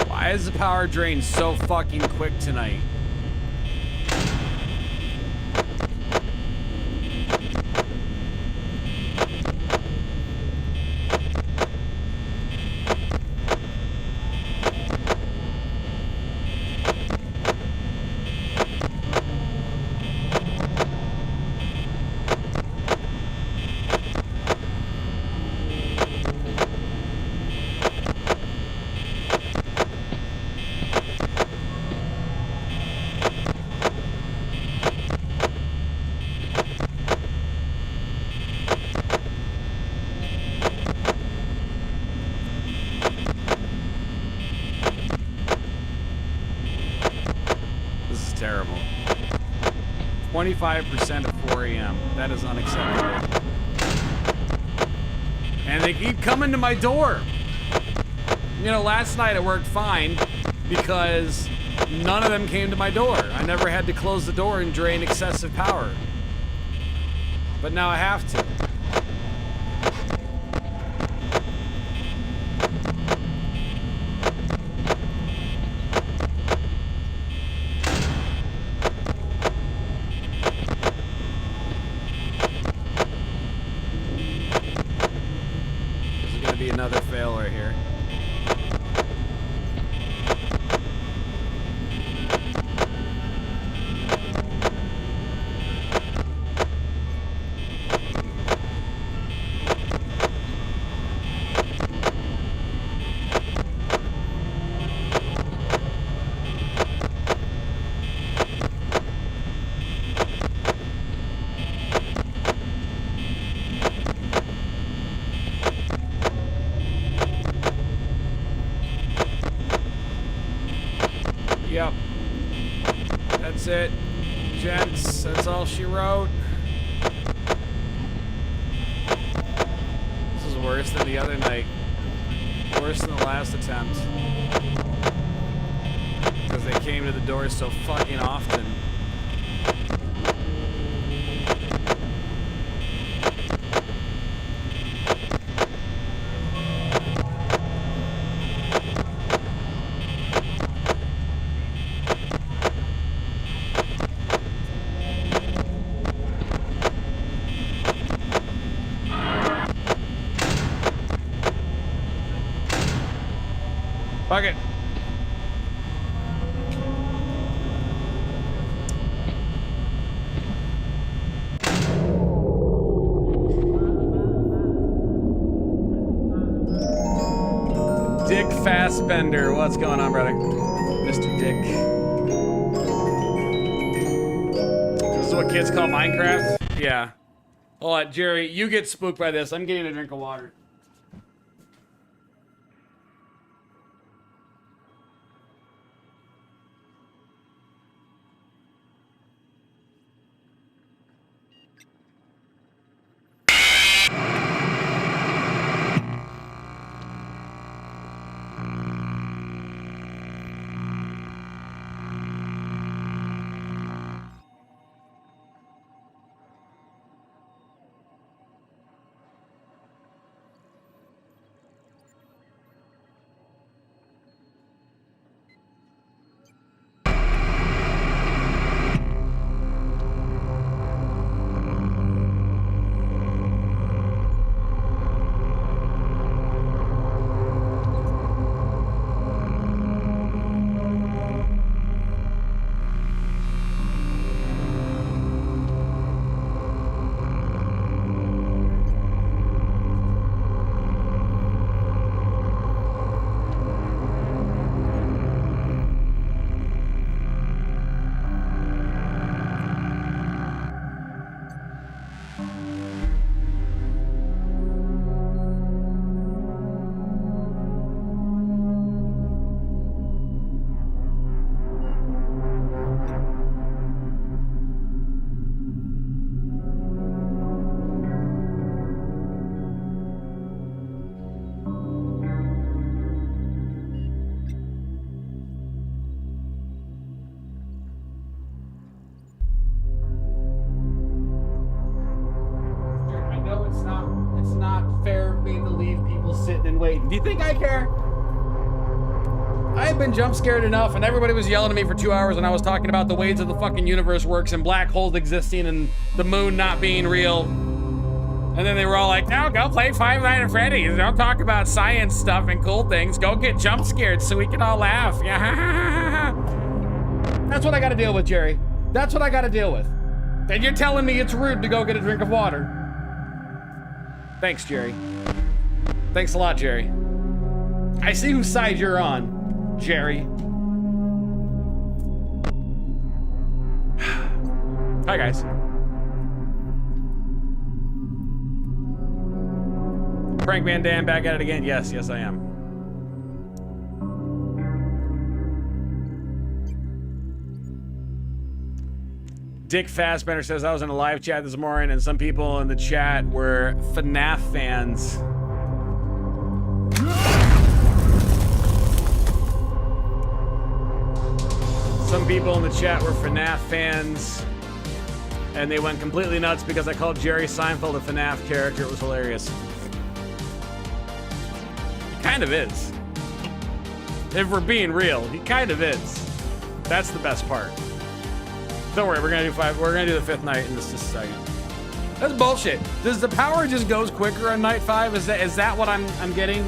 Why is the power drain so fucking quick tonight? Terrible. 25% at 4 a.m. That is unacceptable. And they keep coming to my door. You know, last night it worked fine because none of them came to my door. I never had to close the door and drain excessive power. But now I have to. Be another fail right here. attempts. That's all she wrote. This is worse than the other night. Worse than the last attempt. Because they came to the door so fucking often. Fuck it. Dick Fastbender, what's going on, brother? Mr. Dick. This is what kids call Minecraft? Yeah. Hold on, Jerry, you get spooked by this. I'm getting a drink of water. Do you think I care? I've been jump scared enough, and everybody was yelling at me for 2 hours, and I was talking about the ways of the fucking universe works and black holes existing and the moon not being real. And then they were all like, no, go play Five Nights at Freddy's. Don't talk about science stuff and cool things. Go get jump scared so we can all laugh. Yeah. That's what I gotta deal with, Jerry. That's what I gotta deal with. And you're telling me it's rude to go get a drink of water. Thanks, Jerry. Thanks a lot, Jerry. I see whose side you're on, Jerry. Hi, guys. Frank Van Dam back at it again. Yes, yes, I am. Dick Fastbender says, I was in a live chat this morning and some people in the chat were FNAF fans. Some people in the chat were FNAF fans and they went completely nuts because I called Jerry Seinfeld a FNAF character. It was hilarious. He kind of is. If we're being real, he kind of is. That's the best part. Don't worry, we're gonna do five. We're gonna do the fifth night in just a second. That's bullshit. Does the power just goes quicker on night 5? Is that what I'm getting?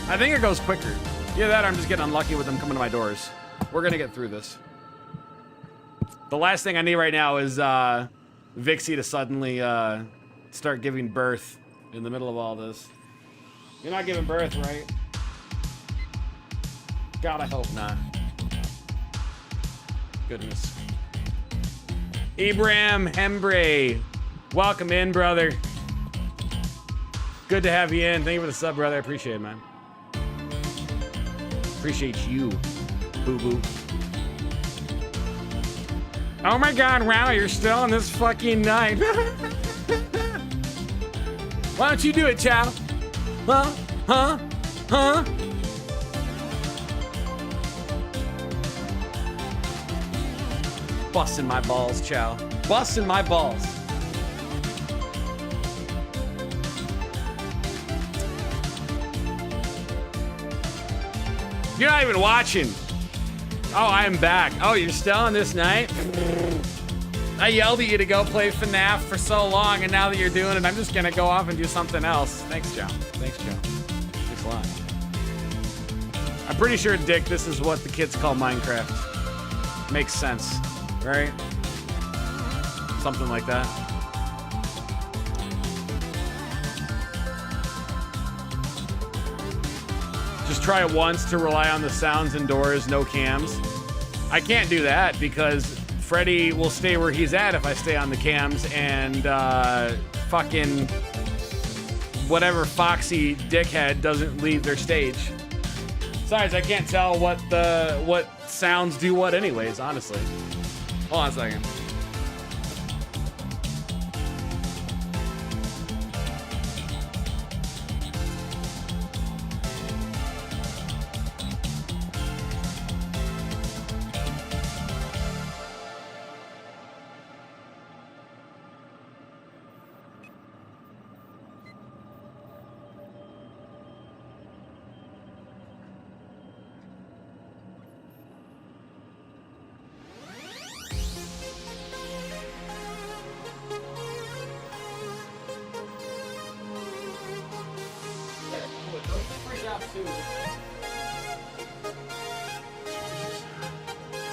I think it goes quicker. Either that or I'm just getting unlucky with them coming to my doors. We're gonna get through this. The last thing I need right now is Vixie to suddenly start giving birth in the middle of all this. You're not giving birth, right? God, I hope not. Goodness. Ibrahim Hembre, welcome in, brother. Good to have you in. Thank you for the sub, brother. I appreciate it, man. Appreciate you, boo-boo. Oh my god, wow, you're still on this fucking night. Why don't you do it, Chow? Huh? Busting my balls, Chow. Busting my balls. You're not even watching. Oh, I'm back. Oh, you're still on this night? I yelled at you to go play FNAF for so long, and now that you're doing it, I'm just gonna go off and do something else. Thanks, Joe. Thanks a lot. I'm pretty sure, Dick, this is what the kids call Minecraft. Makes sense, right? Something like that. Just try it once to rely on the sounds indoors, no cams. I can't do that because Freddy will stay where he's at if I stay on the cams, and fucking whatever foxy dickhead doesn't leave their stage. Besides, I can't tell what sounds do what anyways, honestly. Hold on a second.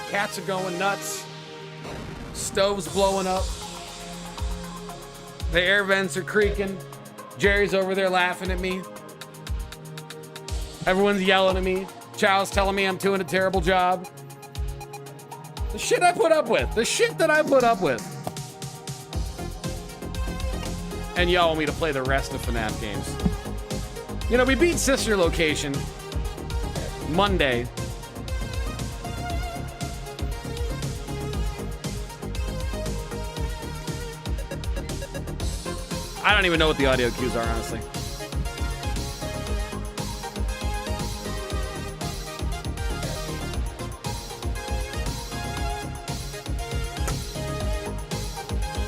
Cats are going nuts. Stove's blowing up. The air vents are creaking. Jerry's over there laughing at me. Everyone's yelling at me. Chow's telling me I'm doing a terrible job. The shit I put up with. The shit that I put up with. And y'all want me to play the rest of FNAF games. You know, we beat Sister Location Monday. I don't even know what the audio cues are, honestly.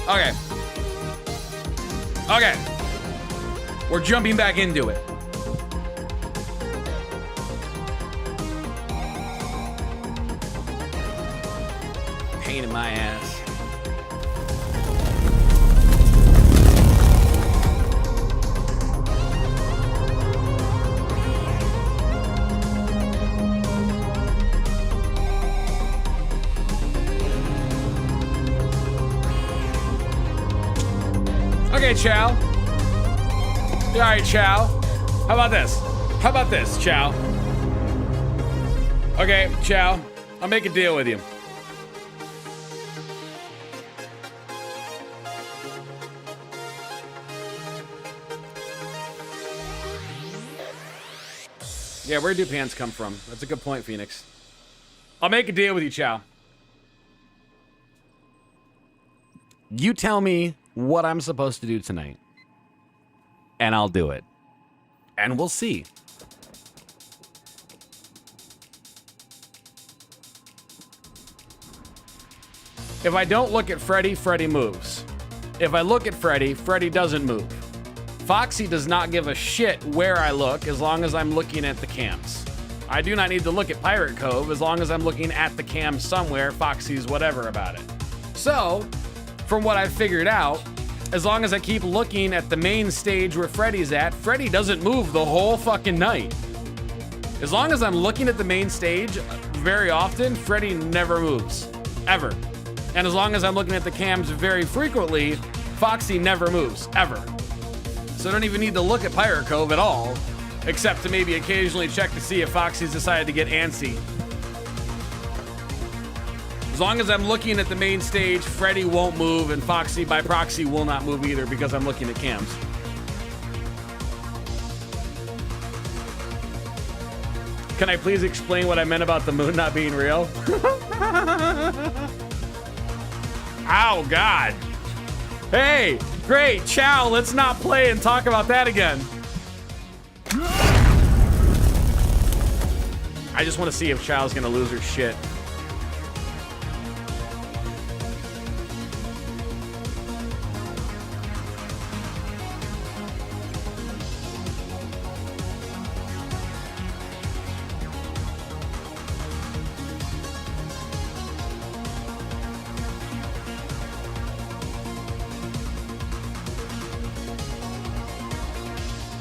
Okay. We're jumping back into it. Pain in my ass. Okay, Chow. All right, Chow. How about this? How about this, Chow? Okay, Chow. I'll make a deal with you. Yeah, where do pants come from? That's a good point, Phoenix. I'll make a deal with you, Chow. You tell me what I'm supposed to do tonight, and I'll do it. And we'll see. If I don't look at Freddy, Freddy moves. If I look at Freddy, Freddy doesn't move. Foxy does not give a shit where I look as long as I'm looking at the cams. I do not need to look at Pirate Cove as long as I'm looking at the cam somewhere. Foxy's whatever about it. So, from what I've figured out, as long as I keep looking at the main stage where Freddy's at, Freddy doesn't move the whole fucking night. As long as I'm looking at the main stage very often, Freddy never moves. Ever. And as long as I'm looking at the cams very frequently, Foxy never moves. Ever. So I don't even need to look at Pirate Cove at all, except to maybe occasionally check to see if Foxy's decided to get antsy. As long as I'm looking at the main stage, Freddy won't move, and Foxy by proxy will not move either because I'm looking at cams. Can I please explain what I meant about the moon not being real? Oh, God. Hey, great. Chow, let's not play and talk about that again. I just want to see if Chow's going to lose her shit.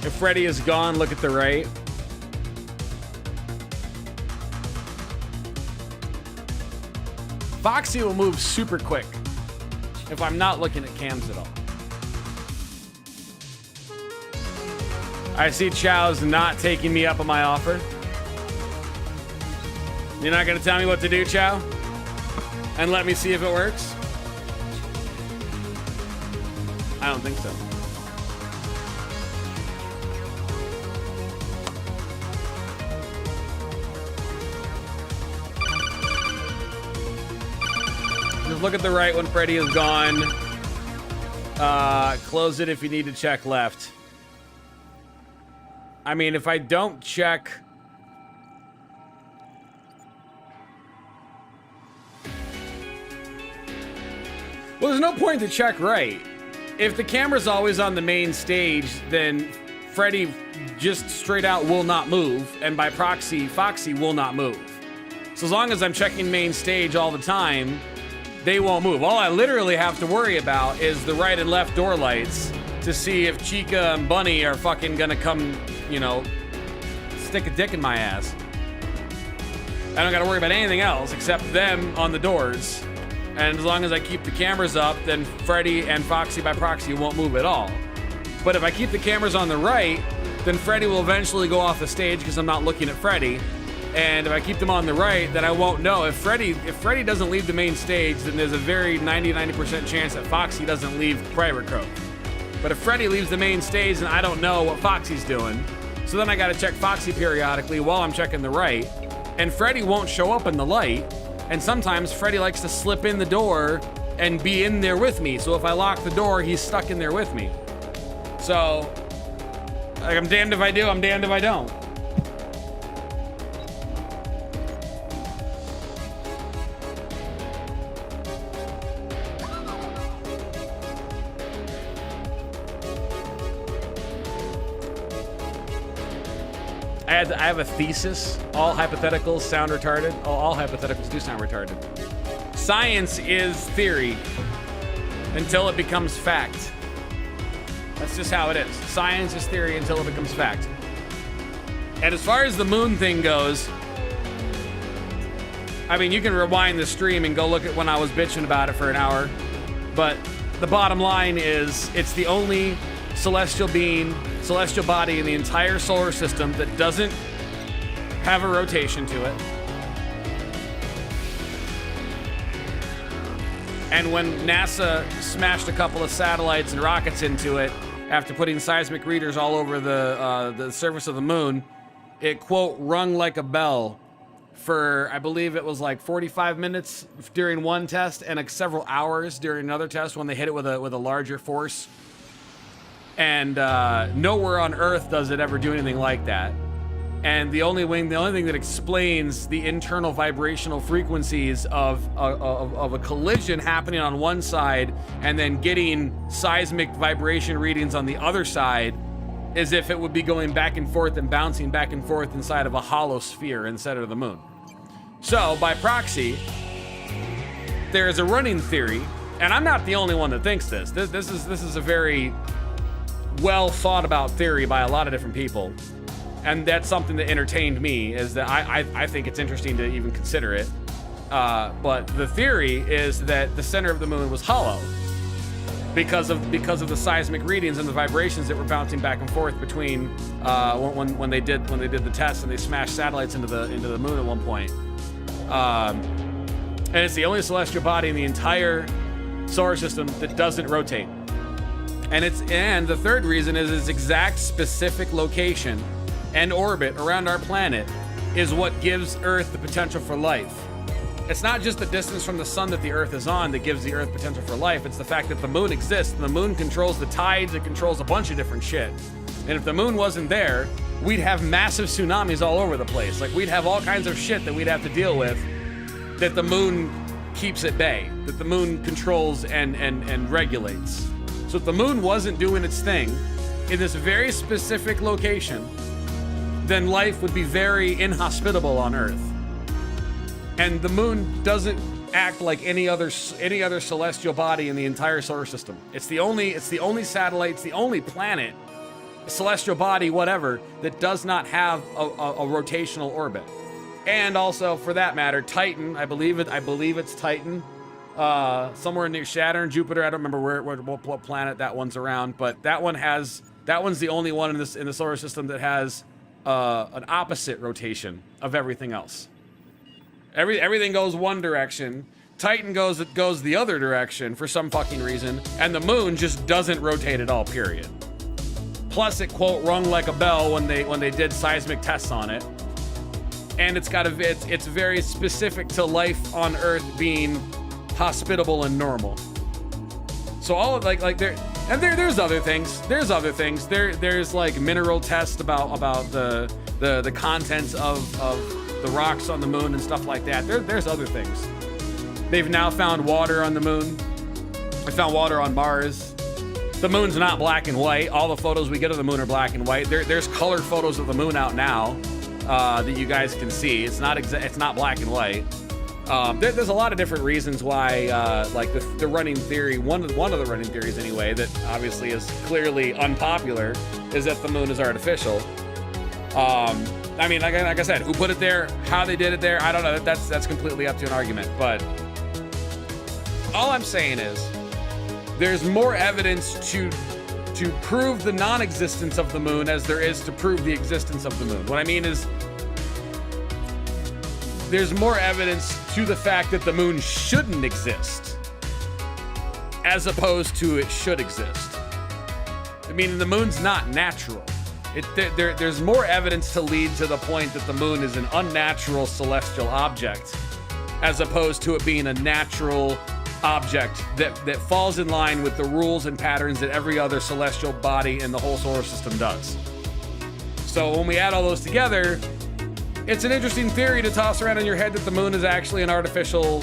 If Freddy is gone, look at the right. Foxy will move super quick if I'm not looking at cams at all. I see Chow's not taking me up on my offer. You're not gonna tell me what to do, Chow? And let me see if it works? I don't think so. Just look at the right when Freddy is gone. Close it if you need to check left. I mean, if I don't check... Well, there's no point to check right. If the camera's always on the main stage, then Freddy just straight out will not move, and by proxy, Foxy will not move. So as long as I'm checking main stage all the time, they won't move. All I literally have to worry about is the right and left door lights to see if Chica and Bunny are fucking gonna come, you know, stick a dick in my ass. I don't gotta worry about anything else except them on the doors. And as long as I keep the cameras up, then Freddy and Foxy by proxy won't move at all. But if I keep the cameras on the right, then Freddy will eventually go off the stage because I'm not looking at Freddy. And if I keep them on the right, then I won't know. If Freddy doesn't leave the main stage, then there's a very 90% chance that Foxy doesn't leave Private Cove. But if Freddy leaves the main stage, then I don't know what Foxy's doing. So then I gotta check Foxy periodically while I'm checking the right. And Freddy won't show up in the light. And sometimes Freddy likes to slip in the door and be in there with me. So if I lock the door, he's stuck in there with me. So, like, I'm damned if I do, I'm damned if I don't. I have a thesis. All hypotheticals sound retarded. All hypotheticals do sound retarded. Science is theory until it becomes fact. That's just how it is. Science is theory until it becomes fact. And as far as the moon thing goes, I mean, you can rewind the stream and go look at when I was bitching about it for an hour. But the bottom line is, it's the only celestial being, celestial body in the entire solar system that doesn't have a rotation to it. And when NASA smashed a couple of satellites and rockets into it after putting seismic readers all over the surface of the moon, it, quote, rung like a bell for, I believe it was like 45 minutes during one test and like several hours during another test when they hit it with a larger force. And nowhere on Earth does it ever do anything like that. And the only thing that explains the internal vibrational frequencies of a collision happening on one side and then getting seismic vibration readings on the other side is if it would be going back and forth and bouncing back and forth inside of a hollow sphere instead of the moon. So, by proxy, there is a running theory, and I'm not the only one that thinks this. This is a very well thought about theory by a lot of different people. And that's something that entertained me, is that I think it's interesting to even consider it. But the theory is that the center of the moon was hollow because of the seismic readings and the vibrations that were bouncing back and forth between when they did the test and they smashed satellites into the moon at one point. And it's the only celestial body in the entire solar system that doesn't rotate. And the third reason is its exact specific location and orbit around our planet is what gives Earth the potential for life. It's not just the distance from the sun that the Earth is on that gives the Earth potential for life. It's the fact that the moon exists. And the moon controls the tides. It controls a bunch of different shit. And if the moon wasn't there, we'd have massive tsunamis all over the place. Like, we'd have all kinds of shit that we'd have to deal with that the moon keeps at bay, that the moon controls and regulates. So if the moon wasn't doing its thing in this very specific location, then life would be very inhospitable on Earth. And the moon doesn't act like any other celestial body in the entire solar system. It's the only satellite, it's the only planet, celestial body, whatever, that does not have a rotational orbit. And also, for that matter, Titan, I believe it's Titan, somewhere near Saturn, Jupiter. I don't remember what planet that one's around, but that one's the only one in the solar system that has an opposite rotation of everything else. Everything goes one direction. Titan goes the other direction for some fucking reason, and the moon just doesn't rotate at all. Period. Plus, it quote rung like a bell when they did seismic tests on it, and it's very specific to life on Earth being hospitable and normal. So all of there's other things. There's like mineral tests about the contents of the rocks on the moon and stuff like that. There's other things. They've now found water on the moon. They found water on Mars. The moon's not black and white. All the photos we get of the moon are black and white. There's colored photos of the moon out now that you guys can see. It's not black and white. There's a lot of different reasons why, like the running theory, one of the running theories anyway, that obviously is clearly unpopular, is that the moon is artificial. I mean, like I said, who put it there, how they did it there, I don't know. That's completely up to an argument. But all I'm saying is, there's more evidence to prove the non-existence of the moon as there is to prove the existence of the moon. What I mean is, there's more evidence to the fact that the moon shouldn't exist as opposed to it should exist. I mean, the moon's not natural. There's more evidence to lead to the point that the moon is an unnatural celestial object as opposed to it being a natural object that falls in line with the rules and patterns that every other celestial body in the whole solar system does. So when we add all those together, it's an interesting theory to toss around in your head that the moon is actually an artificial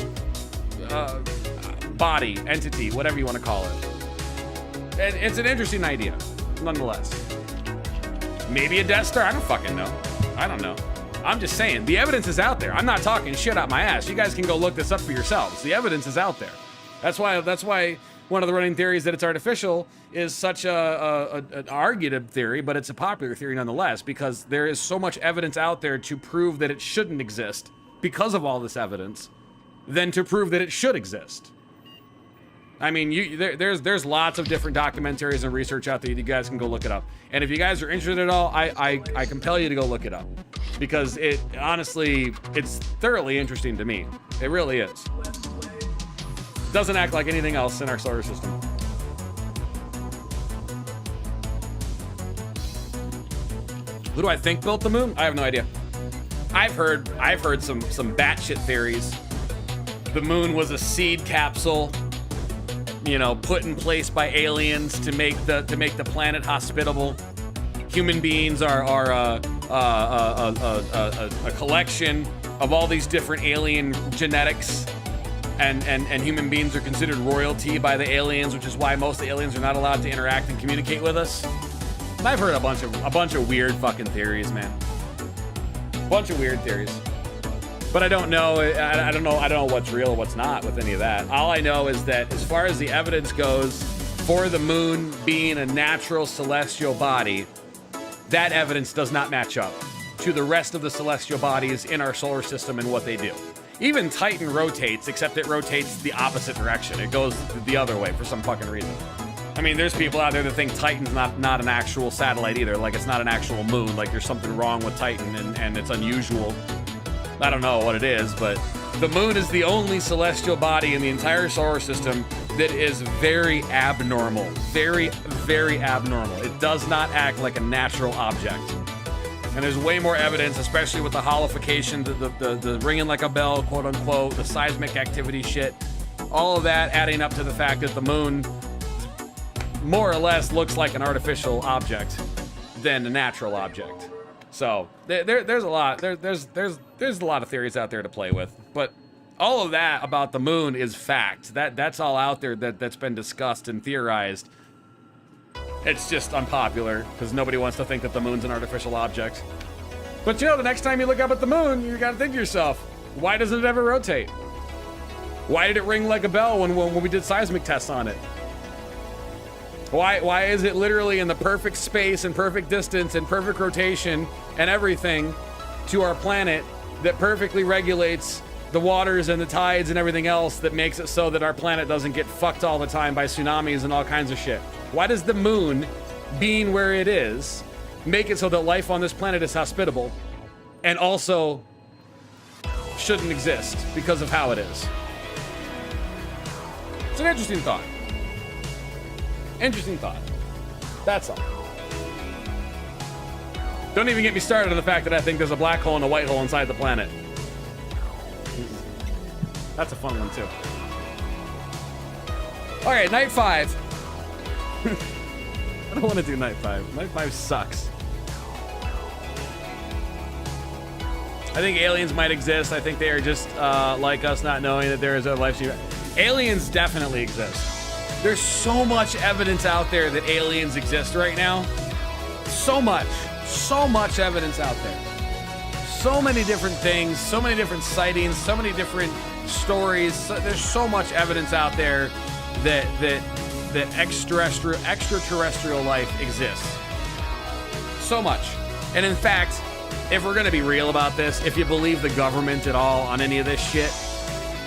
body, entity, whatever you want to call it. And it's an interesting idea, nonetheless. Maybe a Death Star? I don't fucking know. I don't know. I'm just saying, the evidence is out there. I'm not talking shit out my ass. You guys can go look this up for yourselves. The evidence is out there. That's why one of the running theories that it's artificial is such an arguable theory, but it's a popular theory nonetheless, because there is so much evidence out there to prove that it shouldn't exist because of all this evidence, than to prove that it should exist. I mean, there's lots of different documentaries and research out there. You guys can go look it up. And if you guys are interested at all, I compel you to go look it up, because it's thoroughly interesting to me. It really is. Doesn't act like anything else in our solar system. Who do I think built the moon? I have no idea. I've heard some batshit theories. The moon was a seed capsule, you know, put in place by aliens to make the planet hospitable. Human beings are a collection of all these different alien genetics, and human beings are considered royalty by the aliens, which is why most of the aliens are not allowed to interact and communicate with us. And I've heard a bunch of weird fucking theories, man. Bunch of weird theories. But I don't know. I don't know what's real and what's not with any of that. All I know is that as far as the evidence goes for the moon being a natural celestial body, that evidence does not match up to the rest of the celestial bodies in our solar system and what they do. Even Titan rotates, except it rotates the opposite direction. It goes the other way for some fucking reason. I mean, there's people out there that think Titan's not an actual satellite either. Like, it's not an actual moon. Like, there's something wrong with Titan and it's unusual. I don't know what it is, but the moon is the only celestial body in the entire solar system that is very abnormal. Very, very abnormal. It does not act like a natural object. And there's way more evidence, especially with the holification, the ringing like a bell, quote unquote, the seismic activity shit. All of that adding up to the fact that the moon more or less looks like an artificial object than a natural object. So there's a lot. There's a lot of theories out there to play with. But all of that about the moon is fact. That's all out there that's been discussed and theorized. It's just unpopular because nobody wants to think that the moon's an artificial object. But you know, the next time you look up at the moon, you gotta think to yourself, why doesn't it ever rotate? Why did it ring like a bell when we did seismic tests on it? Why is it literally in the perfect space and perfect distance and perfect rotation and everything to our planet that perfectly regulates the waters and the tides and everything else that makes it so that our planet doesn't get fucked all the time by tsunamis and all kinds of shit? Why does the moon, being where it is, make it so that life on this planet is hospitable and also shouldn't exist because of how it is? It's an interesting thought. Interesting thought. That's all. Don't even get me started on the fact that I think there's a black hole and a white hole inside the planet. That's a fun one, too. All right, night 5. I don't want to do night 5. Night 5 sucks. I think aliens might exist. I think they are just like us, not knowing that there is a life. Aliens definitely exist. There's so much evidence out there that aliens exist right now. So much evidence out there. So many different things, so many different sightings, so many different stories. There's so much evidence out there that extraterrestrial life exists. So much. And in fact, if we're gonna be real about this, if you believe the government at all on any of this shit,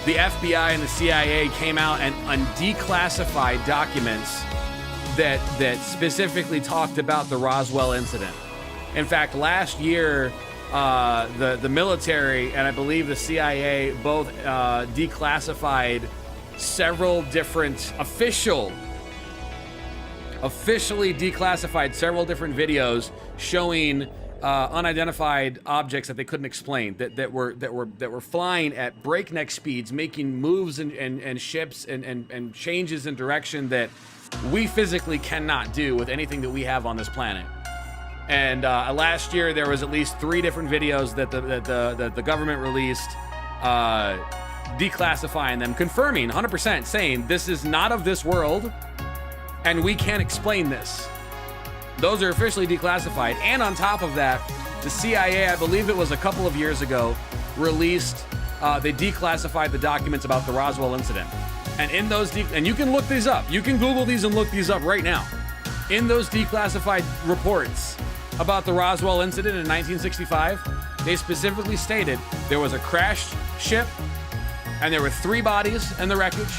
the FBI and the CIA came out and declassified documents that specifically talked about the Roswell incident. In fact, last year, the military and I believe the CIA both declassified several different officially declassified several different videos showing unidentified objects that they couldn't explain, that were flying at breakneck speeds, making moves and ships and changes in direction that we physically cannot do with anything that we have on this planet. And last year there was at least 3 different videos that the government released, declassifying them, confirming 100%, saying this is not of this world, and we can't explain this. Those are officially declassified. And on top of that, the CIA, I believe it was a couple of years ago, released, they declassified the documents about the Roswell incident. And in those, and you can look these up. You can Google these and look these up right now. In those declassified reports about the Roswell incident in 1965, they specifically stated there was a crashed ship and there were 3 bodies in the wreckage.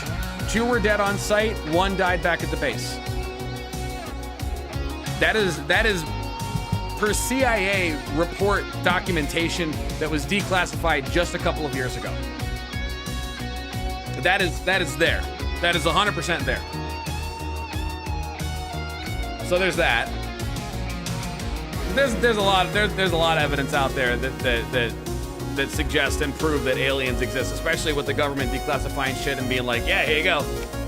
2 were dead on site, 1 died back at the base. That is per CIA report documentation that was declassified just a couple of years ago. That is there. That is 100% there. So there's that. There's a lot of evidence out there that suggests and prove that aliens exist, especially with the government declassifying shit and being like, yeah, here you go.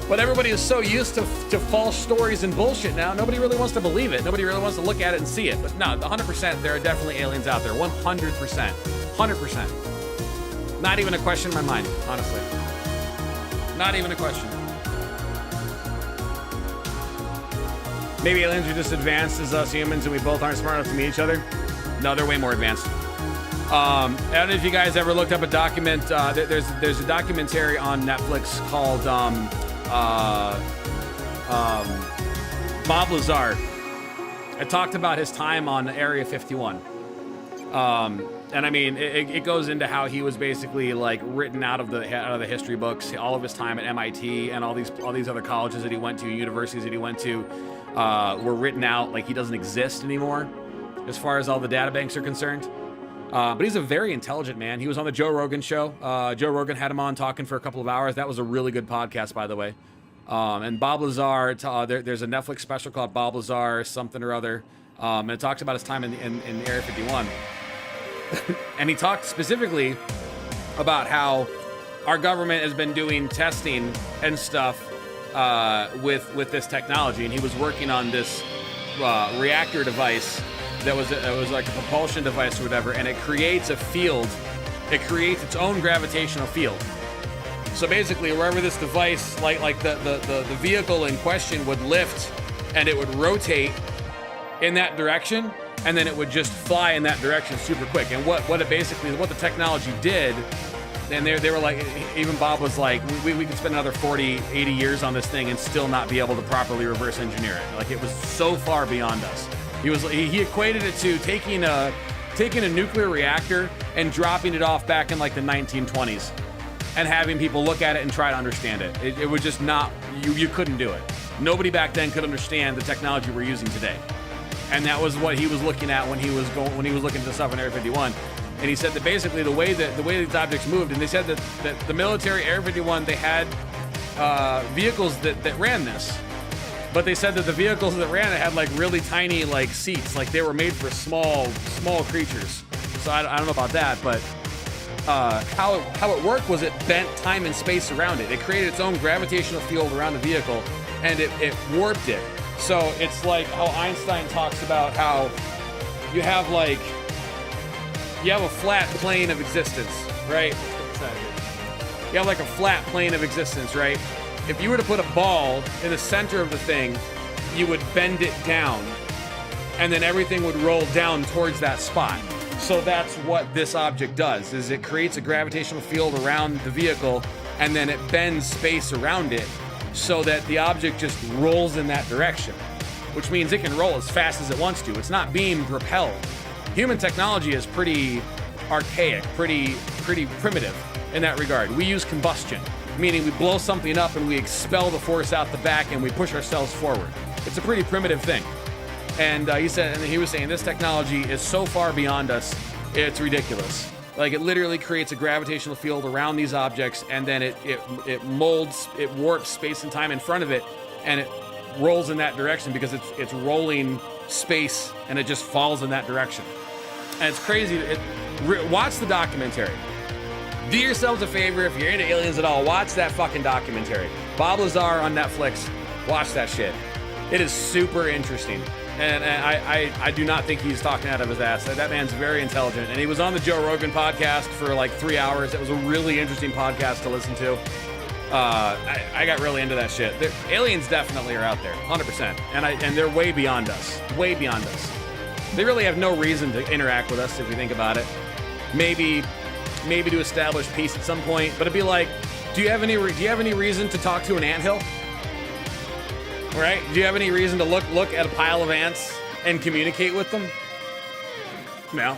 But everybody is so used to false stories and bullshit now, nobody really wants to believe it. Nobody really wants to look at it and see it. But no, 100%, there are definitely aliens out there. 100%. 100%. Not even a question in my mind, honestly. Not even a question. Maybe aliens are just advanced as us humans and we both aren't smart enough to meet each other. No, they're way more advanced. I don't know if you guys ever looked up a document. There's a documentary on Netflix called Bob Lazar. It talked about his time on Area 51. And I mean, it goes into how he was basically like written out of the history books. All of his time at MIT and all these other colleges that he went to, universities that he went to, were written out like he doesn't exist anymore, as far as all the databanks are concerned. But he's a very intelligent man. He was on the Joe Rogan show. Joe Rogan had him on talking for a couple of hours. That was a really good podcast, by the way. And Bob Lazar, there's a Netflix special called Bob Lazar something or other. And it talks about his time in Area 51. And he talked specifically about how our government has been doing testing and stuff with this technology, and he was working on this reactor device that was like a propulsion device or whatever, and it creates a field. It creates its own gravitational field. So basically, wherever this device, like the vehicle in question, would lift, and it would rotate in that direction, and then it would just fly in that direction super quick. And what the technology did. And they were like, even Bob was like, we could spend another 40, 80 years on this thing and still not be able to properly reverse engineer it. Like, it was so far beyond us. He equated it to taking a nuclear reactor and dropping it off back in like the 1920s and having people look at it and try to understand it. It was just not, you couldn't do it. Nobody back then could understand the technology we're using today. And that was what he was looking at when he was looking at the stuff in Area 51. And he said that basically the way these objects moved, and they said that the military, Area 51, they had vehicles that ran this. But they said that the vehicles that ran it had like really tiny like seats, like they were made for small creatures. So I don't know about that, but how it worked was it bent time and space around it. It created its own gravitational field around the vehicle, and it warped it. So it's like how Einstein talks about how you have a flat plane of existence, right? You have like a flat plane of existence, right? If you were to put a ball in the center of the thing, you would bend it down, and then everything would roll down towards that spot. So that's what this object does, is it creates a gravitational field around the vehicle, and then it bends space around it so that the object just rolls in that direction, which means it can roll as fast as it wants to. It's not being propelled. Human technology is pretty archaic, pretty primitive in that regard. We use combustion, meaning we blow something up and we expel the force out the back and we push ourselves forward. It's a pretty primitive thing. And he was saying this technology is so far beyond us, it's ridiculous. Like, it literally creates a gravitational field around these objects, and then it molds, it warps space and time in front of it, and it rolls in that direction because it's rolling space, and it just falls in that direction. And it's crazy. Watch the documentary. Do yourselves a favor, if you're into aliens at all, watch that fucking documentary. Bob Lazar on Netflix. Watch that shit. It is super interesting. And I do not think he's talking out of his ass. That man's very intelligent. And he was on the Joe Rogan podcast for like 3 hours. It was a really interesting podcast to listen to. I got really into that shit. Aliens definitely are out there, 100%. And they're way beyond us. Way beyond us. They really have no reason to interact with us if you think about it. Maybe to establish peace at some point. But it'd be like, do you have any reason to talk to an anthill? Right? Do you have any reason to look at a pile of ants and communicate with them? No.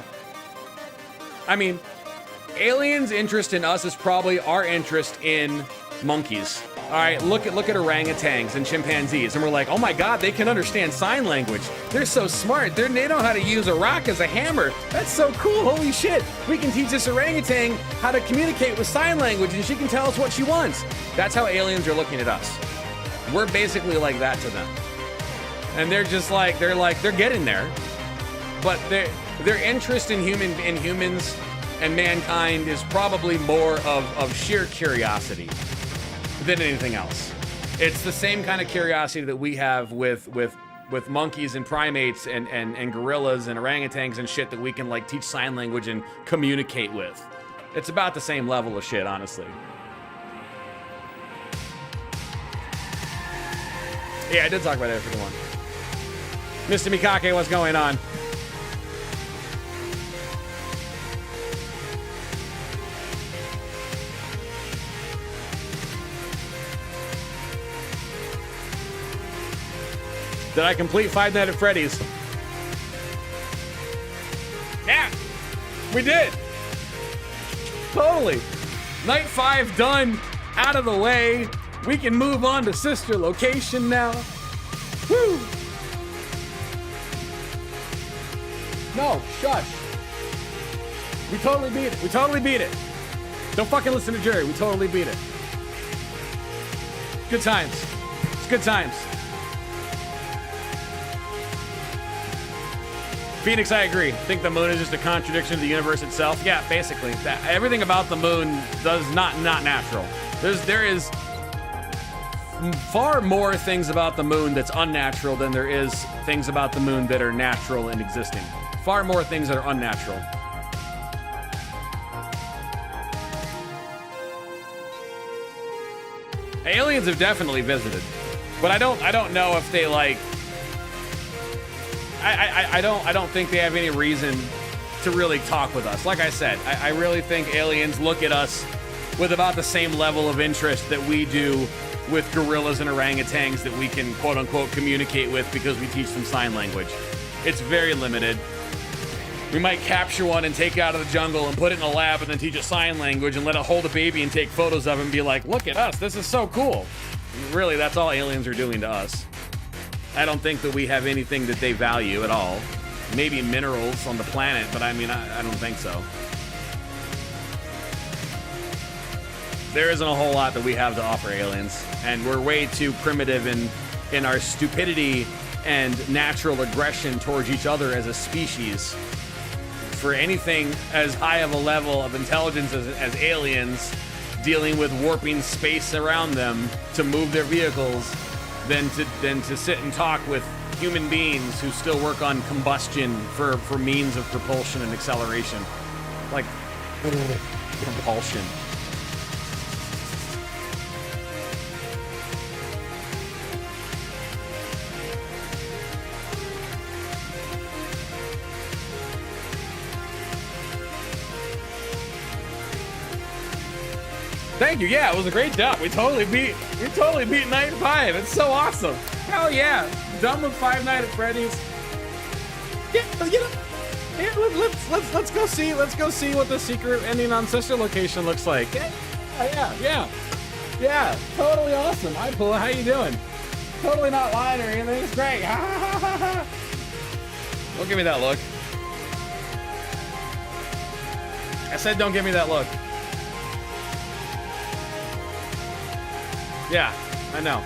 I mean, aliens' interest in us is probably our interest in monkeys. All right, look at orangutans and chimpanzees, and we're like, oh my God, they can understand sign language. They're so smart. They know how to use a rock as a hammer. That's so cool. Holy shit. We can teach this orangutan how to communicate with sign language, and she can tell us what she wants. That's how aliens are looking at us. We're basically like that to them. And they're just like, they're getting there. But their interest in humans and mankind is probably more of sheer curiosity than anything else. It's the same kind of curiosity that we have with monkeys and primates and gorillas and orangutans and shit that we can like teach sign language and communicate with. It's about the same level of shit, honestly. Yeah, I did talk about Area 51. Mr. Mikake, what's going on? Did I complete Five Nights at Freddy's? Yeah, we did. Totally. Night 5 done, out of the way. We can move on to sister location now. Woo! No, shush. We totally beat it. We totally beat it. Don't fucking listen to Jerry. We totally beat it. Good times. It's good times. Phoenix, I agree. Think the moon is just a contradiction of the universe itself. Yeah, basically. Everything about the moon does not natural. There is far more things about the moon that's unnatural than there is things about the moon that are natural and existing. Far more things that are unnatural. Aliens have definitely visited, but I don't know if they like. I don't think they have any reason to really talk with us. Like I said, I really think aliens look at us with about the same level of interest that we do with gorillas and orangutans that we can quote unquote communicate with because we teach them sign language. It's very limited. We might capture one and take it out of the jungle and put it in a lab and then teach it sign language and let it hold a baby and take photos of it and be like, look at us, this is so cool. Really, that's all aliens are doing to us. I don't think that we have anything that they value at all. Maybe minerals on the planet, but I mean, I don't think so. There isn't a whole lot that we have to offer aliens, and we're way too primitive in our stupidity and natural aggression towards each other as a species for anything as high of a level of intelligence as aliens dealing with warping space around them to move their vehicles than to sit and talk with human beings who still work on combustion for means of propulsion and acceleration. Like, propulsion. Thank you. Yeah, it was a great job. We totally beat Night 5. It's so awesome. Hell yeah. Done with Five Nights at Freddy's. Yeah, you know. Yeah, let's go see what the secret ending on Sister Location looks like. Yeah. Totally awesome. Hi Pula, how you doing? Totally not lying or anything. It's great. Don't give me that look. I said don't give me that look. Yeah, I know.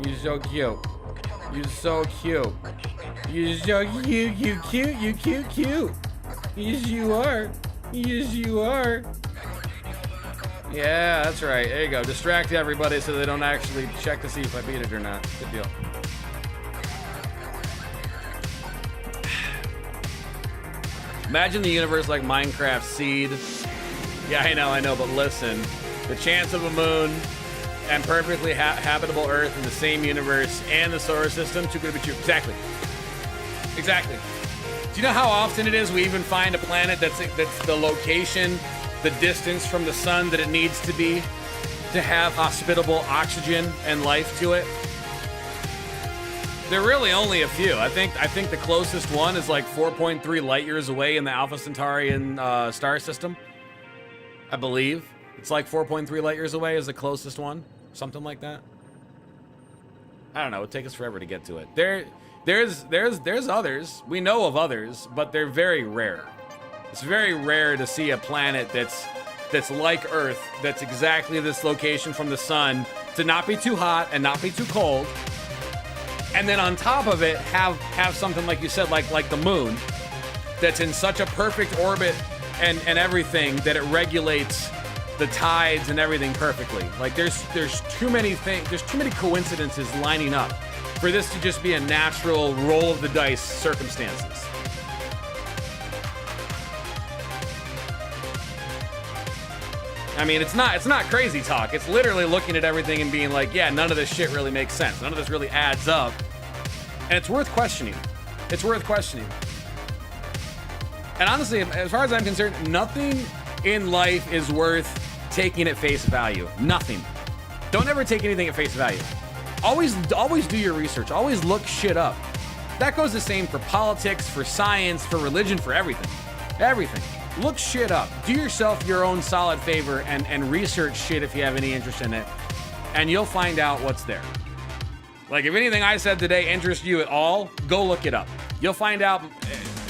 You're so cute. You're so cute. You're so cute. You cute. Yes, you are. Yes, you are. Yeah, that's right. There you go. Distract everybody so they don't actually check to see if I beat it or not. Good deal. Imagine the universe like Minecraft Seed. Yeah, I know, but listen. The chance of a moon and perfectly habitable Earth in the same universe and the solar system, too good to be true. Exactly. Do you know how often it is we even find a planet that's the location, the distance from the sun that it needs to be to have hospitable oxygen and life to it? There are really only a few. I think the closest one is like 4.3 light years away in the Alpha Centaurian star system. I believe it's like 4.3 light years away is the closest one, something like that. I don't know. It'd take us forever to get to it. There's others. We know of others, but they're very rare. It's very rare to see a planet that's like Earth, that's exactly this location from the sun, to not be too hot and not be too cold. And then on top of it, have something like you said, like the moon, that's in such a perfect orbit and everything that it regulates the tides and everything perfectly. Like there's too many coincidences lining up for this to just be a natural roll of the dice circumstances. I mean, it's not crazy talk. It's literally looking at everything and being like, yeah, none of this shit really makes sense. None of this really adds up. And it's worth questioning. And honestly, as far as I'm concerned, nothing in life is worth taking at face value. Nothing. Don't ever take anything at face value. Always do your research. Always look shit up. That goes the same for politics, for science, for religion, for everything. Everything. Look shit up. Do yourself your own solid favor and research shit if you have any interest in it, and you'll find out what's there. Like, if anything I said today interests you at all, go look it up. You'll find out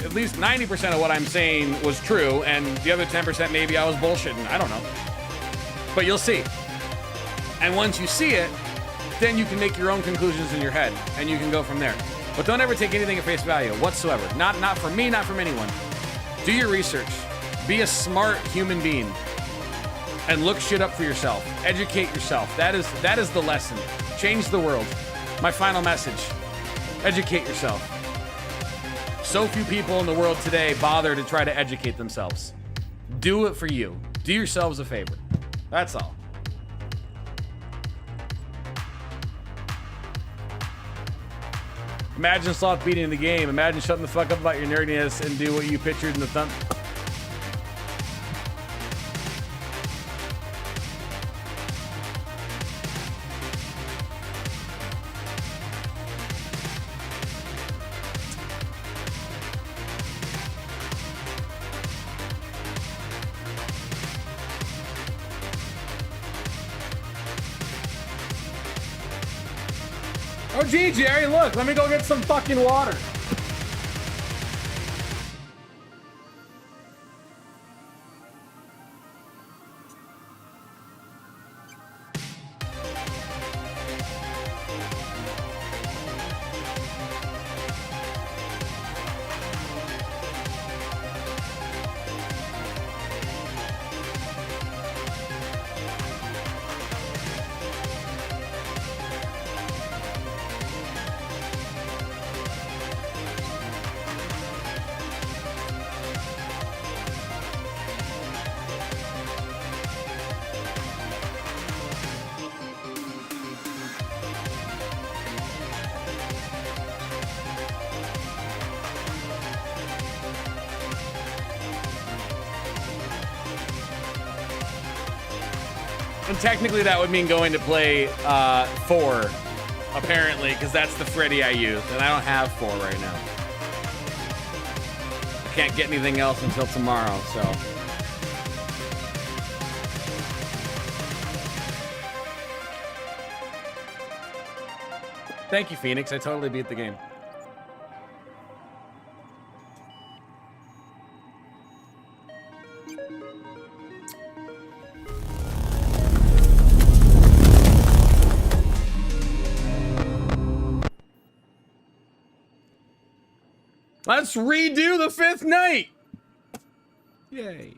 at least 90% of what I'm saying was true, and the other 10% maybe I was bullshitting. I don't know. But you'll see. And once you see it, then you can make your own conclusions in your head, and you can go from there. But don't ever take anything at face value whatsoever. Not from me, not from anyone. Do your research. Be a smart human being. And look shit up for yourself. Educate yourself. That is the lesson. Change the world. My final message. Educate yourself. So few people in the world today bother to try to educate themselves. Do it for you. Do yourselves a favor. That's all. Imagine Sloth beating the game. Imagine shutting the fuck up about your nerdiness and do what you pictured in the thumb. Oh, gee, Jerry, look, let me go get some fucking water. And technically that would mean going to play 4, apparently, because that's the Freddy I use, and I don't have 4 right now. I can't get anything else until tomorrow, so. Thank you, Phoenix. I totally beat the game. Let's redo the 5th night! Yay.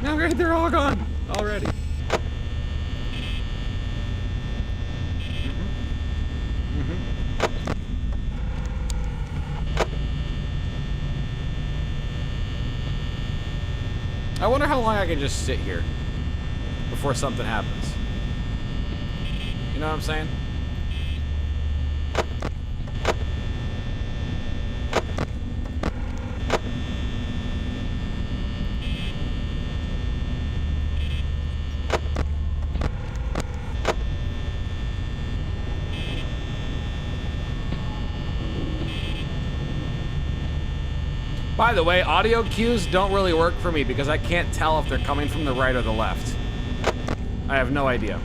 No, great, they're all gone already. I wonder how long I can just sit here before something happens. You know what I'm saying? By the way, audio cues don't really work for me because I can't tell if they're coming from the right or the left. I have no idea.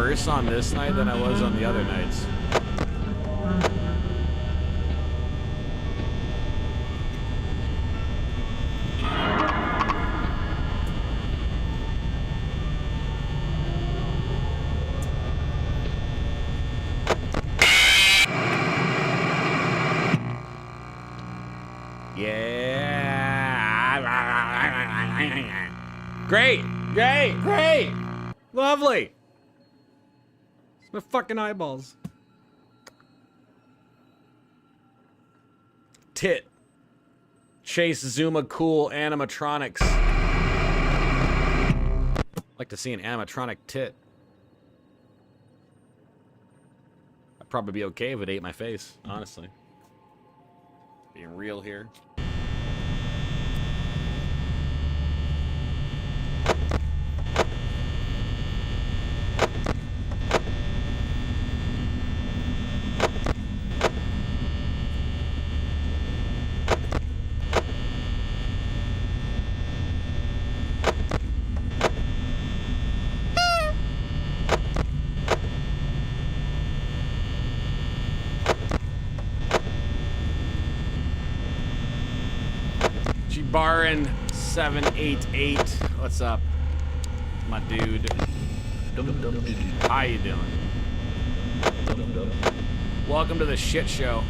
worse on this night than I was on the other nights. Yeah. Great, great, great. Lovely. It's my fucking eyeballs. Tit. Chase Zuma cool animatronics. Like to see an animatronic tit. I'd probably be okay if it ate my face, honestly. Being real here. Barin 788. What's up, my dude? How you doing? Welcome to the shit show.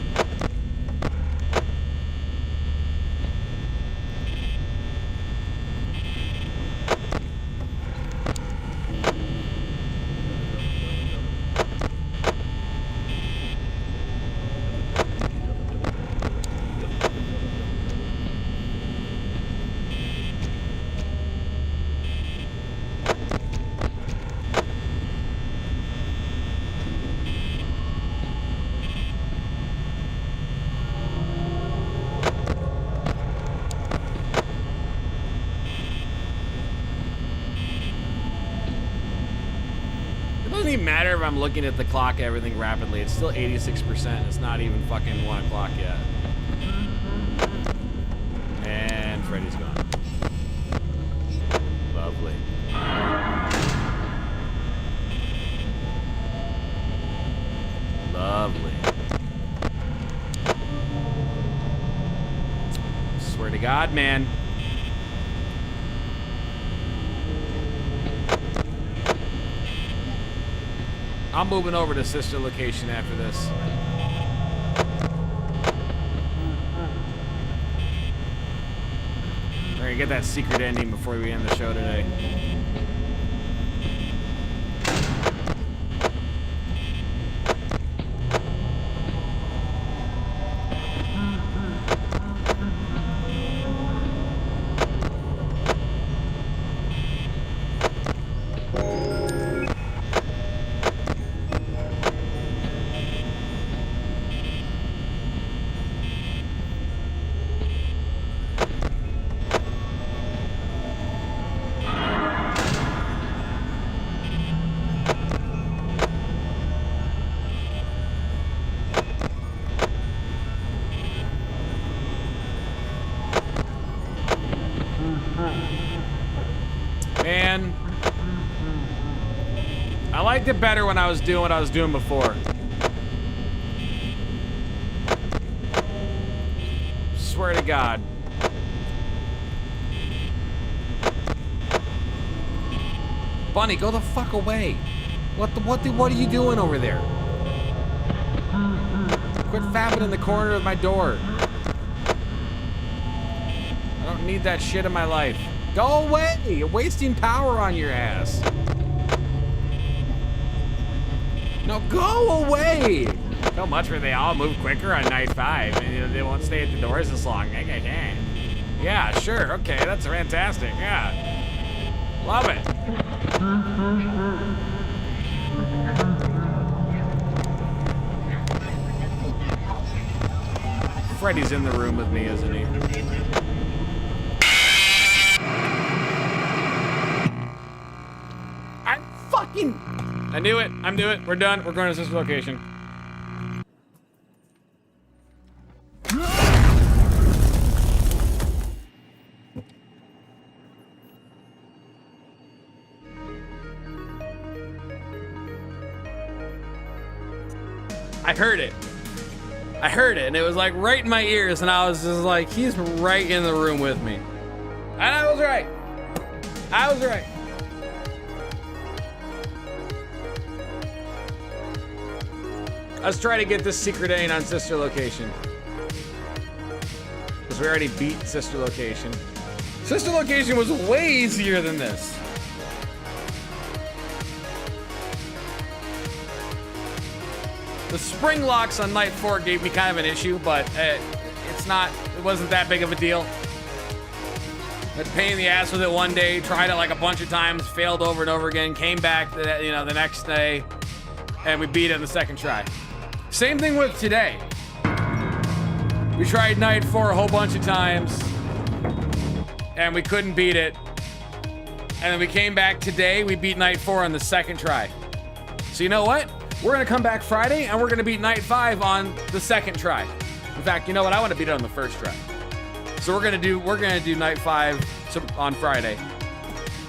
Matter if I'm looking at the clock, everything rapidly. It's still 86%. It's not even fucking 1 o'clock yet. And Freddy's gone. Lovely. Lovely. Swear to God, man. I'm moving over to sister location after this. We're gonna get that secret ending before we end the show today. Man, I liked it better when I was doing what I was doing before. Swear to God. Bunny, go the fuck away. What are you doing over there? Quit fapping in the corner of my door. I don't need that shit in my life. Go away! You're wasting power on your ass. No, go away! So much for they all move quicker on night 5, and they won't stay at the doors as long. Yeah, sure, okay, that's fantastic, yeah. Love it. Freddy's in the room with me, isn't he? I knew it. I'm doing it. We're done. We're going to this location. I heard it. I heard it, and it was like right in my ears, and I was just like, he's right in the room with me. And I was right. I was right. Let's try to get this secret ending on Sister Location. Because we already beat Sister Location. Sister Location was way easier than this. The spring locks on night 4 gave me kind of an issue, but it wasn't that big of a deal. Had a pain in the ass with it one day, tried it like a bunch of times, failed over and over again, came back the next day, and we beat it in the second try. Same thing with today. We tried night 4 a whole bunch of times, and we couldn't beat it. And then we came back today, we beat night 4 on the second try. So you know what? We're gonna come back Friday and we're gonna beat night 5 on the second try. In fact, you know what? I want to beat it on the first try. So we're gonna do night 5 on Friday.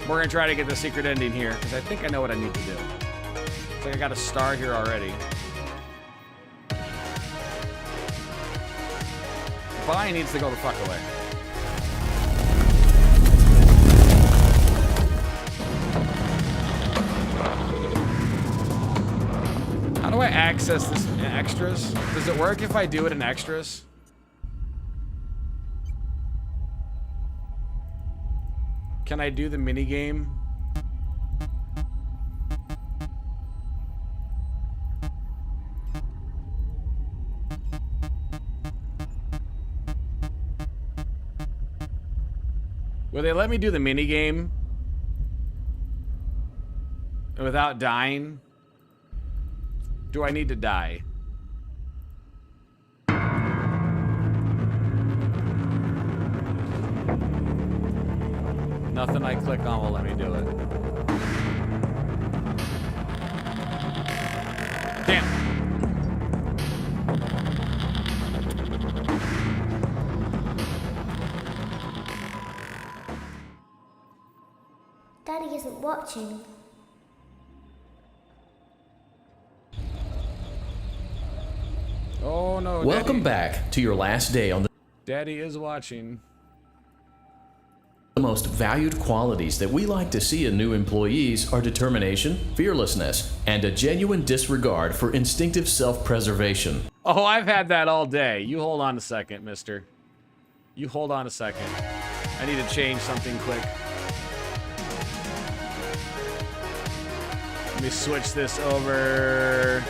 We're gonna try to get the secret ending here because I think I know what I need to do. It's like I got a star here already. Bye needs to go the fuck away. How do I access this in extras? Does it work if I do it in extras? Can I do the mini game? Will they let me do the mini game without dying? Do I need to die? Nothing I click on will let me do it. Damn. Daddy isn't watching. Oh no. Welcome back to your last day on the Daddy is watching. The most valued qualities that we like to see in new employees are determination, fearlessness, and a genuine disregard for instinctive self-preservation. Oh, I've had that all day. You hold on a second, mister. You hold on a second. I need to change something quick. Let me switch this over.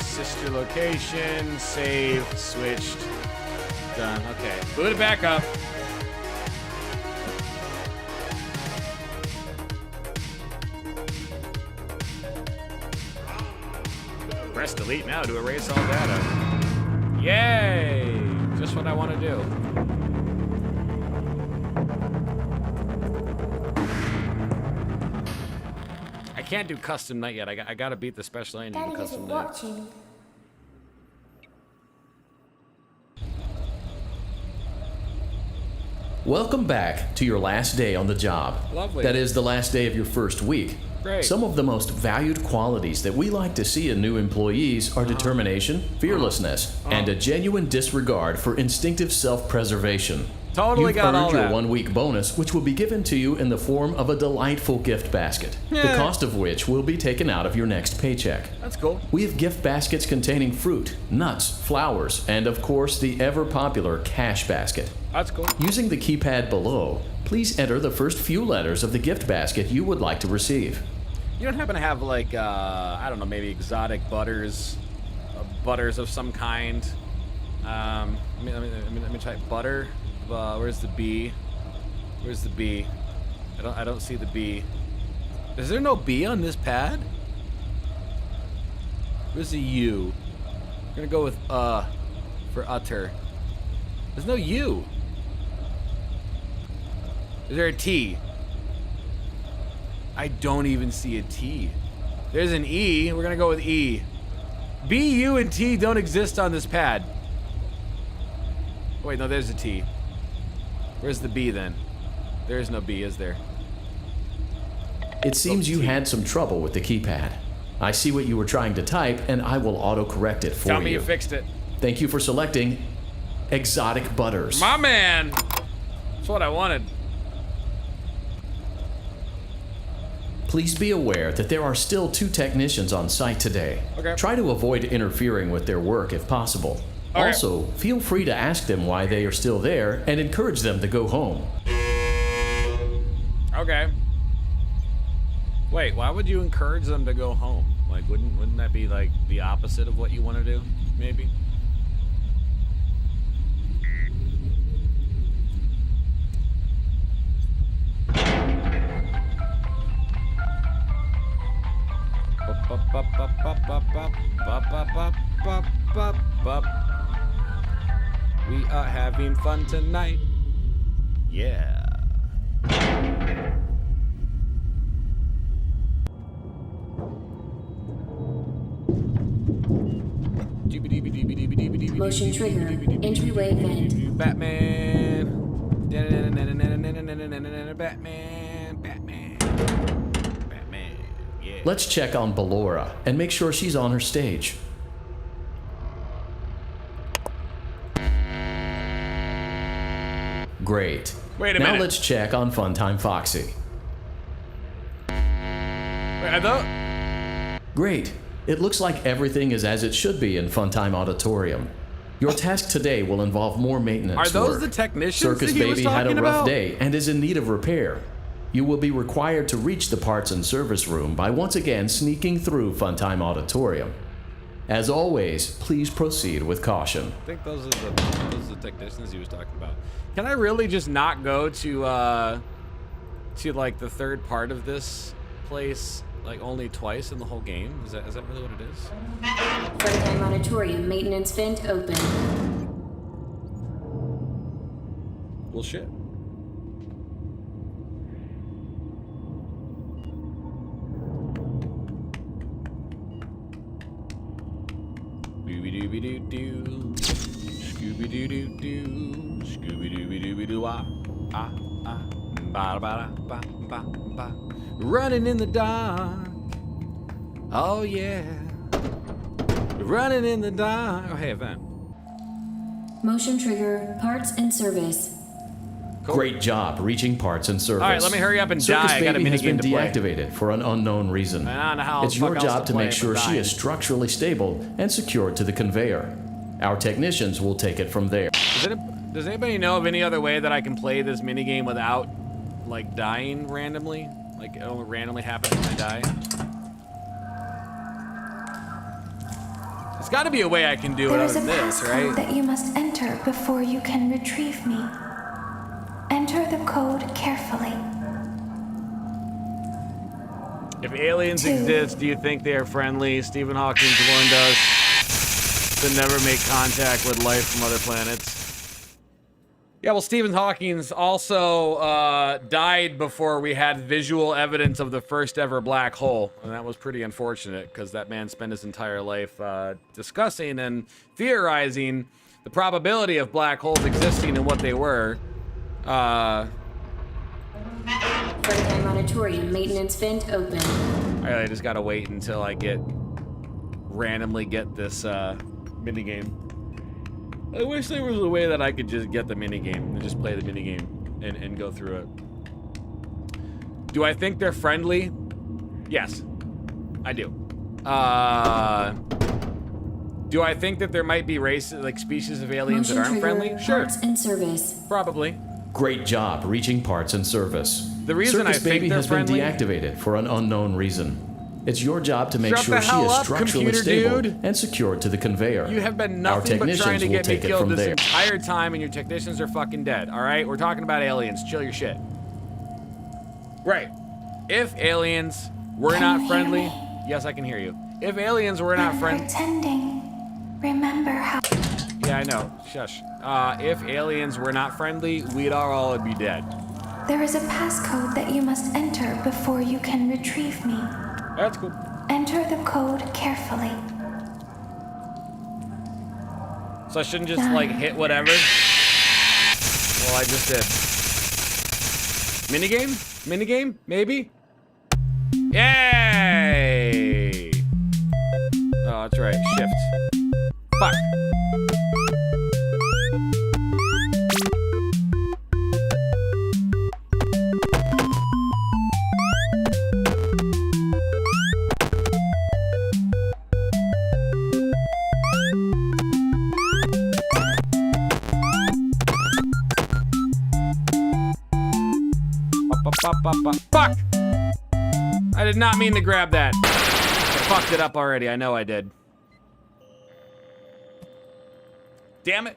Sister location, save, switched, done. Okay, boot it back up. Press delete now to erase all data. Yay! Just what I want to do. I can't do custom night yet. I gotta beat the special ending to Daddy custom isn't night. watching. Welcome back to your last day on the job. Lovely. That is the last day of your first week. Great. Some of the most valued qualities that we like to see in new employees are determination, fearlessness, and a genuine disregard for instinctive self-preservation. Totally You've got all earned your that. 1-week bonus, which will be given to you in the form of a delightful gift basket, the Yeah. cost of which will be taken out of your next paycheck. That's cool. We have gift baskets containing fruit, nuts, flowers, and of course the ever-popular cash basket. That's cool. Using the keypad below, please enter the first few letters of the gift basket you would like to receive. You don't happen to have like I don't know, maybe exotic butters, butters of some kind? Let me try butter. Where's the B? Where's the B? I don't see the B. Is there no B on this pad? Where's the U? I'm gonna go with for utter. There's no U. Is there a T? I don't even see a T. There's an E. We're gonna go with E. B, U, and T don't exist on this pad. Wait, no, there's a T. Where's the B then? There is no B, is there? It seems you had some trouble with the keypad. I see what you were trying to type, and I will auto-correct it for you. Tell me you fixed it. Thank you for selecting Exotic Butters. My man. That's what I wanted. Please be aware that there are still 2 technicians on site today. Okay. Try to avoid interfering with their work if possible. Okay. Also, feel free to ask them why they are still there and encourage them to go home. Okay. Wait, why would you encourage them to go home? Like, wouldn't that be like the opposite of what you want to do? Maybe. We are having fun tonight. Yeah. Motion trigger. Entryway vent. Batman. Batman. Yeah. Let's check on Ballora and make sure she's on her stage. Great. Wait a now minute. let's check on Funtime Foxy. Wait, I thought. Great. It looks like everything is as it should be in Funtime Auditorium. Your task today will involve more maintenance Are those work. the technicians Circus that he was Baby had a talking rough about? day and is in need of repair. You will be required to reach the parts and service room by once again sneaking through Funtime Auditorium. As always, please proceed with caution. I think those are the technicians he was talking about. Can I really just not go to like the third part of this place like only twice in the whole game? Is that really what it is? Funtime Auditorium maintenance vent open. Well, shit. Scooby-Dooby-Doo-Doo, Scooby-Doo-Doo-Doo, Scooby-Dooby-Dooby-Doo, ba-da-ba-da-ba-ba-ba. Running in the dark. Oh yeah. Running in the dark. Oh hey, event. Motion trigger. Parts and service. Cool. Great job reaching parts and service. All right, let me hurry up and Circus die. I got a Baby has been minigame to play. deactivated for an unknown reason. I don't know how It's the your fuck else job to play make it, sure but she dying. is structurally stable and secured to the conveyor. Our technicians will take it from there. Does anybody know of any other way that I can play this minigame without, like, dying randomly? Like, it'll randomly happen when I die? There's gotta be a way I can do it There out is of a this, passcode right? that you must enter before you can retrieve me. Enter the code carefully. If aliens 2. exist, do you think they are friendly? Stephen Hawking warned us to never make contact with life from other planets. Yeah, well, Stephen Hawking also died before we had visual evidence of the first ever black hole. And that was pretty unfortunate because that man spent his entire life discussing and theorizing the probability of black holes existing and what they were. Funtime Auditorium maintenance vent open. Alright, I just gotta wait until I randomly get this minigame. I wish there was a way that I could just get the minigame and just play the minigame and go through it. Do I think they're friendly? Yes, I do. Do I think that there might be species of aliens that aren't friendly? Sure. Parts and service. Probably. Great job reaching parts and service. The reason Circus I think Baby they're has friendly- been deactivated for an unknown reason. It's your job to make Shut sure the she hell is up, structurally computer stable dude. and secured to the conveyor. You have been Our nothing but technicians trying to will get me take it killed from this there. entire time, and your technicians are fucking dead. All right, we're talking about aliens. Chill your shit. Right. If aliens were Can not you friendly, hear me? yes, I can hear you. If aliens were not I'm friendly, pretending. Remember how... yeah, I know. Shush. If aliens were not friendly, we'd all be dead. There is a passcode that you must enter before you can retrieve me. That's cool. Enter the code carefully. So I shouldn't just like hit whatever. Well, I just did. Minigame? Minigame? Maybe? Yay! that's right. Shift. Fuck. Fuck! I did not mean to grab that. I fucked it up already. I know I did. Damn it.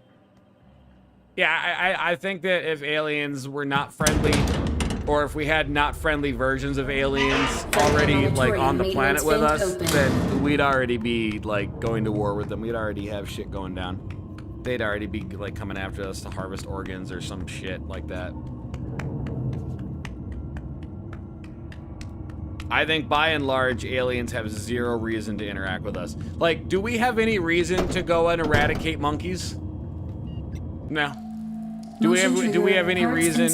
Yeah, I think that if aliens were not friendly, or if we had not friendly versions of aliens already like on the planet with us, then we'd already be like going to war with them. We'd already have shit going down. They'd already be like coming after us to harvest organs or some shit like that. I think by and large, aliens have zero reason to interact with us. Like, do we have any reason to go and eradicate monkeys? No. Do we have any reason?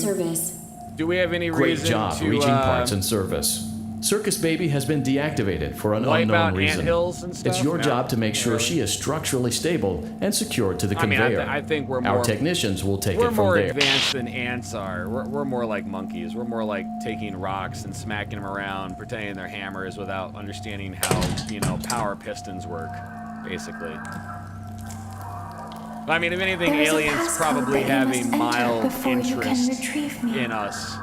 Do we have any reason Great job to reaching parts and service. Circus Baby has been deactivated for an wipe unknown out reason. anthills and stuff? It's your No. job to make sure she is structurally stable and secured to the conveyor. I think we're Our more. technicians will take We're it from more there. advanced than ants are. We're more like monkeys. We're more like taking rocks and smacking them around, pretending they're hammers without understanding how, you know, power pistons work, basically. I mean, if anything, There is a aliens passcode probably that you have must a enter mild before you can interest retrieve me. in us.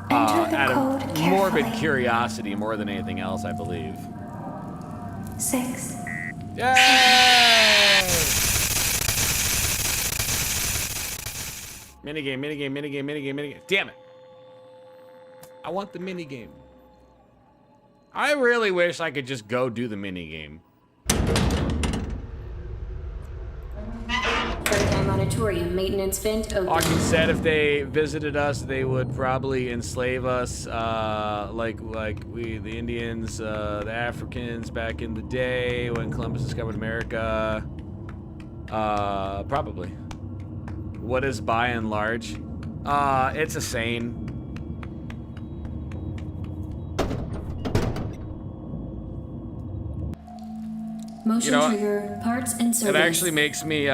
Enter the Out code of morbid carefully. curiosity more than anything else, I believe. 6. Yay! Minigame. Damn it. I want the minigame. I really wish I could just go do the minigame. Paradigm Auditorium maintenance vent open. Hawkins said if they visited us, they would probably enslave us, like we, the Indians, the Africans back in the day when Columbus discovered America. Probably. What is by and large? It's a saying. Motion You know, trigger, parts and service. It actually makes me,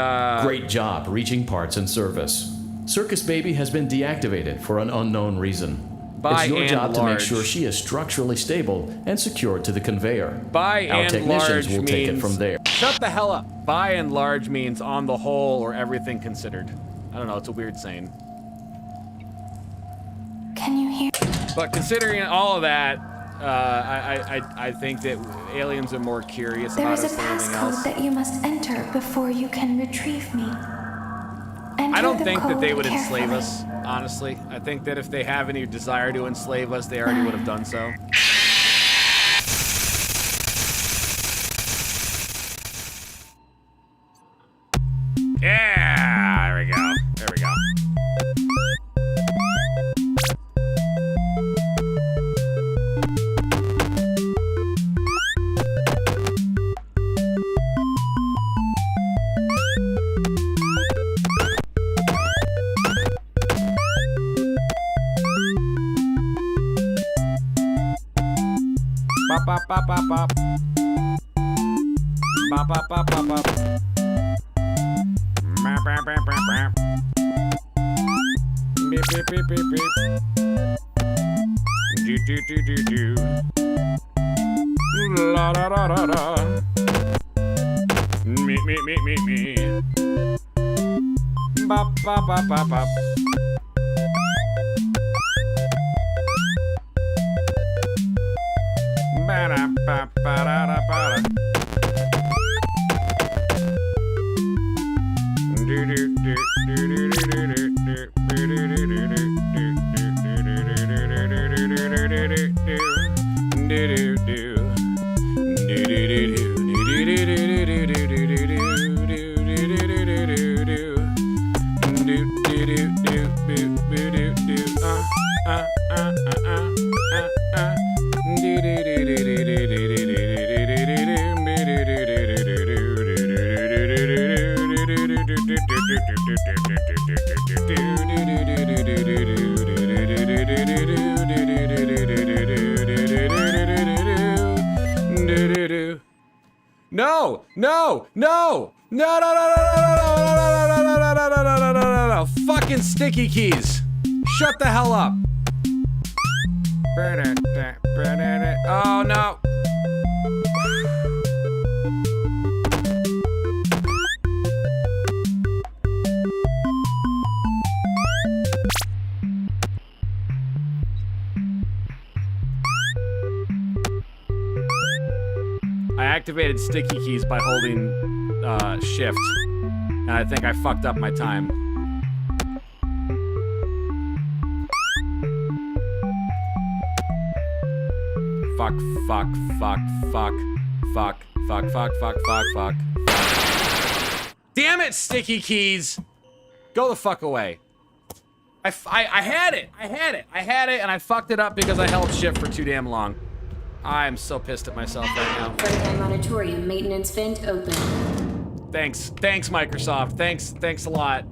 Great job reaching parts and service. Circus Baby has been deactivated for an unknown reason. By It's your and job to make large. sure she is structurally stable and secured to the conveyor. By Our and technicians large will means, take it from there. Shut the hell up. By and large means on the whole or everything considered. I don't know, it's a weird saying. Can you hear? But considering all of that, I think that aliens are more curious There about is a us than anything else. passcode that you must enter before you can retrieve me. Enter I don't the think that they code would enslave carefully. us, honestly. I think that if they have any desire to enslave us, they already would have done so. Yeah, there we go. There we go. Bop, bop, bop, bop, bop. Bop, bop, bop, bop, bop. Bop, bop, bop, bop, bop. Beep, beep, beep, beep, beep. Do, do, do, do, do. La, da, da, da, da. Me. Bop, bop, bop, bop, bop. Ba-da-ba-ba-da-da-ba-da. No! No! No! No! No! No! No! No! Fucking sticky keys! Shut the hell up! Oh no! I activated sticky keys by holding shift, and I think I fucked up my time. Fuck, fuck, fuck, fuck, fuck, fuck, fuck, fuck, fuck, fuck. Damn it, sticky keys! Go the fuck away. I had it, and I fucked it up because I held shift for too damn long. I'm so pissed at myself right now. Frontline auditorium maintenance vent open. Thanks, Microsoft. Thanks a lot,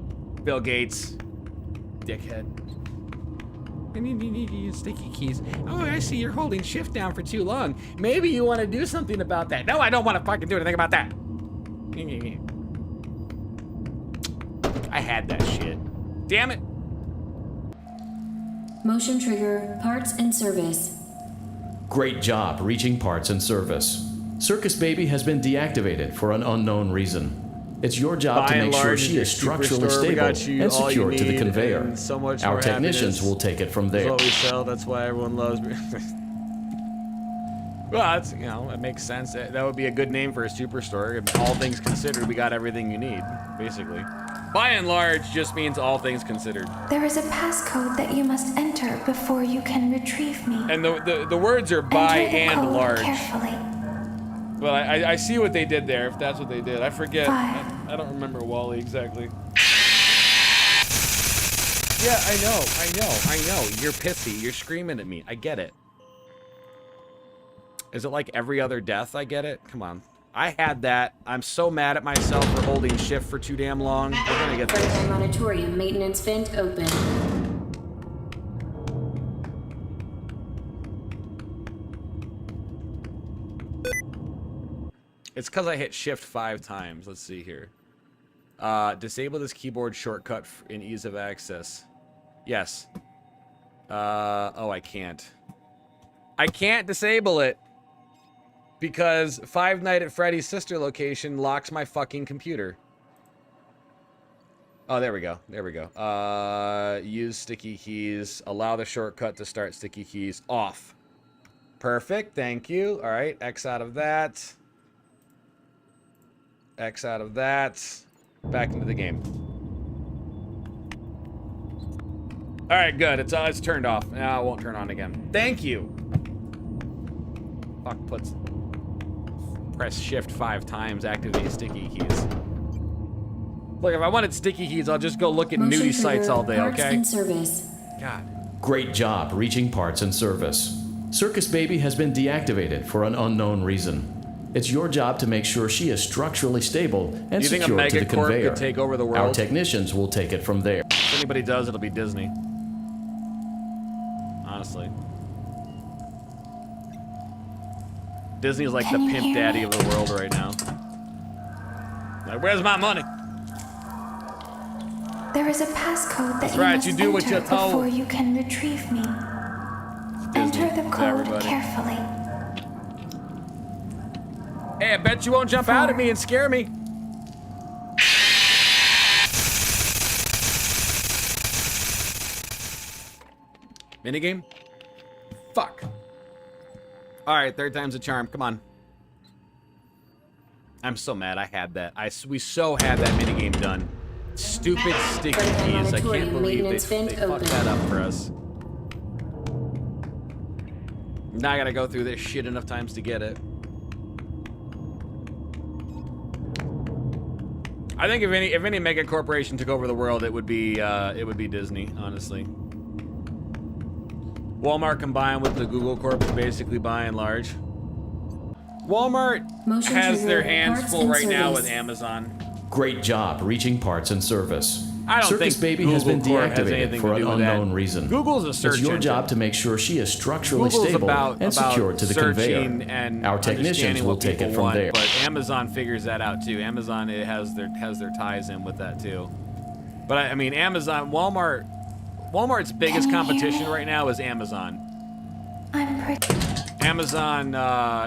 Bill Gates. Dickhead. I need sticky keys. Oh, I see you're holding shift down for too long. Maybe you want to do something about that. No, I don't want to fucking do anything about that. I had that shit. Damn it. Motion trigger, parts and service. Great job reaching parts and service. Circus Baby has been deactivated for an unknown reason. It's your job to make sure she is structurally stable and secure to the conveyor. Our technicians will take it from there. That's what we sell. That's why everyone loves me. Well, that's, you know, it makes sense. That would be a good name for a superstore. All things considered, we got everything you need, basically. By and large just means all things considered. There is a passcode that you must enter before you can retrieve me. And the words are by and large. Carefully. Well, I see what they did there, if that's what they did. I forget. I don't remember Wally exactly. Yeah, I know. You're pissy. You're screaming at me. I get it. Is it like every other death? I get it. Come on. I had that. I'm so mad at myself for holding shift for too damn long. We're gonna get this. Frontline auditorium maintenance vent open. It's because I hit shift 5 times. Let's see here. Disable this keyboard shortcut in ease of access. Yes. Oh, I can't. I can't disable it because Five Nights at Freddy's sister location locks my fucking computer. Oh, there we go. There we go. Use sticky keys. Allow the shortcut to start sticky keys off. Perfect. Thank you. All right. X out of that. X out of that. Back into the game. All right, good. It's turned off. Now it won't turn on again. Thank you. Fuck puts. Press shift 5 times. Activate sticky keys. Look, if I wanted sticky keys, I'll just go look at nudie sites all day. Parts Okay. and service. God. Great job reaching parts and service. Circus Baby has been deactivated for an unknown reason. It's your job to make sure she is structurally stable and secure to the conveyor. Could take over the world? Our technicians will take it from there. If anybody does, it'll be Disney. Honestly. Disney's like the pimp daddy of the world right now. Like, where's my money? There is a passcode that you right, must you do what enter you're told. before you can retrieve me. Enter the code everybody. carefully. Hey, I bet you won't jump out at me and scare me. Minigame? Fuck. Alright, third time's a charm. Come on. I'm so mad I had that. We so had that minigame done. Stupid sticky keys. I can't believe they fucked that up for us. Now I gotta go through this shit enough times to get it. I think if any mega corporation took over the world, it would be Disney, honestly. Walmart combined with the Google Corp is basically by and large. Walmart has their hands full right now with Amazon. Great job reaching parts and service. I don't Circus think Baby Google has been Corp has deactivated anything for to an do with that. unknown reason. Google's a search It's your engine. job to make sure she is structurally Google's stable about and secured to the conveyor. and Our technicians understanding will what take it people from want, there. But Amazon figures that out too. Amazon has their ties in with that too. But I mean, Walmart's biggest competition right now is Amazon. I'm pretty. Amazon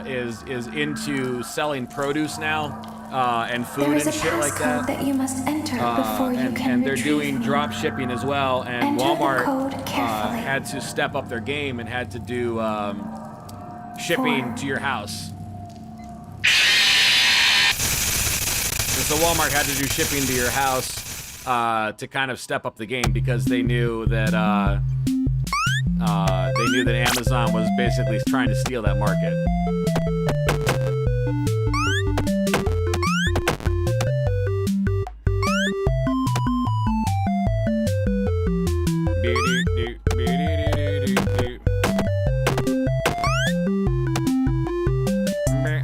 is into selling produce now and food There is and a shit like passcode that you must enter before you can and they're retrieve doing me. drop shipping as well. And Enter the Walmart code carefully. had to step up their game and had to do shipping to your house. And so Walmart had to do shipping to your house to kind of step up the game because they knew that Amazon was basically trying to steal that market.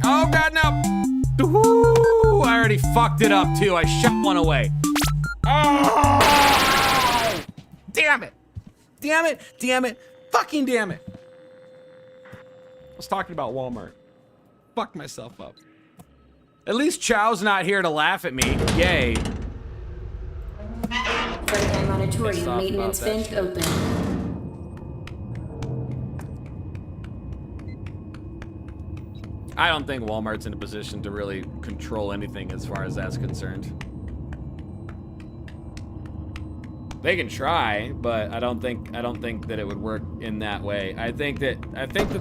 Oh god, no! Woo! I already fucked it up too. I shot one away. Oh! Damn it! Damn it! Damn it! Fucking damn it! I was talking about Walmart. Fucked myself up. At least Chow's not here to laugh at me. Yay. Frontline Monitorium maintenance vent open. I don't think Walmart's in a position to really control anything as far as that's concerned. They can try, but I don't think that it would work in that way. I think that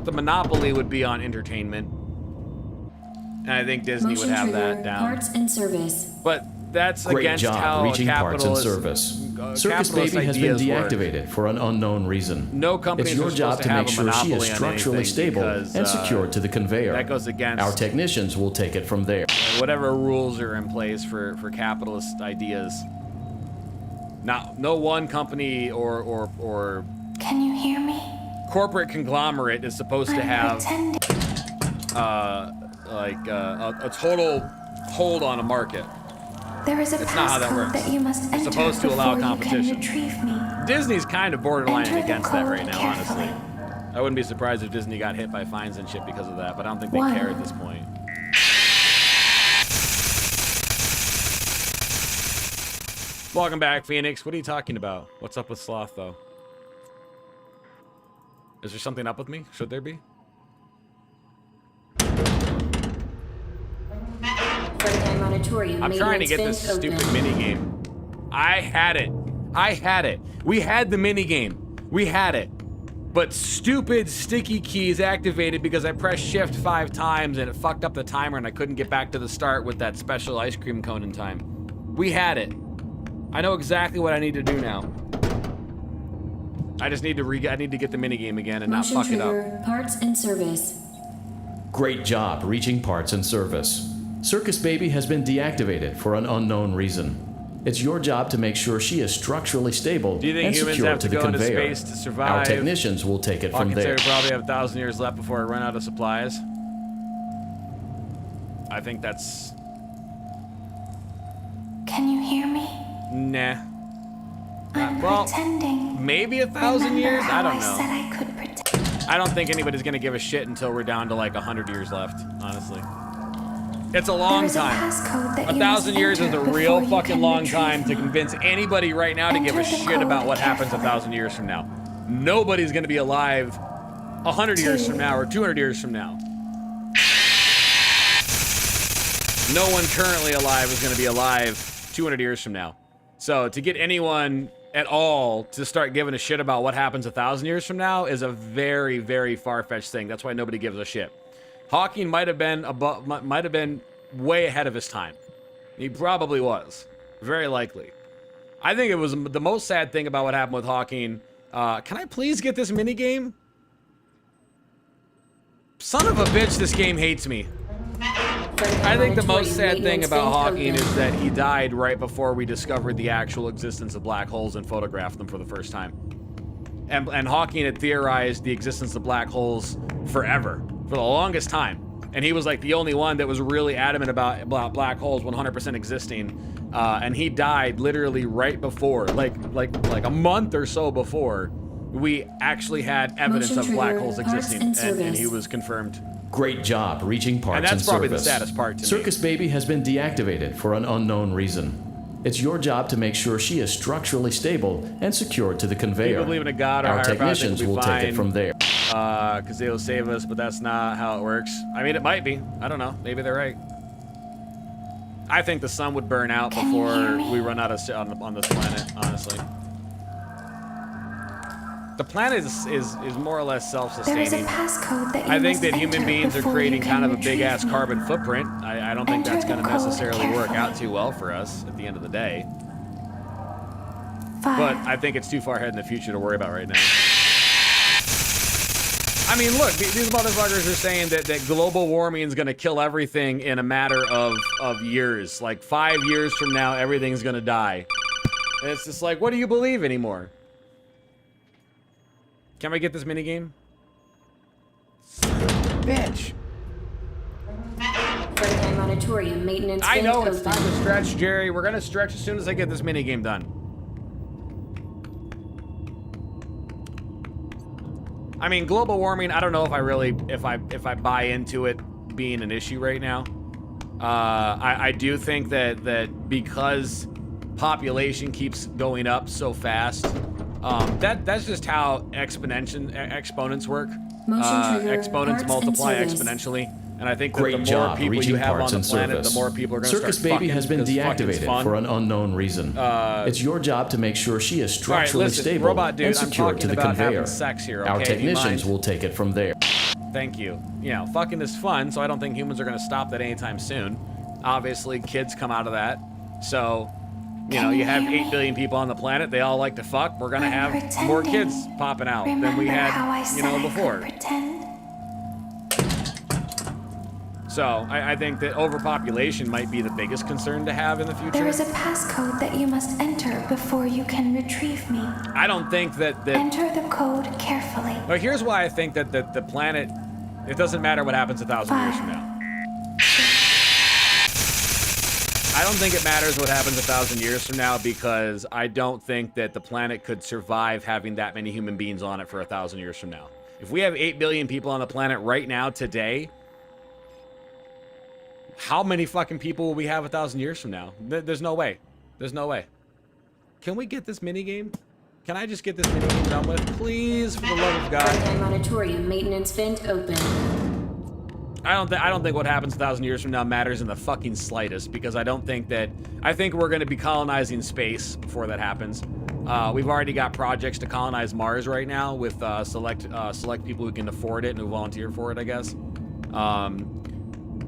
the monopoly would be on entertainment. And I think Disney Motion would have trigger, that down. Parts and service. But that's Great against job how reaching parts and capitalist service. Circus Baby has been deactivated for an unknown reason. No companies It's your are job supposed to to have make a sure she is monopoly on structurally anything stable because, and secured to the conveyor. that goes against Our technicians will take it from there. whatever rules are in place for capitalist ideas. No one company or Can you hear me? corporate conglomerate is supposed to have a total hold on a market. There is a It's not how that passcode works. that you must It's enter supposed to before allow you competition. can retrieve me. Disney's kind of borderline Enter the against that code right now, carefully. honestly. I wouldn't be surprised if Disney got hit by fines and shit because of that, but I don't think they One. care at this point. Welcome back, Phoenix. What are you talking about? What's up with Sloth, though? Is there something up with me? Should there be? Frontline Monitorium I'm trying to get this maintenance vent stupid open. mini game. I had it. We had the mini game. We had it. But stupid sticky keys activated because I pressed shift 5 times and it fucked up the timer and I couldn't get back to the start with that special ice cream cone in time. We had it. I know exactly what I need to do now. I just need to get the mini game again and Motion not fuck it up. trigger, parts and service. Great job reaching parts and service. Circus Baby has been deactivated for an unknown reason. It's your job to make sure she is structurally stable Do you think and humans secured have to to the go into conveyor. space to survive? Our technicians will take it from Hawkins there. say we probably have 1,000 years left before I run out of supplies. I think that's... Can you hear me? Nah. I'm well, pretending. maybe 1,000 years? I don't know. said I could pretend. I don't think anybody's gonna give a shit until we're down to like 100 years left, honestly. It's a long There is a time. passcode that you 1,000 must years is enter a before real you fucking can long retrieve time to me. convince anybody right now to give a Enter the shit code about what happens carefully. 1,000 years from now. Nobody's gonna be alive 100 years from now or 200 years from now. No one currently alive is gonna be alive 200 years from now. So to get anyone at all to start giving a shit about what happens 1,000 years from now is a very, very far-fetched thing. That's why nobody gives a shit. Hawking might have been way ahead of his time. He probably was. Very likely. I think it was the most sad thing about what happened with Hawking. Can I please get this minigame? Son of a bitch, this game hates me. I think the most sad thing about Hawking is that he died right before we discovered the actual existence of black holes and photographed them for the first time. And Hawking had theorized the existence of black holes forever, for the longest time. And he was like the only one that was really adamant about black holes 100% existing. And he died literally right before, like a month or so before we actually had evidence of black holes existing, and he was confirmed. Great job reaching parts and and that's probably service. the saddest part to Circus me. Baby has been deactivated for an unknown reason. It's your job to make sure she is structurally stable and secured to the conveyor. People believe in a god or Our higher power, technicians will take it from there. Because they'll save us, but that's not how it works. I mean, it might be. I don't know. Maybe they're right. I think the sun would burn out before we run out of on this planet, honestly. The planet is more or less self-sustaining. There is a passcode that you I think must that human enter beings are before creating you kind can of a big-ass retrieve me. carbon footprint. I don't think Enter that's the going to code necessarily work carefully. out too well for us at the end of the day. 5. But I think it's too far ahead in the future to worry about right now. I mean, look, these motherfuckers are saying that global warming is going to kill everything in a matter of years. Like 5 years from now, everything's going to die. And it's just like, what do you believe anymore? Can we get this minigame? Bitch. Frontline Auditorium maintenance. I know it's open. time to stretch, Jerry. We're gonna stretch as soon as I get this minigame done. I mean, global warming, I don't know if I really, if I buy into it being an issue right now. I do think that because population keeps going up so fast, that's just how exponents work. Exponents multiply exponentially, and I think that the more people you have on the planet, the more people are going to start Circus Baby has been deactivated for an unknown reason. It's your job to make sure she is structurally stable Robot dude, and secured to the conveyor. Sex here, okay? Our technicians will take it from there. Thank you. You know, fucking is fun, so I don't think humans are going to stop that anytime soon. Obviously, kids come out of that, so. You know, you have 8 billion people on the planet. They all like to fuck. We're gonna have more kids popping out than we had, you know, before. So I think that overpopulation might be the biggest concern to have in the future. There is a passcode that you must enter before you can retrieve me. I don't think that Enter the code carefully. But here's why I think that the planet, it doesn't matter what happens 1,000 years from now. I don't think it matters what happens 1,000 years from now because I don't think that the planet could survive having that many human beings on it for 1,000 years from now. If we have 8 billion people on the planet right now, today, how many fucking people will we have 1,000 years from now? There's no way. There's no way. Can we get this minigame? Can I just get this minigame done with? Please, for the love of God. Frontline Auditorium maintenance vent open. I don't think what happens 1,000 years from now matters in the fucking slightest because I think we're going to be colonizing space before that happens. We've already got projects to colonize Mars right now with select people who can afford it and who volunteer for it, I guess.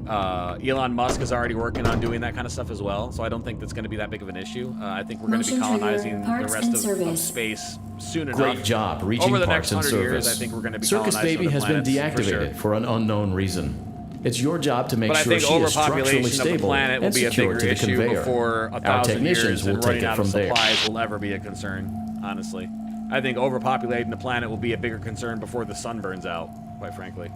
Elon Musk is already working on doing that kind of stuff as well, so I don't think that's going to be that big of an issue. I think we're going to be colonizing the rest of space soon enough. Great job reaching Over the parts next and 100 years, service. I think we're going to be Circus colonizing Baby the has been planets, for deactivated sure. for an unknown reason. It's your job to make But I sure think she is structurally overpopulation of the stable planet will and be a secured bigger to the issue conveyor. before Our 1,000 technicians years will and take running it out from of there. supplies will ever be a concern, honestly. I think overpopulating the planet will be a bigger concern before the sun burns out, quite frankly.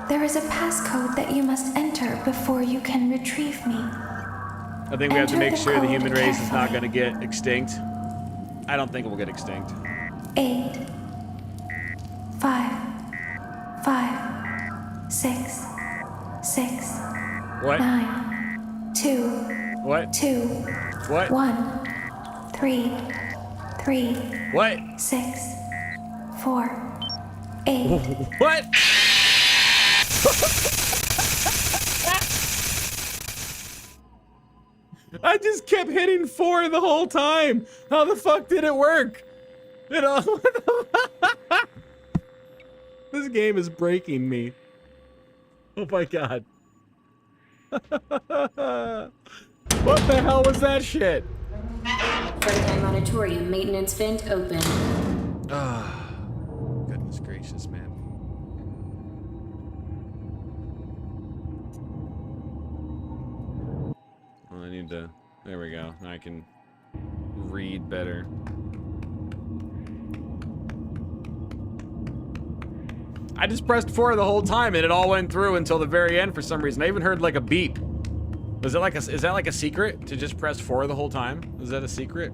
There is a passcode that you must enter before you can retrieve me. I think we have to make sure the human race is not going to get extinct. I don't think it will get extinct. 8, 5, 5, 6, 6, What? 9, 2, What? 2, What? 1, 3, 3, What? 6, 4, 8. What? I just kept hitting 4 the whole time. How the fuck did it work? You know, this game is breaking me. Oh my god. What the hell was that shit? Frontline Auditorium maintenance vent open. Ah, goodness gracious, man. Well, I need to. There we go. Now I can read better. I just pressed 4 the whole time and it all went through until the very end for some reason. I even heard like a beep. Is that like a secret to just press 4 the whole time? Is that a secret?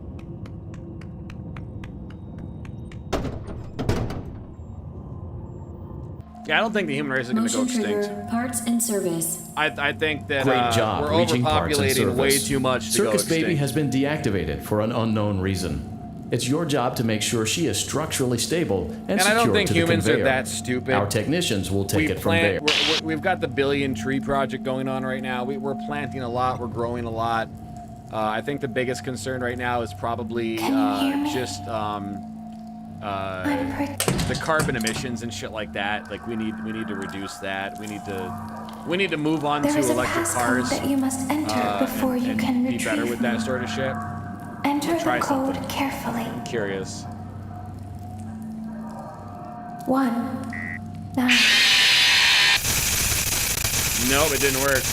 Yeah, I don't think the human race is going to go extinct. Parts and service. I think that Great job we're reaching parts and overpopulating way service. too much to go Circus extinct. Baby has been deactivated for an unknown reason. It's your job to make sure she is structurally stable and secure I don't think to the humans conveyor. are that stupid. Our technicians will take it from there. We've got the billion tree project going on right now. We're planting a lot. We're growing a lot. I think the biggest concern right now is probably just the carbon emissions and shit like that. Like we need to reduce that. We need to move on to electric cars. That you must enter before you can be better with that sort of shit. Enter Try the code something. carefully. Curious. 1 9. Nope, it didn't work.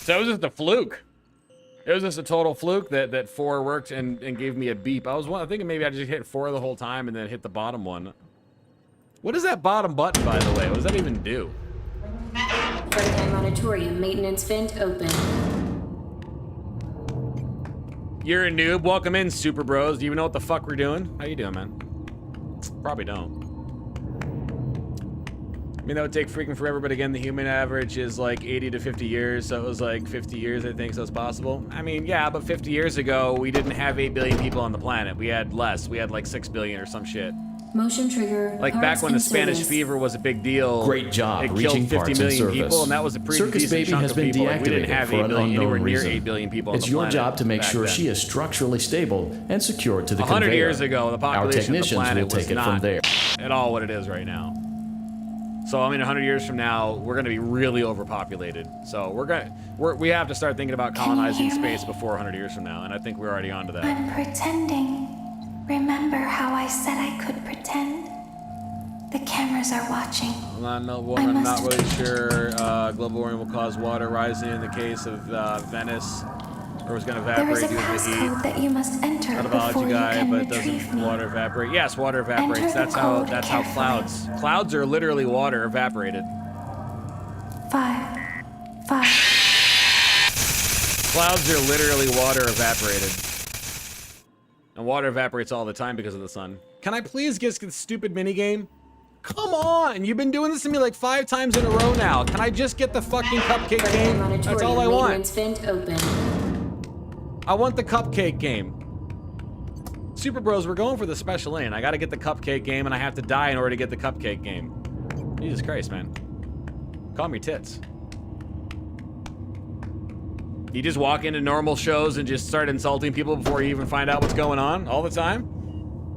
So it was just a fluke. It was just a total fluke that 4 worked and gave me a beep. I was thinking maybe I just hit 4 the whole time and then hit the bottom one. What is that bottom button, by the way? What does that even do? Frontline Monitorium maintenance vent open. You're a noob. Welcome in, Super Bros. Do you even know what the fuck we're doing? How you doing, man? Probably don't. I mean, that would take freaking forever, but again, the human average is like 80 to 50 years, so it was like 50 years, I think, so it's possible. I mean, yeah, but 50 years ago, we didn't have 8 billion people on the planet. We had less. We had like 6 billion or some shit. Motion trigger. Like back when the Spanish fever was a big deal. Great job it reaching killed 50 parts million and service. people, and that was a pretty Circus decent Baby chunk has of been people. Like, we didn't deactivated have for 8 an billion, anywhere unknown near reason. 8 billion people on It's the your planet job to make back sure then. she is structurally stable and secured to the 100 conveyor. years ago, the Our population of the technicians planet will take was it not from there. at all what it is right now. So I mean, 100 years from now, we're going to be really overpopulated. So we have to start thinking about colonizing space before 100 years from now, and I think we're already onto that. I'm pretending. Remember how I said I could pretend? The cameras are watching. I'm not really sure. Global warming will cause water rising in the case of Venice, or it's going to There is evaporate a due to the heat. passcode that you must enter Not a before biology you guy, can but retrieve doesn't me. water evaporate? Yes, water evaporates. Enter the That's how code clouds. Clouds are literally water evaporated. 5 Clouds are literally water evaporated. And water evaporates all the time because of the sun. Can I please get this stupid minigame? Come on! You've been doing this to me like 5 times in a row now. Can I just get the fucking cupcake game? That's all I want. Maintenance vent open. I want the cupcake game. Super Bros, we're going for the special lane. I gotta get the cupcake game and I have to die in order to get the cupcake game. Jesus Christ, man. Call me tits. You just walk into normal shows and just start insulting people before you even find out what's going on all the time?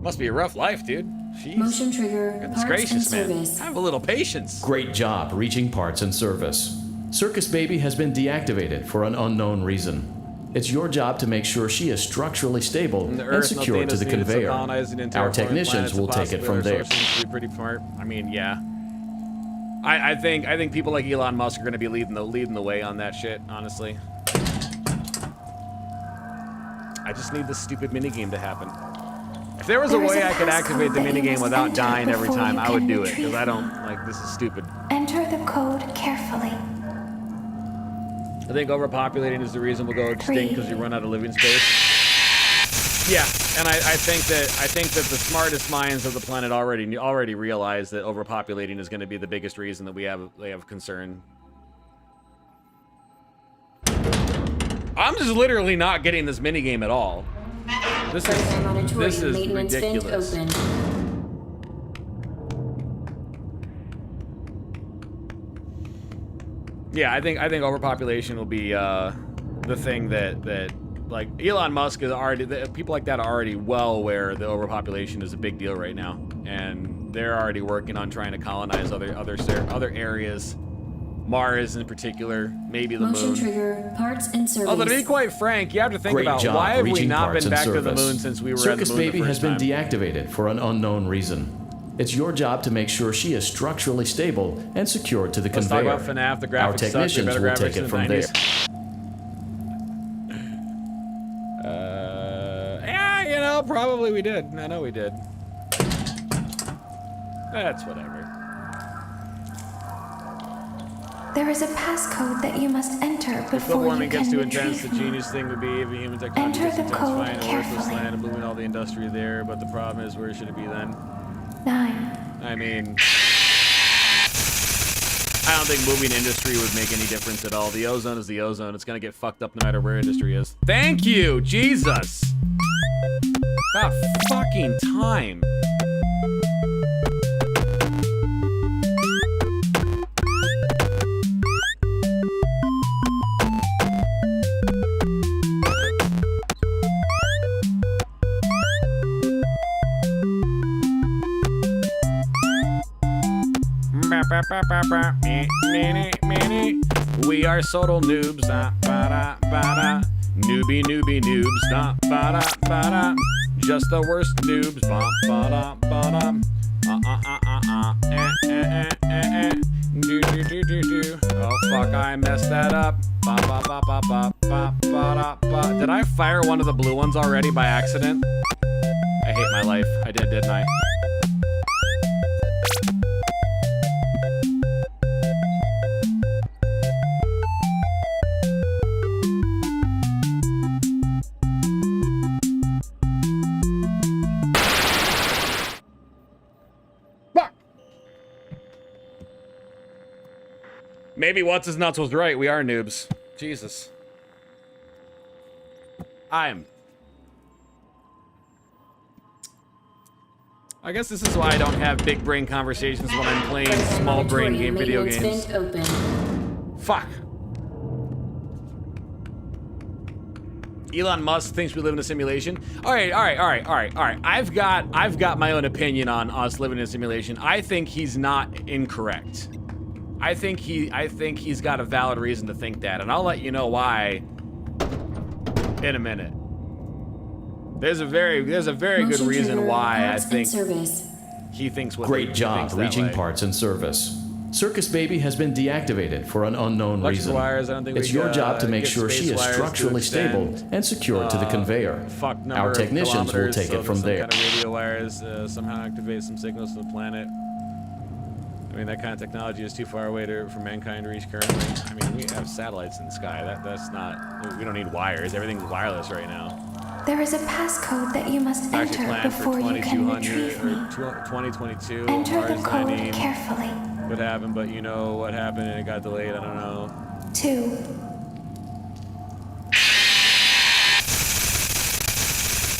Must be a rough life, dude. Jeez. Motion trigger. Goodness Parts gracious, and man. service. Have a little patience. Great job reaching parts and service. Circus Baby has been deactivated for an unknown reason. It's your job to make sure she is structurally stable and secure to the conveyor. Our technicians will take it from there. Pretty smart. I mean, yeah. I think people like Elon Musk are going to be leading the way on that shit, honestly. I just need this stupid minigame to happen. If there was a way I could activate the minigame without dying every time, I would do it, because I don't, like, this is stupid. Enter the code carefully. I think overpopulating is the reason we'll go extinct because you run out of living space. Yeah, and I think that the smartest minds of the planet already realize that overpopulating is going to be the biggest reason that they have concern. I'm just literally not getting this minigame at all. This is ridiculous. Open. Yeah, I think overpopulation will be the thing that like Elon Musk is already, people like that are already well aware that overpopulation is a big deal right now, and they're already working on trying to colonize other areas. Mars in particular, maybe the Motion moon. trigger, parts and service. Although to be quite frank, you have to think Great about job why have we reaching not parts been and back to the service. moon since we were Circus at the moon Baby the has first been time. deactivated for an unknown reason. It's your job to make sure she is structurally stable and secured to the Let's conveyor. talk about FNAF. The graphics Our technicians suck. will take it from there. Yeah, you know, probably we did. I know we did. That's whatever. There is a passcode that you must enter If before global you warming gets can too intense, the retrieve me. genius thing would be if human technology Enter gets the code intensifying a worthless carefully. land and booming all the industry there, but the problem is, where should it be then? 9. I mean, I don't think moving industry would make any difference at all. The ozone is the ozone. It's gonna get fucked up no matter where industry is. Thank you, Jesus! About fucking time. We are subtle noobs, newbie noobs, just the worst noobs, Oh fuck, I messed that up. Did I fire one of the blue ones already by accident? I hate my life. I did, didn't I? Maybe What's His Nuts was right. We are noobs. Jesus. I guess this is why I don't have big brain conversations when I'm playing small brain video games. Fuck. Elon Musk thinks we live in a simulation. All right. I've got my own opinion on us living in a simulation. I think he's not incorrect. I think he's got a valid reason to think that, and I'll let you know why in a minute. There's a very good reason why I think he thinks what Great job reaching parts and service. Circus Baby has been deactivated for an unknown reason. It's your job to make sure she is structurally stable and secured to the conveyor. Our technicians will take it from there. Kind of radio wires somehow activate some signals to the planet. I mean, that kind of technology is too far away for mankind to reach currently. I mean, we have satellites in the sky. That's not... We don't need wires. Everything's wireless right now. There is a passcode that you must enter before you can retrieve me. 2022. Enter the Mars code 19 carefully. would happen, but you know what happened and it got delayed. I don't know. 2.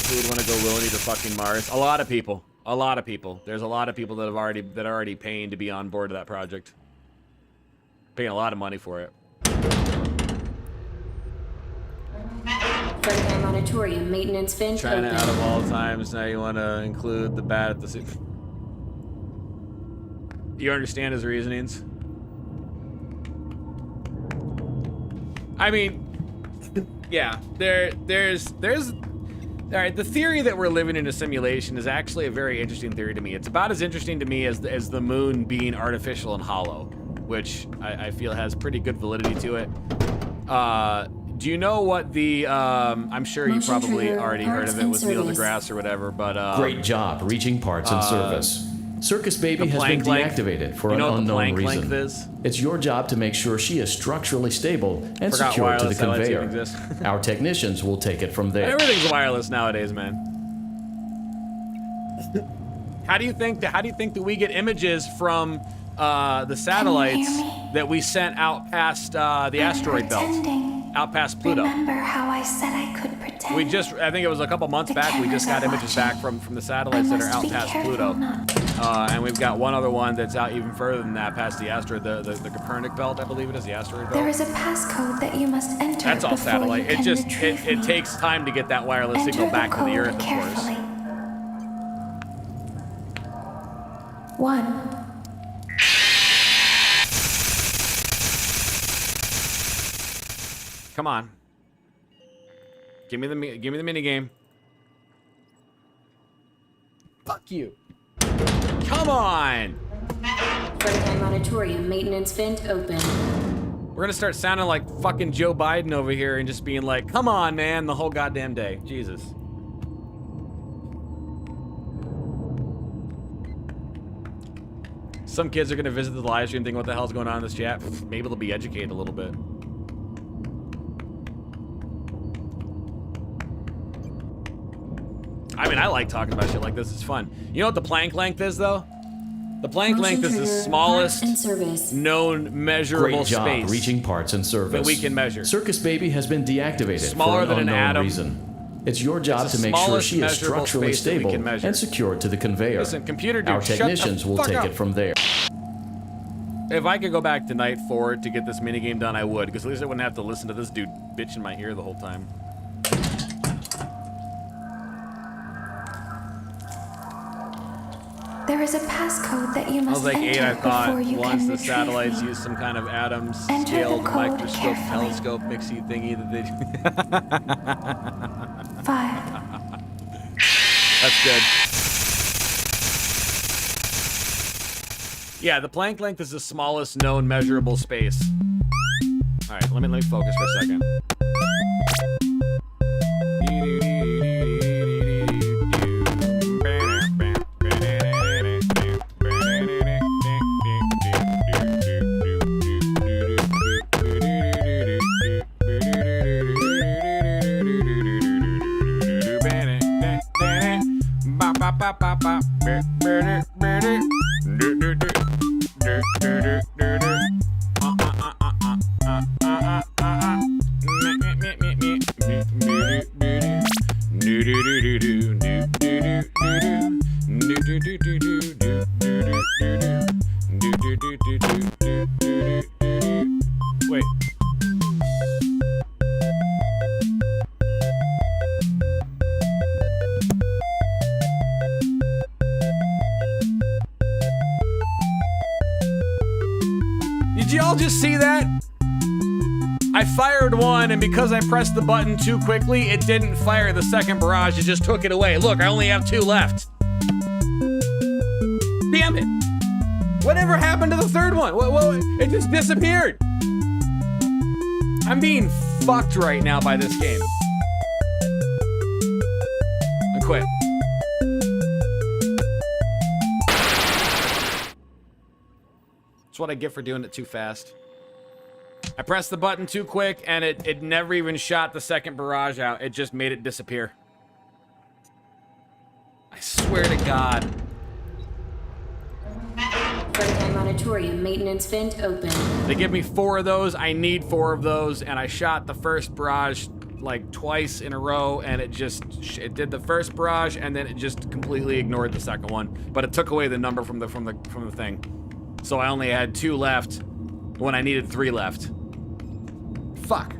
Who would want to go willingly to fucking Mars? A lot of people. A lot of people. There's a lot of people that are already paying to be on board of that project. Paying a lot of money for it. Fredheim Auditorium maintenance vent China open. out of all times. Now you want to include the bat at the... You understand his reasonings? I mean, yeah, there's all right, the theory that we're living in a simulation is actually a very interesting theory to me. It's about as interesting to me as the moon being artificial and hollow, which I feel has pretty good validity to it. Do you know what the, I'm sure you probably already heard of it with Neil deGrasse or whatever, but... Great job reaching parts and service. Circus Baby has been deactivated for an unknown reason. It's your job to make sure she is structurally stable and secure to the conveyor. Our technicians will take it from there. Everything's wireless nowadays, man. How do you think that we get images from the satellites that we sent out past the asteroid belt, out past Pluto? Remember how I said I could pretend? I think it was a couple months back, we just got images back from the satellites that are out past Pluto. And we've got one other one that's out even further than that, past the asteroid, the Copernic belt, I believe it is, the asteroid belt. There is a passcode that you must enter. That's all satellite. It takes time to get that wireless signal back to the Earth, of carefully. course. 1. Come on. Give me the mini game. Fuck you. Come on! Fredheim Auditorium maintenance vent open. We're gonna start sounding like fucking Joe Biden over here and just being like, come on, man, the whole goddamn day. Jesus. Some kids are gonna visit the live stream, think what the hell's going on in this chat. Maybe they'll be educated a little bit. I mean, I like talking about shit like this. It's fun. You know what the plank length is, though? The plank length is the smallest known measurable Great job space reaching parts and service that we can measure. Circus Baby has been deactivated Smaller for an than an unknown atom. reason. It's your job It's the to make sure smallest she is measurable structurally space that we stable can measure. and secured to the conveyor. Listen, computer dude, Our shut the technicians will fuck take up. it from there. If I could go back to night 4 to get this minigame done, I would, because at least I wouldn't have to listen to this dude bitch in my ear the whole time. There is a passcode that you I must was like 8, I enter thought, before you once can the retrieve satellites me. use some kind of atom Enter scaled the code microscope, carefully. telescope, mixy thingy that they do. 5. That's good. Yeah, the plank length is the smallest known measurable space. All right, let me focus for a second. Wait. Did y'all just see that? I fired one, and because I pressed the button too quickly, it didn't fire the second barrage, it just took it away. Look, I only have 2 left. Damn it. Whatever happened to the third one? It just disappeared. I'm being fucked right now by this game. I quit. That's what I get for doing it too fast. I pressed the button too quick, and it never even shot the second barrage out. It just made it disappear. I swear to God. Frontline Auditorium maintenance vent open. They give me 4 of those. I need 4 of those, and I shot the first barrage like twice in a row, and it did the first barrage, and then it just completely ignored the second one. But it took away the number from the thing, so I only had 2 left when I needed 3 left. Fuck.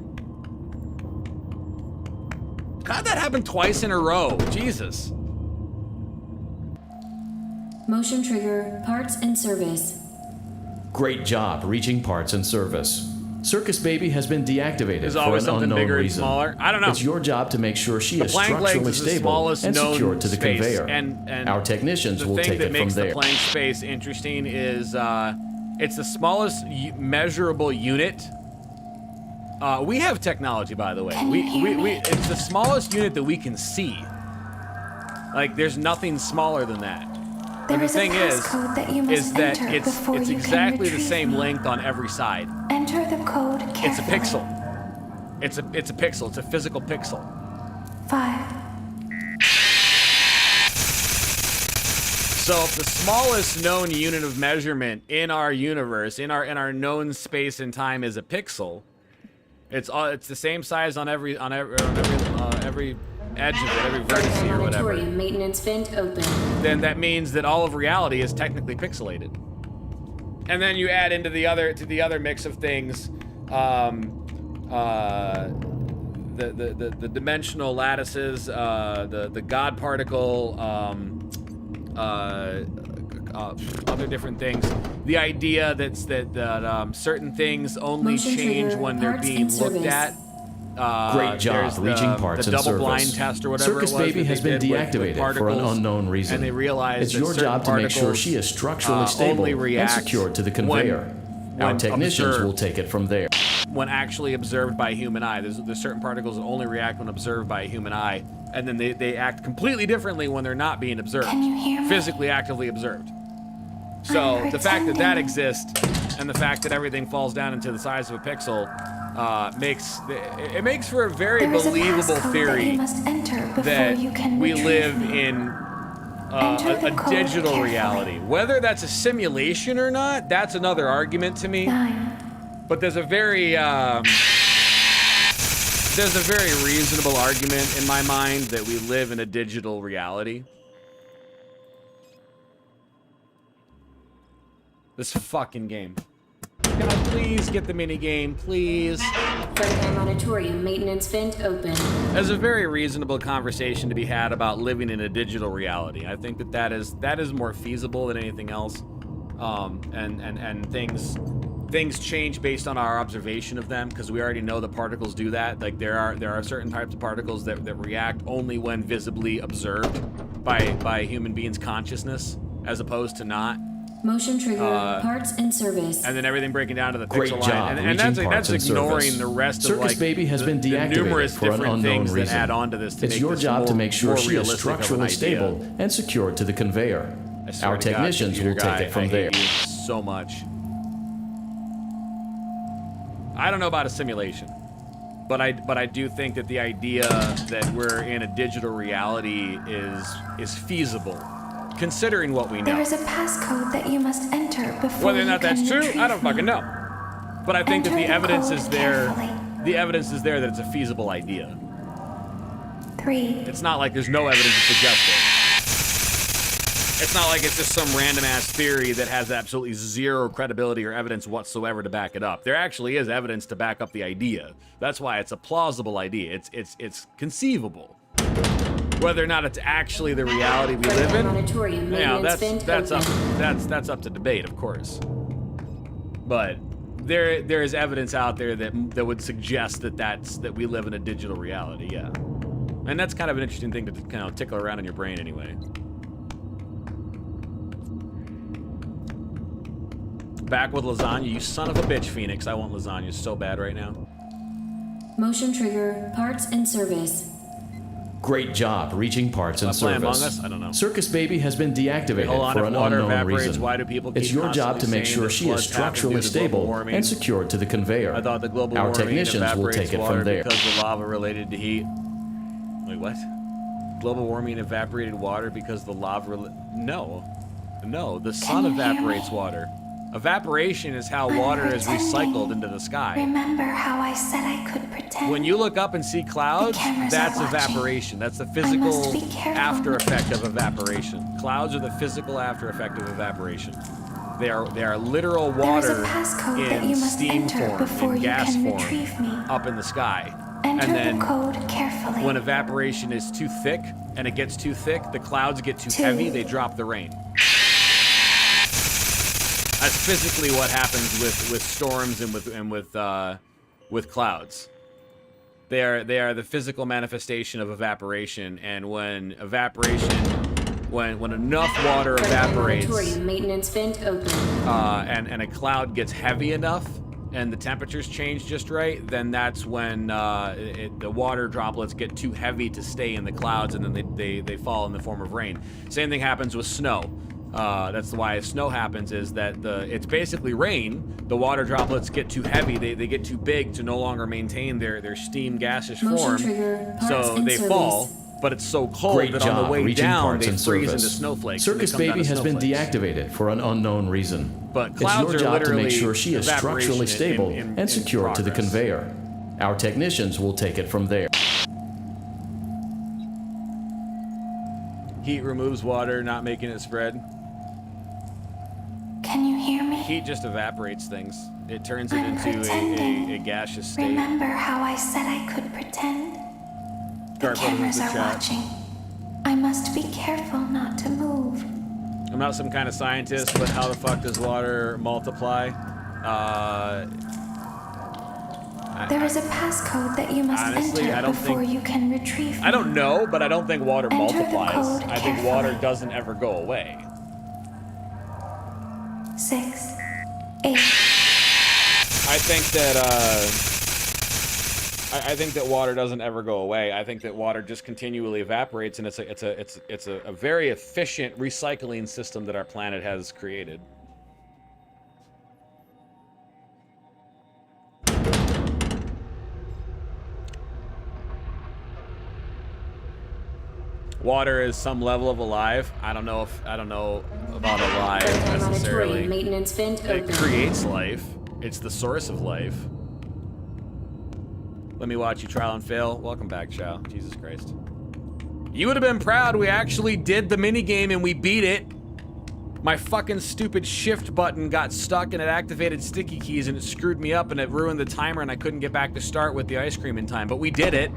How'd that happen twice in a row? Jesus. Motion trigger, parts and service. Great job reaching parts and service. Circus Baby has been deactivated There's for always an something unknown bigger and reason. smaller. I don't know. It's your job to make sure she is plank length structurally is the stable smallest and known secured to the space, conveyor. and Our technicians will take it from The thing that makes there. the plank space interesting is it's the smallest measurable unit. We have technology, by the way. It's the smallest unit that we can see. Like, there's nothing smaller than that. And the thing is that it's exactly the same length on every side. Enter the code carefully. It's a pixel. It's a pixel. It's a physical pixel. 5. So if the smallest known unit of measurement in our universe, in our known space and time, is a pixel, it's the same size on every edge of it, every vertex or whatever. Auditorium maintenance vent open. Then that means that all of reality is technically pixelated. And then you add into the other mix of things, the dimensional lattices, the God particle, other different things. The idea that certain things only change when they're being looked at. Great job reaching parts and the double service. blind test or whatever Circus it was Baby that has they been did with deactivated for an unknown reason. And they realized it's that your certain job to make sure particles, she is structurally stable only and react secured to the conveyor. when Our technicians observed. will take it from there. When actually observed by a human eye. There's certain particles that only react when observed by a human eye, and then they act completely differently when they're not being observed. Can you hear me? Physically actively observed. So the fact that that exists and the fact that everything falls down into the size of a pixel makes for a very believable theory that we live in a digital reality. Whether that's a simulation or not, that's another argument to me. But there's a very reasonable argument in my mind that we live in a digital reality. This fucking game. Can I please get the mini game, please? Frontline Auditorium maintenance vent open. There's a very reasonable conversation to be had about living in a digital reality. I think that is more feasible than anything else. And things change based on our observation of them, because we already know the particles do that. Like there are certain types of particles that react only when visibly observed by human beings' consciousness, as opposed to not. Motion trigger, parts and service. And then everything breaking down to the Great pixel job, line. And that's ignoring service. the rest Circus of like Baby has been the deactivated numerous for an different unknown things reason. that add on to this to it's make your this job to more- make sure more she is realistic of an structurally idea. stable and secured to the conveyor. I swear Our to God, technicians will computer take guy, it from I there. hate you so much. I don't know about a simulation, but I do think that the idea that we're in a digital reality is feasible, considering what we know. There is a passcode that you must enter before Whether or not that's true, I don't fucking know. But I think that the evidence is there. The evidence is there that it's a feasible idea. 3. It's not like there's no evidence to suggest it. It's not like it's just some random ass theory that has absolutely zero credibility or evidence whatsoever to back it up. There actually is evidence to back up the idea. That's why it's a plausible idea. It's conceivable. Whether or not it's actually the reality we live in, that's up to debate, of course. But there is evidence out there that would suggest that we live in a digital reality, yeah. And that's kind of an interesting thing to kind of tickle around in your brain anyway. Back with lasagna, you son of a bitch, Phoenix. I want lasagna so bad right now. Motion trigger, parts and service. Great job reaching parts and Playing service. Among Us? I don't know. Circus Baby has been deactivated Hold on, for if an water unknown evaporates, reason. why do people It's keep your job to constantly make saying sure that she is floods happen structurally due to global stable warming? and secured to the conveyor. I thought the global Our warming technicians will evaporates take it water from there. because the lava related to heat. Wait, what? Global warming evaporated water because the lava... No. No, the sun evaporates water. Evaporation is how water is recycled into the sky. Remember how I said I could pretend? When you look up and see clouds, that's evaporation. That's the physical after effect of evaporation. Clouds are the physical after effect of evaporation. They are literal water in steam form, in gas form, up in the sky. And then when evaporation is too thick, and it gets too thick, the clouds get too heavy, they drop the rain. That's physically what happens with storms and with clouds. They are the physical manifestation of evaporation, and when enough water evaporates, maintenance vent open. and a cloud gets heavy enough, and the temperatures change just right, then that's when the water droplets get too heavy to stay in the clouds, and then they fall in the form of rain. Same thing happens with snow. That's why snow happens, is that it's basically rain. The water droplets get too heavy, they get too big to no longer maintain their steam gaseous form, so they fall. But it's so cold that on the way down they freeze into snowflakes. Circus Baby has been deactivated for an unknown reason. But it's clouds your are job to literally make sure she is structurally stable in and secured to the progress. conveyor. Our technicians will take it from there. Heat removes water, not making it spread. Can you hear me? Heat just evaporates things. It turns it into a gaseous state. Remember how I said I could pretend? The cameras are watching. I must be careful not to move. I'm not some kind of scientist, but how the fuck does water multiply? There is a passcode that you must enter before you can retrieve me. I don't know, but I don't think water Enter the multiplies. code I think water doesn't ever go away. 6, 8. I think that I think that water doesn't ever go away. I think that water just continually evaporates, and it's a very efficient recycling system that our planet has created. Water is some level of alive. I don't know about alive necessarily. Maintenance vent It open. creates life. It's the source of life. Let me watch you trial and fail. Welcome back, Chow. Jesus Christ. You would have been proud. We actually did the minigame and we beat it. My fucking stupid shift button got stuck and it activated sticky keys and it screwed me up and it ruined the timer and I couldn't get back to start with the ice cream in time. But we did it.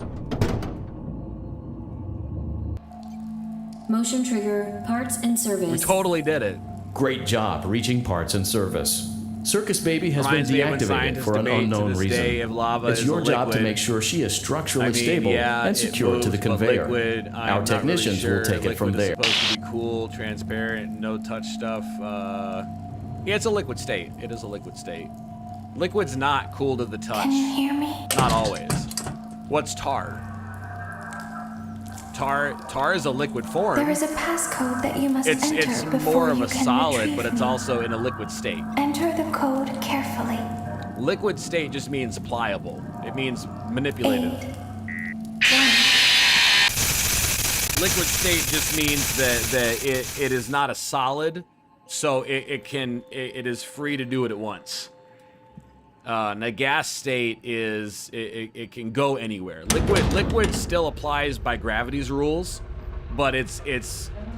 Motion trigger, parts and service. We totally did it. Great job reaching parts and service. Circus Baby has been deactivated for an unknown reason. It's your job to make sure she is structurally stable and secure to the conveyor. Our technicians will take it from there. It's supposed to be cool, transparent, no touch stuff. Yeah, it's a liquid state. It is a liquid state. Liquid's not cool to the touch. Can you hear me? Not always. What's tar? Tar is a liquid form. There is a passcode that you must enter It's before more of you a can solid, retrieve but it's me. also in a liquid state. Enter the code carefully. Liquid state just means pliable. It means manipulated. 8, 1. Liquid state just means that it is not a solid, so it is free to do it at once. And a gas state is it can go anywhere. Liquid still applies by gravity's rules, but it's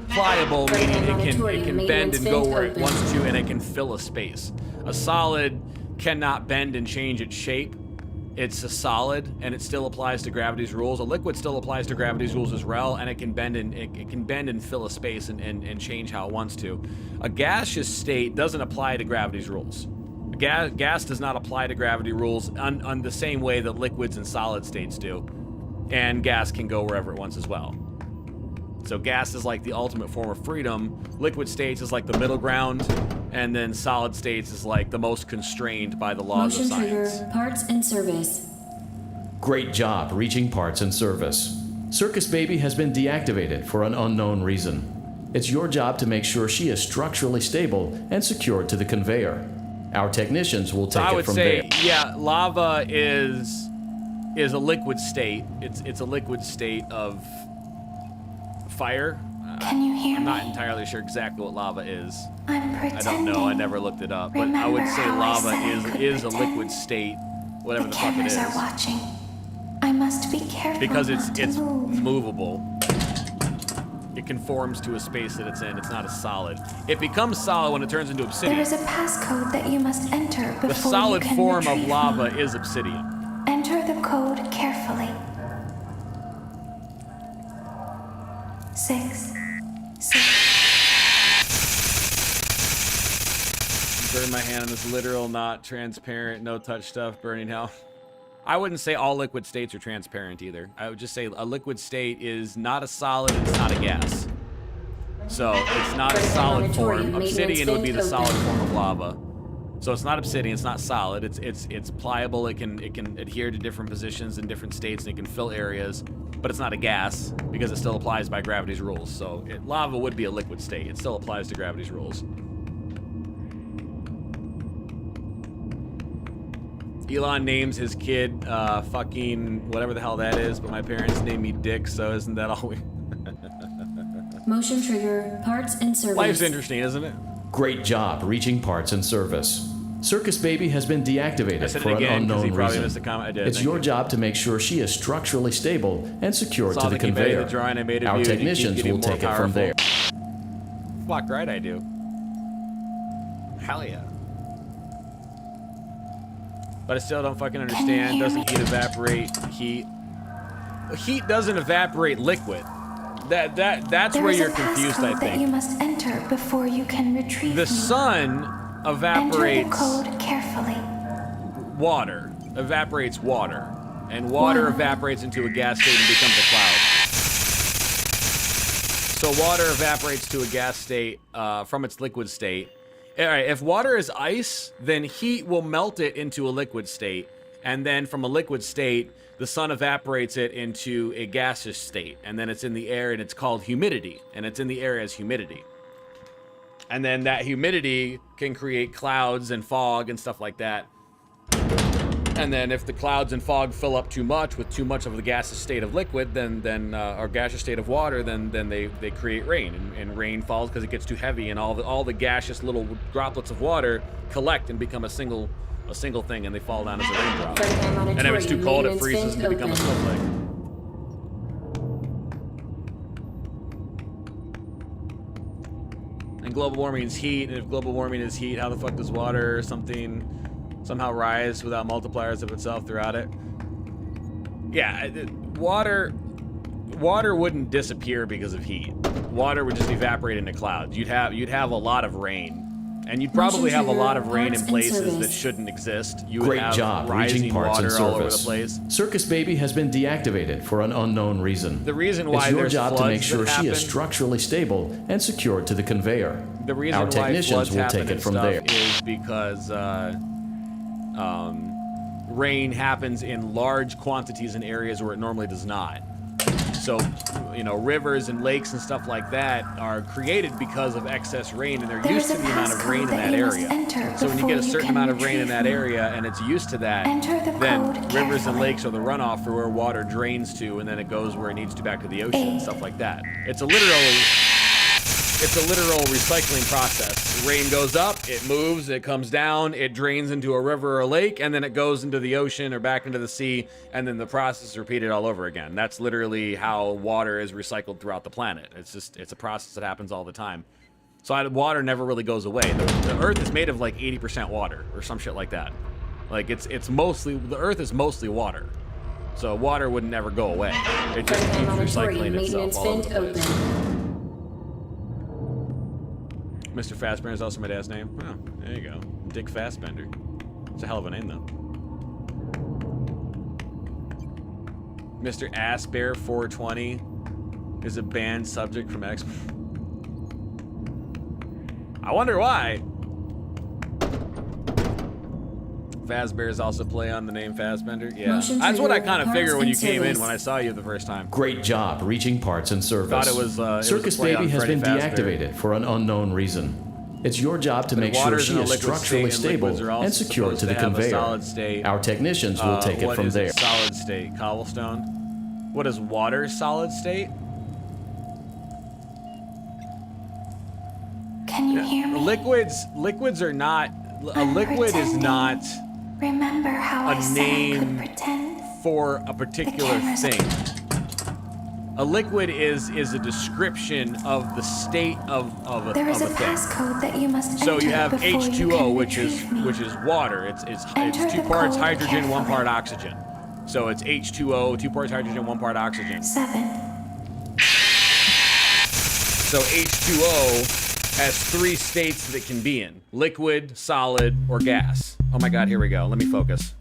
pliable, meaning it can bend and go where it wants to, and it can fill a space. A solid cannot bend and change its shape. It's a solid, and it still applies to gravity's rules. A liquid still applies to gravity's rules as well, and it can bend and fill a space and change how it wants to. A gaseous state doesn't apply to gravity's rules. Gas does not apply to gravity rules on the same way that liquids and solid states do. And gas can go wherever it wants as well. So gas is like the ultimate form of freedom. Liquid states is like the middle ground. And then solid states is like the most constrained by the laws of Motion science. trigger, parts and service. Great job reaching parts and service. Circus Baby has been deactivated for an unknown reason. It's your job to make sure she is structurally stable and secured to the conveyor. Our technicians will take it from there. I would say, yeah, lava is a liquid state. It's a liquid state of fire. Can you hear I'm me? not entirely sure exactly what lava is. I'm pretending. I don't know. I never looked it up. But I would say Remember how I lava said I could is a pretend? liquid state, whatever the fuck it Cameras is. are watching. I must be careful Because not to it's move. movable. It conforms to a space that it's in. It's not a solid. It becomes solid when it turns into There obsidian. is a passcode that you must enter before The solid you can form of retrieve lava me. is obsidian. Enter the code carefully. 6, 6. Burn my hand on this literal, not transparent, no touch stuff, burning hell. I wouldn't say all liquid states are transparent either. I would just say a liquid state is not a solid, it's not a gas. So it's not a solid form. Obsidian would be the solid form of lava. So it's not obsidian, it's not solid. It's pliable. It can adhere to different positions in different states and it can fill areas, but it's not a gas because it still applies by gravity's rules. So lava would be a liquid state. It still applies to gravity's rules. Elon names his kid fucking whatever the hell that is, but my parents named me Dick, so isn't that all we... Motion trigger, parts and service. Life's interesting, isn't it? Great job reaching parts and service. Circus Baby has been deactivated for an unknown reason. It's your job to make sure she is structurally stable and secured to the conveyor. Our technicians will take it from there. Fuck right I do. Hell yeah. But I still don't fucking understand. Doesn't heat evaporate heat? Heat doesn't evaporate liquid. That's where you're confused, I There is a passcode that you think. must enter before you can retrieve The me. sun evaporates Enter the code carefully. water. Evaporates water. And water evaporates into a gas state and becomes a cloud. So water evaporates to a gas state from its liquid state. All right, if water is ice, then heat will melt it into a liquid state. And then from a liquid state, the sun evaporates it into a gaseous state. And then it's in the air, and it's called humidity. And it's in the air as humidity. And then that humidity can create clouds and fog and stuff like that. And then if the clouds and fog fill up too much with too much of the gaseous state of liquid, or gaseous state of water, then they create rain, and rain falls because it gets too heavy, and all the gaseous little droplets of water collect and become a single thing, and they fall down as a raindrop. And if it's too cold, it freezes and they become a snowflake. And global warming is heat, and if global warming is heat, how the fuck does water or something somehow rise without multipliers of itself throughout it? Yeah, water wouldn't disappear because of heat. Water would just evaporate into clouds. You'd have a lot of rain. And you'd probably have a lot of rain in places that shouldn't exist. You would have job rising reaching parts water and all over the service. place. Circus Baby has been deactivated for an unknown reason. The reason why it's your there's job to floods make sure that she is happen- structurally stable and secured to the conveyor. The reason Our why technicians floods will happen take it and from stuff there. is because rain happens in large quantities in areas where it normally does not. So, rivers and lakes and stuff like that are created because of excess rain, and they're used to the amount of rain in that area. So when you get a certain amount of rain in that area and it's used to that, then rivers and lakes are the runoff for where water drains to, and then it goes where it needs to back to the ocean and stuff like that. It's a literal recycling process. Rain goes up, it moves, it comes down, it drains into a river or a lake, and then it goes into the ocean or back into the sea, and then the process is repeated all over again. That's literally how water is recycled throughout the planet. It's a process that happens all the time. So water never really goes away. The Earth is made of like 80% water or some shit like that. Like it's mostly, the Earth is mostly water. So water would never go away. It just keeps recycling itself all over the place. Mr. Fassbender is also my dad's name. Oh, there you go. Dick Fassbender. It's a hell of a name, though. Mr. Assbear 420 is a banned subject from X. I wonder why. Fassbear's also play on the name Fassbender. Yeah, that's what I kind of figured when you came in, when I saw you the first time. Great job reaching parts and service. Thought it was Circus Baby has been deactivated for an unknown reason. It's your job to make sure she is structurally stable and secured to the conveyor. Our technicians will take it from there. What is solid state? Cobblestone? What is water solid state? Can you hear me? Liquids are not... A liquid is not Remember how I a said I could name pretend? for a particular thing. A liquid is a description of the state of a There is a thing. passcode that you must So enter you have before you H2O, can which is retrieve me. water. It's Enter 2 the parts code hydrogen, 1 part carefully. oxygen. So it's H2O, 2 parts hydrogen, 1 part oxygen. 7. So H2O has 3 states that it can be in: liquid, solid, or gas. Oh my god, here we go. Let me focus.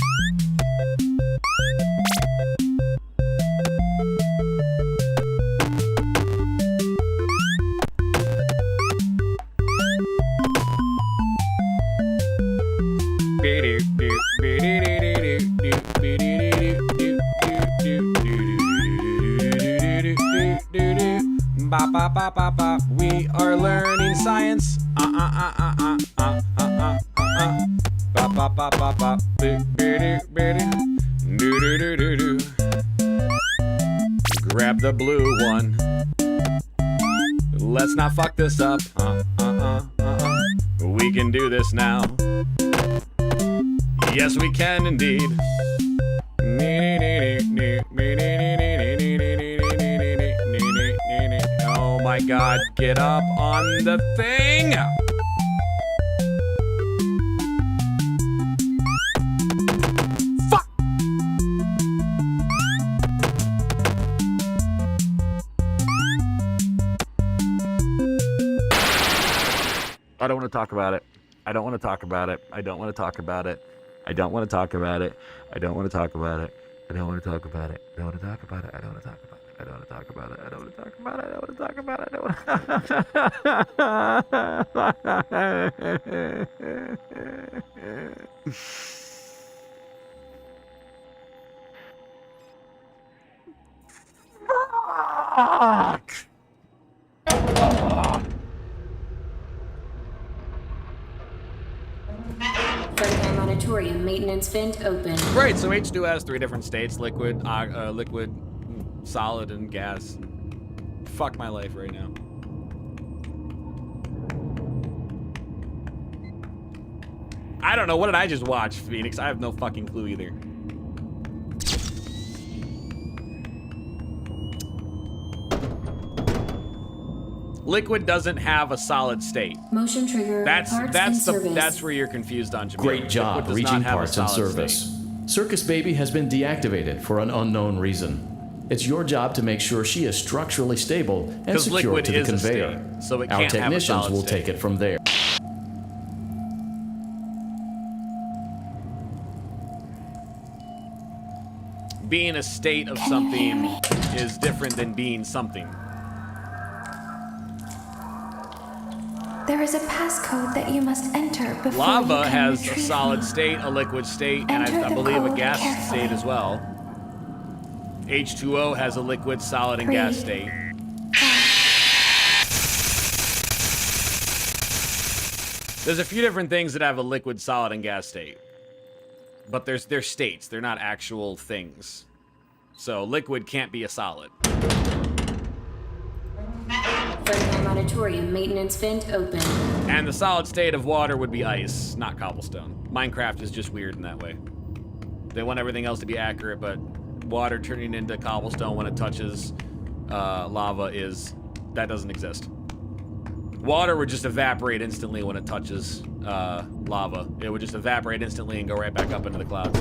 Ba ba ba ba ba. We are learning science. Ba ba ba ba ba. Grab the blue one. Let's not fuck this up. We can do this now. Yes, we can indeed. Oh my god, get up on the thing! Fuck! I don't want to talk about it. I don't want to talk about it. I don't want to talk about it. I don't want to talk about it. I don't want to talk about it. I don't want to talk about it. I don't want to talk about it. I don't want to talk about it. I don't want to talk about it. I don't want to talk about it. I don't want to talk about it. I don't want to. Fuck! Fredheim Auditorium maintenance vent open. Right, so H2 has 3 different states: liquid, liquid, solid, and gas. Fuck my life right now. I don't know. What did I just watch, Phoenix? I have no fucking clue either. Liquid doesn't have a solid state. Motion trigger. That's where you're confused on, Jamil. Great job reaching parts and service. Circus Baby has been deactivated for an unknown reason. It's your job to make sure she is structurally stable and secure to the conveyor. So it Our can't technicians will take it from there. Being a state of something is different than being something. There is a passcode that you must enter before Lava you can has a retrieve solid me. state, a liquid state, and Enter I the believe a code gas carefully. state as well. H2O has a liquid, solid, and gas state. There's a few different things that have a liquid, solid, and gas state. But they're states, they're not actual things. So liquid can't be a solid. Fredheim Auditorium maintenance vent open. And the solid state of water would be ice, not cobblestone. Minecraft is just weird in that way. They want everything else to be accurate, but water turning into cobblestone when it touches lava that doesn't exist. Water would just evaporate instantly when it touches lava. It would just evaporate instantly and go right back up into the clouds.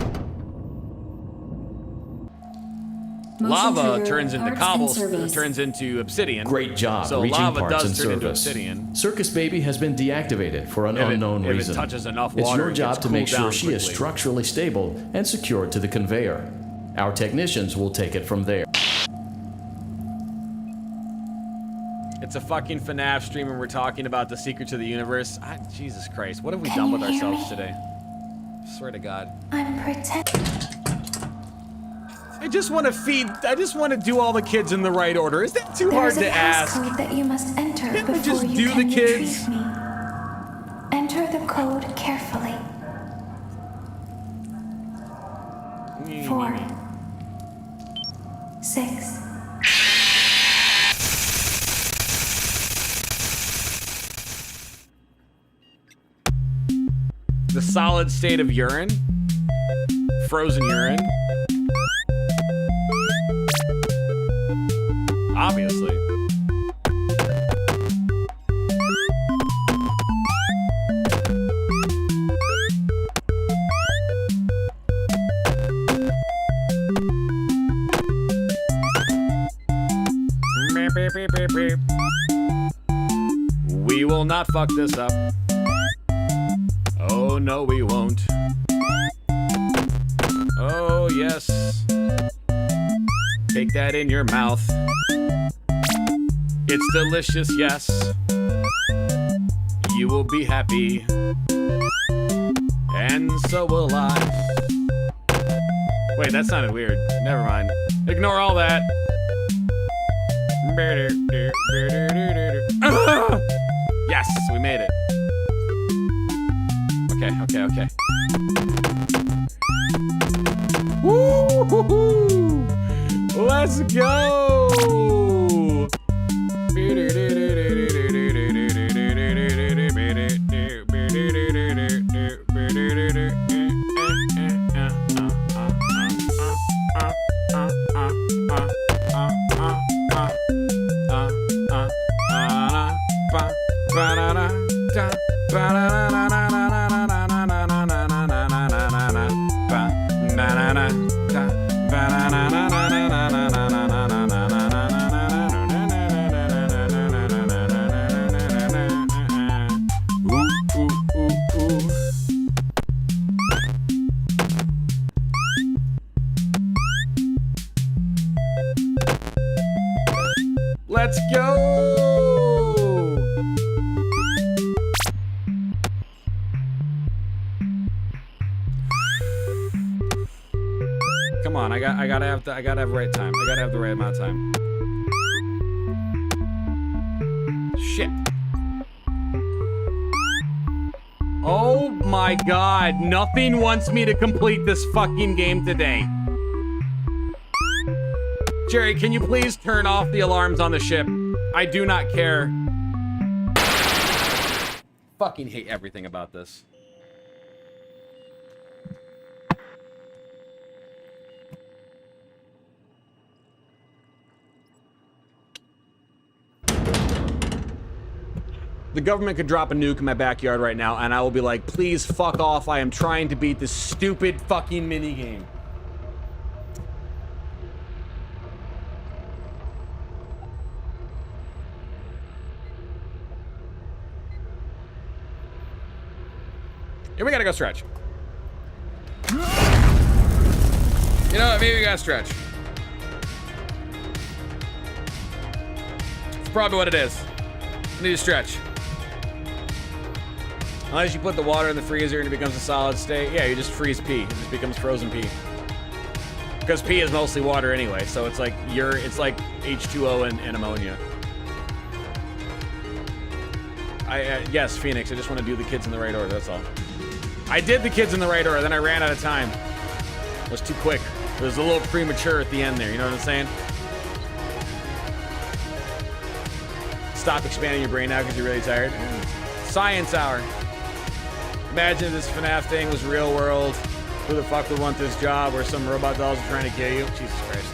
Lava turns into cobblestone, turns into obsidian. Great job so reaching lava parts does and turn into service. obsidian. Circus Baby has been deactivated for an unknown if reason. it touches enough It's water, your it job gets to make cooled sure down she is quickly. structurally stable and secured to the conveyor. Our technicians will take it from there. It's a fucking FNAF stream and we're talking about the secrets of the universe. Jesus Christ, what have we done with ourselves today? Swear to God. I'm pretending. I just want to do all the kids in the right order. Is that too hard to ask? There is a passcode that you must enter Can't we before just you do can the kids? retrieve me. Enter the code carefully. 4, 6. The solid state of urine? Frozen urine? Obviously. We will not fuck this up. Oh, no, we won't. Oh, yes. Take that in your mouth. It's delicious, yes. You will be happy. And so will I. Wait, that sounded weird. Never mind. Ignore all that. Yes, we made it. Okay. Woo-hoo-hoo! Let's go! Let's go! Come on, I gotta have the right time. I gotta have the right amount of time. shit. Oh my god, nothing wants me to complete this fucking game today. Jerry, can you please turn off the alarms on the ship? I do not care. Fucking hate everything about this. The government could drop a nuke in my backyard right now, and I will be like, please fuck off. I am trying to beat this stupid fucking minigame. Here, we gotta go stretch. You know what? Maybe we gotta stretch. It's probably what it is. I need to stretch. Unless you put the water in the freezer and it becomes a solid state. Yeah, you just freeze pee. It just becomes frozen pee. Because pee is mostly water anyway, so it's like it's like H2O and ammonia. Yes, Phoenix, I just want to do the kids in the right order, that's all. I did the kids in the right order, then I ran out of time. It was too quick. It was a little premature at the end there, you know what I'm saying? Stop expanding your brain now because you're really tired. Science hour. Imagine if this FNAF thing was real world. Who the fuck would want this job where some robot dolls are trying to kill you? Jesus Christ.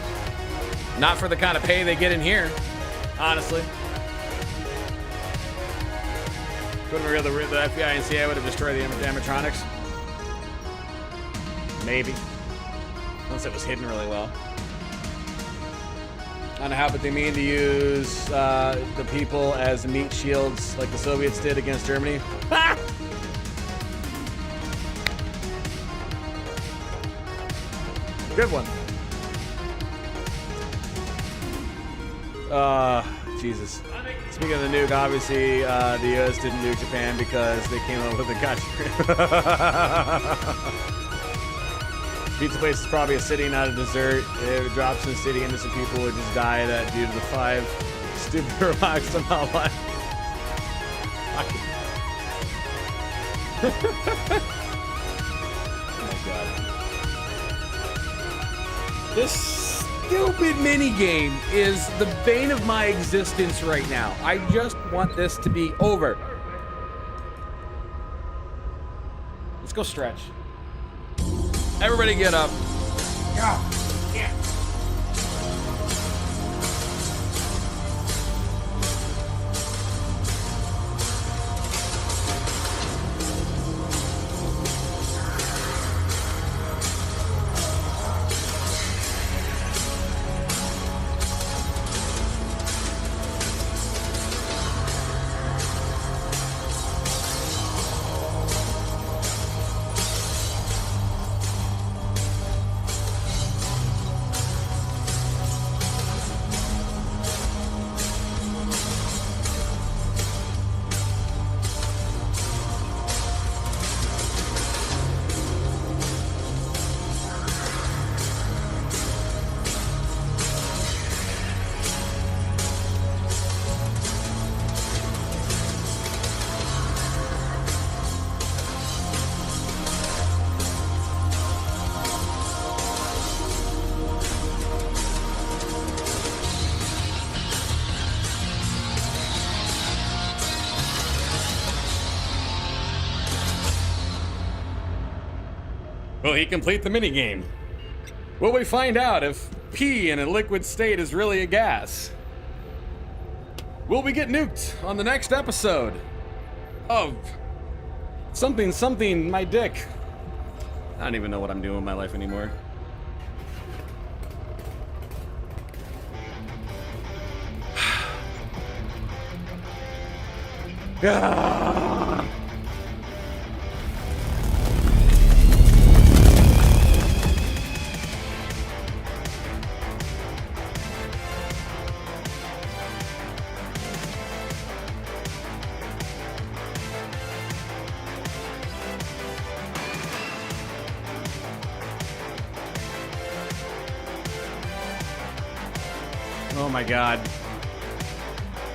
Not for the kind of pay they get in here, honestly. Couldn't be real, the FBI and CIA would have destroyed the animatronics. Maybe. Unless it was hidden really well. I don't know how, but they mean to use the people as meat shields like the Soviets did against Germany. Ha! Good one. Jesus. Speaking of the nuke, obviously the US didn't nuke Japan because they came up with the gotcha. Pizza place is probably a city, not a dessert. If it drops in the city, innocent people would just die due to the 5 stupid remarks on how life. Oh my god. This stupid minigame is the bane of my existence right now. I just want this to be over. Let's go stretch. Everybody get up. Yeah. Will he complete the minigame? Will we find out if pee in a liquid state is really a gas? Will we get nuked on the next episode of something my dick? I don't even know what I'm doing with my life anymore. Ah. Oh my god.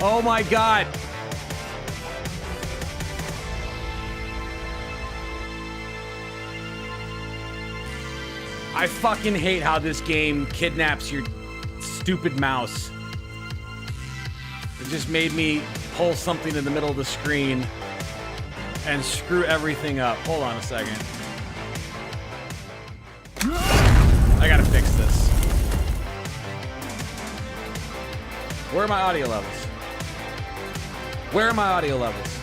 Oh my god. I fucking hate how this game kidnaps your stupid mouse. It just made me pull something in the middle of the screen and screw everything up. Hold on a second. I gotta fix this. Where are my audio levels? Where are my audio levels?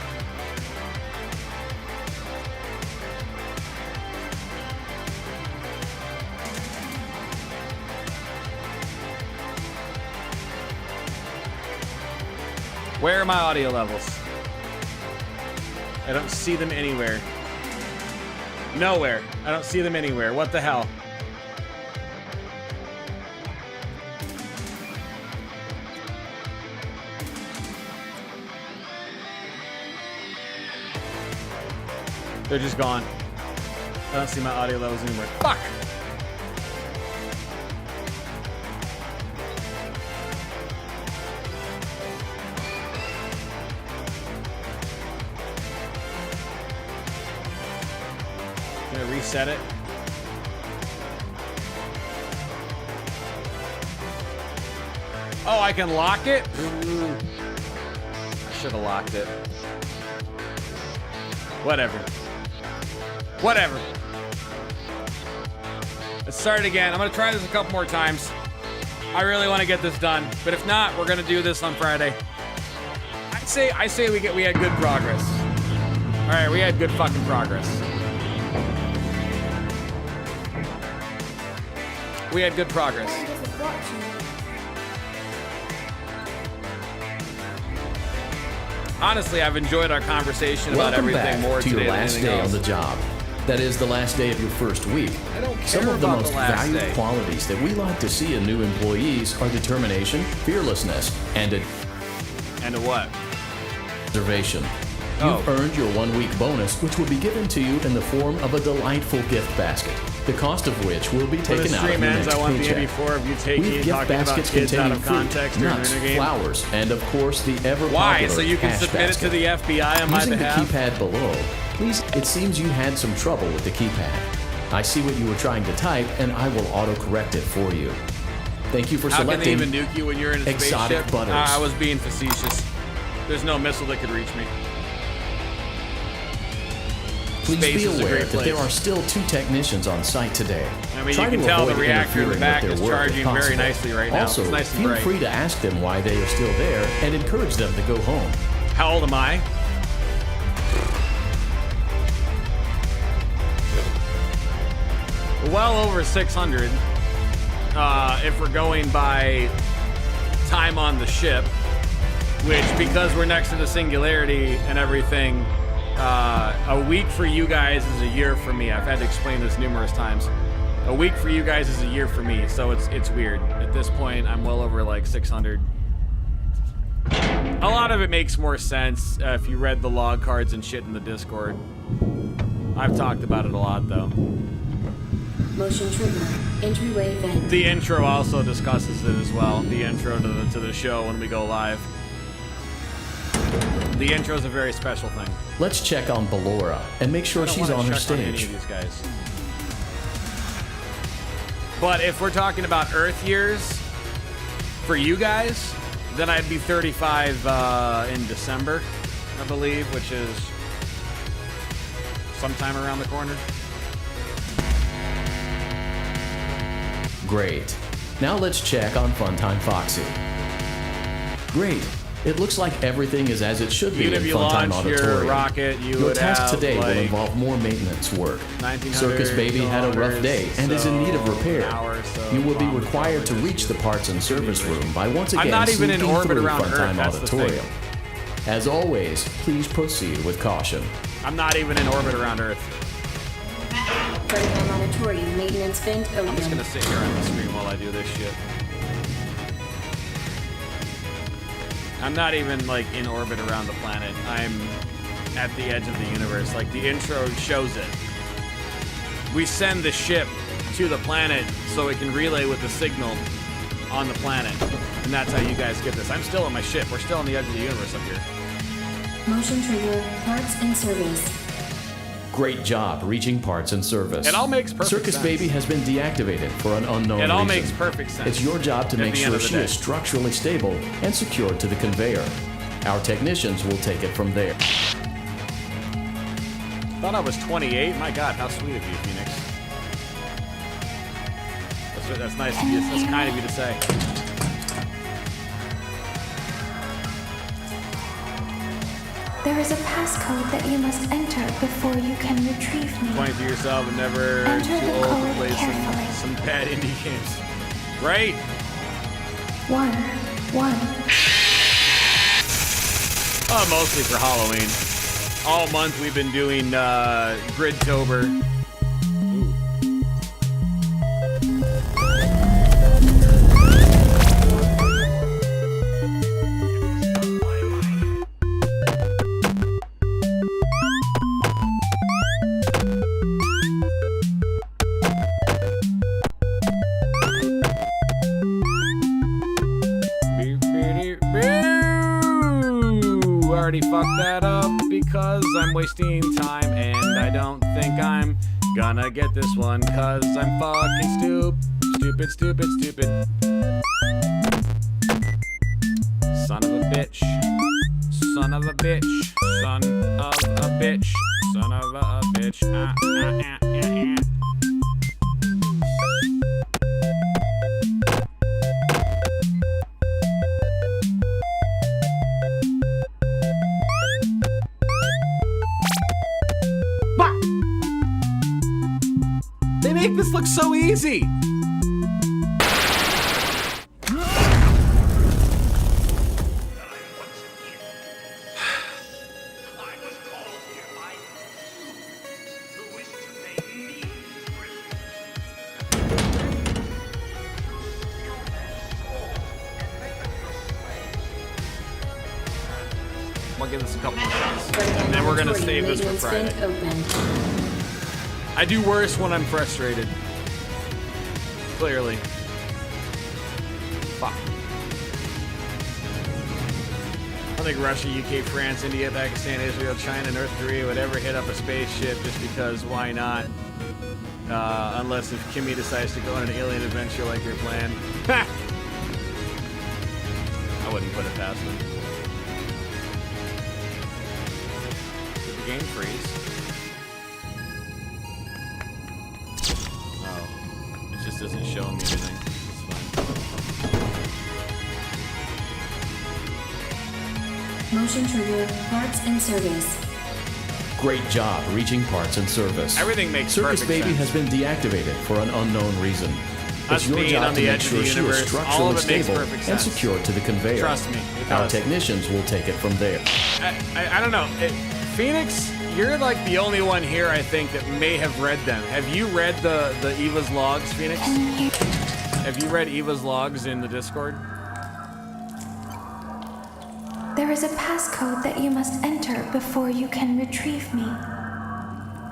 Where are my audio levels? I don't see them anywhere. Nowhere. I don't see them anywhere. What the hell? They're just gone. I don't see my audio levels anywhere. Fuck! Gonna reset it. Oh, I can lock it? I should have locked it. Whatever. Whatever. Let's start it again. I'm gonna try this a couple more times. I really want to get this done, but if not, we're gonna do this on Friday. I say we had good progress. All right, we had good fucking progress. We had good progress. Honestly, I've enjoyed our conversation about everything more today than anything else. Welcome back to your last day on the job. That is the last day of your first week. Some of the most valued qualities that we like to see in new employees are determination, fearlessness, and a what? Observation. You've earned your 1-week bonus, which will be given to you in the form of a delightful gift basket, the cost of which will be taken out of your next paycheck. I want the MP4 of you taking gift baskets containing fruit, nuts, flowers, and of course the ever-popular Why? So you can submit it to the FBI on my behalf? Using the keypad below, please. It seems you had some trouble with the keypad. I see what you were trying to type, and I will auto-correct it for you. Thank you for selecting. How can they even nuke you when you're in a exotic spaceship? butters. I was being facetious. There's no missile that could reach me. Please be aware that there are still 2 technicians on site today. I mean, you can tell the reactor in the back is charging very nicely right now. Also, it's nice and feel bright. free to ask them why they are still there and encourage them to go home. How old am I? Well over 600. If we're going by time on the ship, which, because we're next to the singularity and everything, a week for you guys is a year for me. I've had to explain this numerous times. A week for you guys is a year for me, so it's weird. At this point, I'm well over like 600. A lot of it makes more sense if you read the log cards and shit in the Discord. I've talked about it a lot, though. Motion trigger. Entryway vent. The intro also discusses it as well. The intro to the show when we go live. The intro is a very special thing. Let's check on Ballora and make sure she's on her stage. On any of these guys. But if we're talking about Earth years for you guys, then I'd be 35 in December, I believe, which is sometime around the corner. Great. Now let's check on Funtime Foxy. Great. It looks like everything is as it should be in Funtime Auditorium. Your rocket, your task today will involve more maintenance work. Circus Baby had a rough day and is in need of repair. You will be required to reach the parts and service room by once again sneaking through Funtime Auditorium. As always, please proceed with caution. I'm not even in orbit around Earth. Funtime Auditorium maintenance vent open. I'm just gonna sit here on the screen while I do this shit. I'm not even like in orbit around the planet. I'm at the edge of the universe. Like the intro shows it. We send the ship to the planet so it can relay with the signal on the planet. And that's how you guys get this. I'm still on my ship. We're still on the edge of the universe up here. Motion trigger, parts and service. Great job reaching parts and service. It all makes perfect Circus sense. Baby has been deactivated for an unknown reason. It all makes perfect sense. It's your job to make sure she is structurally stable and secured to the conveyor. Our technicians will take it from there. Thought I was 28. My God, how sweet of you, Phoenix. That's nice of you. That's kind of you to say. There is a passcode that you must enter before you can retrieve me. Point to yourself and never Enter too the old to code play carefully. some bad indie games. Right? 1, 1. Mostly for Halloween. All month we've been doing Gridtober. Already fucked that up because I'm wasting time and I don't think I'm gonna get this one cause I'm fucking stupid. Son of a bitch. Son of a bitch. Son of a bitch. Son of a bitch. They make this look so easy. We'll give this a couple more shots, and then we're gonna save this for Friday. I do worse when I'm frustrated. Clearly. Fuck. I think Russia, UK, France, India, Pakistan, Israel, China, North Korea would ever hit up a spaceship just because why not? Unless if Kimmy decides to go on an alien adventure like your plan. Ha! I wouldn't put it past them. Did the game freeze? It just doesn't show me anything. It's fine. Motion trigger, parts and service. Great job reaching parts and service. Everything makes Circus perfect Baby sense. has been deactivated for an unknown reason. Us It's your being job on to the make edge of sure the she universe, is all structurally of it makes stable perfect and sense. secured to the conveyor. Trust me, it Our does. technicians will take it from there. I don't know. Phoenix, you're like the only one here, I think, that may have read them. Have you read the Eva's logs, Phoenix? Have you read Eva's logs in the Discord? There is a passcode that you must enter before you can retrieve me.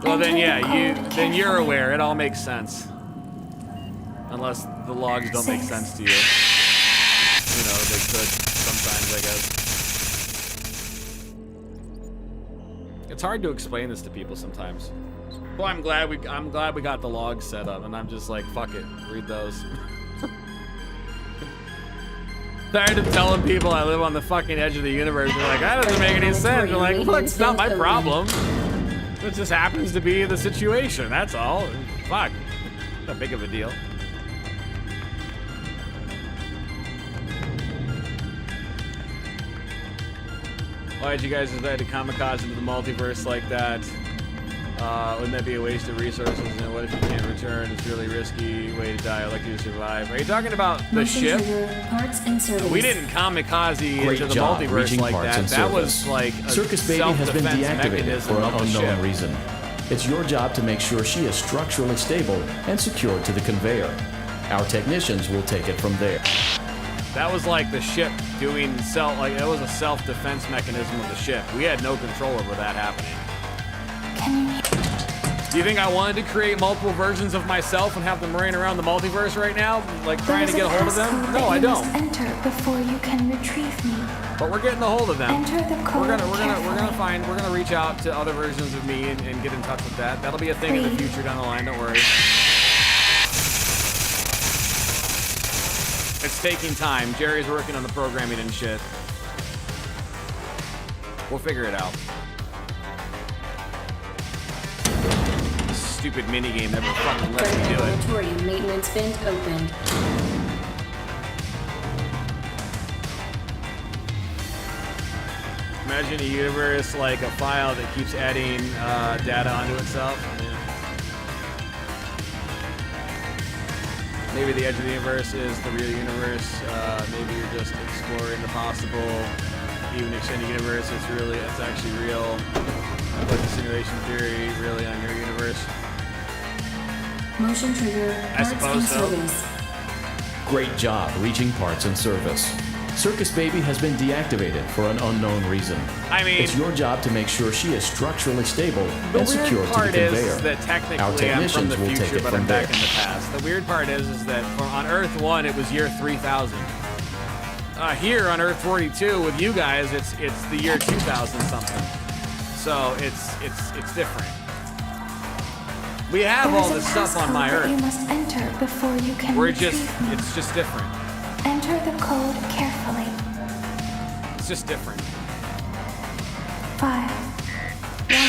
Well, then Enter the yeah, code then you're carefully. aware. It all makes sense. Unless the logs don't make 6. sense to you. You know, they could sometimes, I guess. It's hard to explain this to people sometimes. Well, I'm glad we got the logs set up, and I'm just like, fuck it, read those. Tired of telling people I live on the fucking edge of the universe. They're like, that doesn't make any sense. They're like, look, it's not my problem. It just happens to be the situation. That's all. Fuck, not that big of a deal. Why did you guys decide to kamikaze into the multiverse like that? Wouldn't that be a waste of resources? And what if you can't return? It's really risky way to die. I'd like you to survive. Are you talking about the Motion ship? trigger, parts and service. We didn't kamikaze Great into the job multiverse reaching like parts that. and That was service. like a Circus Baby has been self-defense deactivated mechanism for an of the unknown ship. reason. It's your job to make sure she is structurally stable and secured to the conveyor. Our technicians will take it from there. That was like the ship doing it was a self-defense mechanism of the ship. We had no control over that happening. Do you think I wanted to create multiple versions of myself and have them running around the multiverse right now, like trying to get a hold of them? No, I don't. Enter before you can retrieve me. But we're getting a hold of them. Enter the code We're gonna reach out to other versions of me and get in touch with that. That'll be a thing in the future down the line, don't worry. It's taking time. Jerry's working on the programming and shit. We'll figure it out. This stupid minigame never fucking lets me do it. Laboratory maintenance vent opened. Imagine a universe like a file that keeps adding data onto itself. Maybe the edge of the universe is the real universe. Maybe you're just exploring the possible, even extended universe. It's actually real. Like the simulation theory really on your universe. Motion trigger. I suppose so. Great job reaching parts and service. Circus Baby has been deactivated for an unknown reason. I mean, it's your job to make sure she is structurally stable and secured to the The weird part conveyor. is that technically Our I'm technicians from the will take future, it but from I'm back there. in the past. The weird part is that on Earth 1, it was year 3000. Here on Earth 42, with you guys, it's the year 2000 something. So it's different. We have all this stuff on my Earth. You must enter before you can retrieve me. It's just different. Enter the code carefully. It's just different. 5, 1.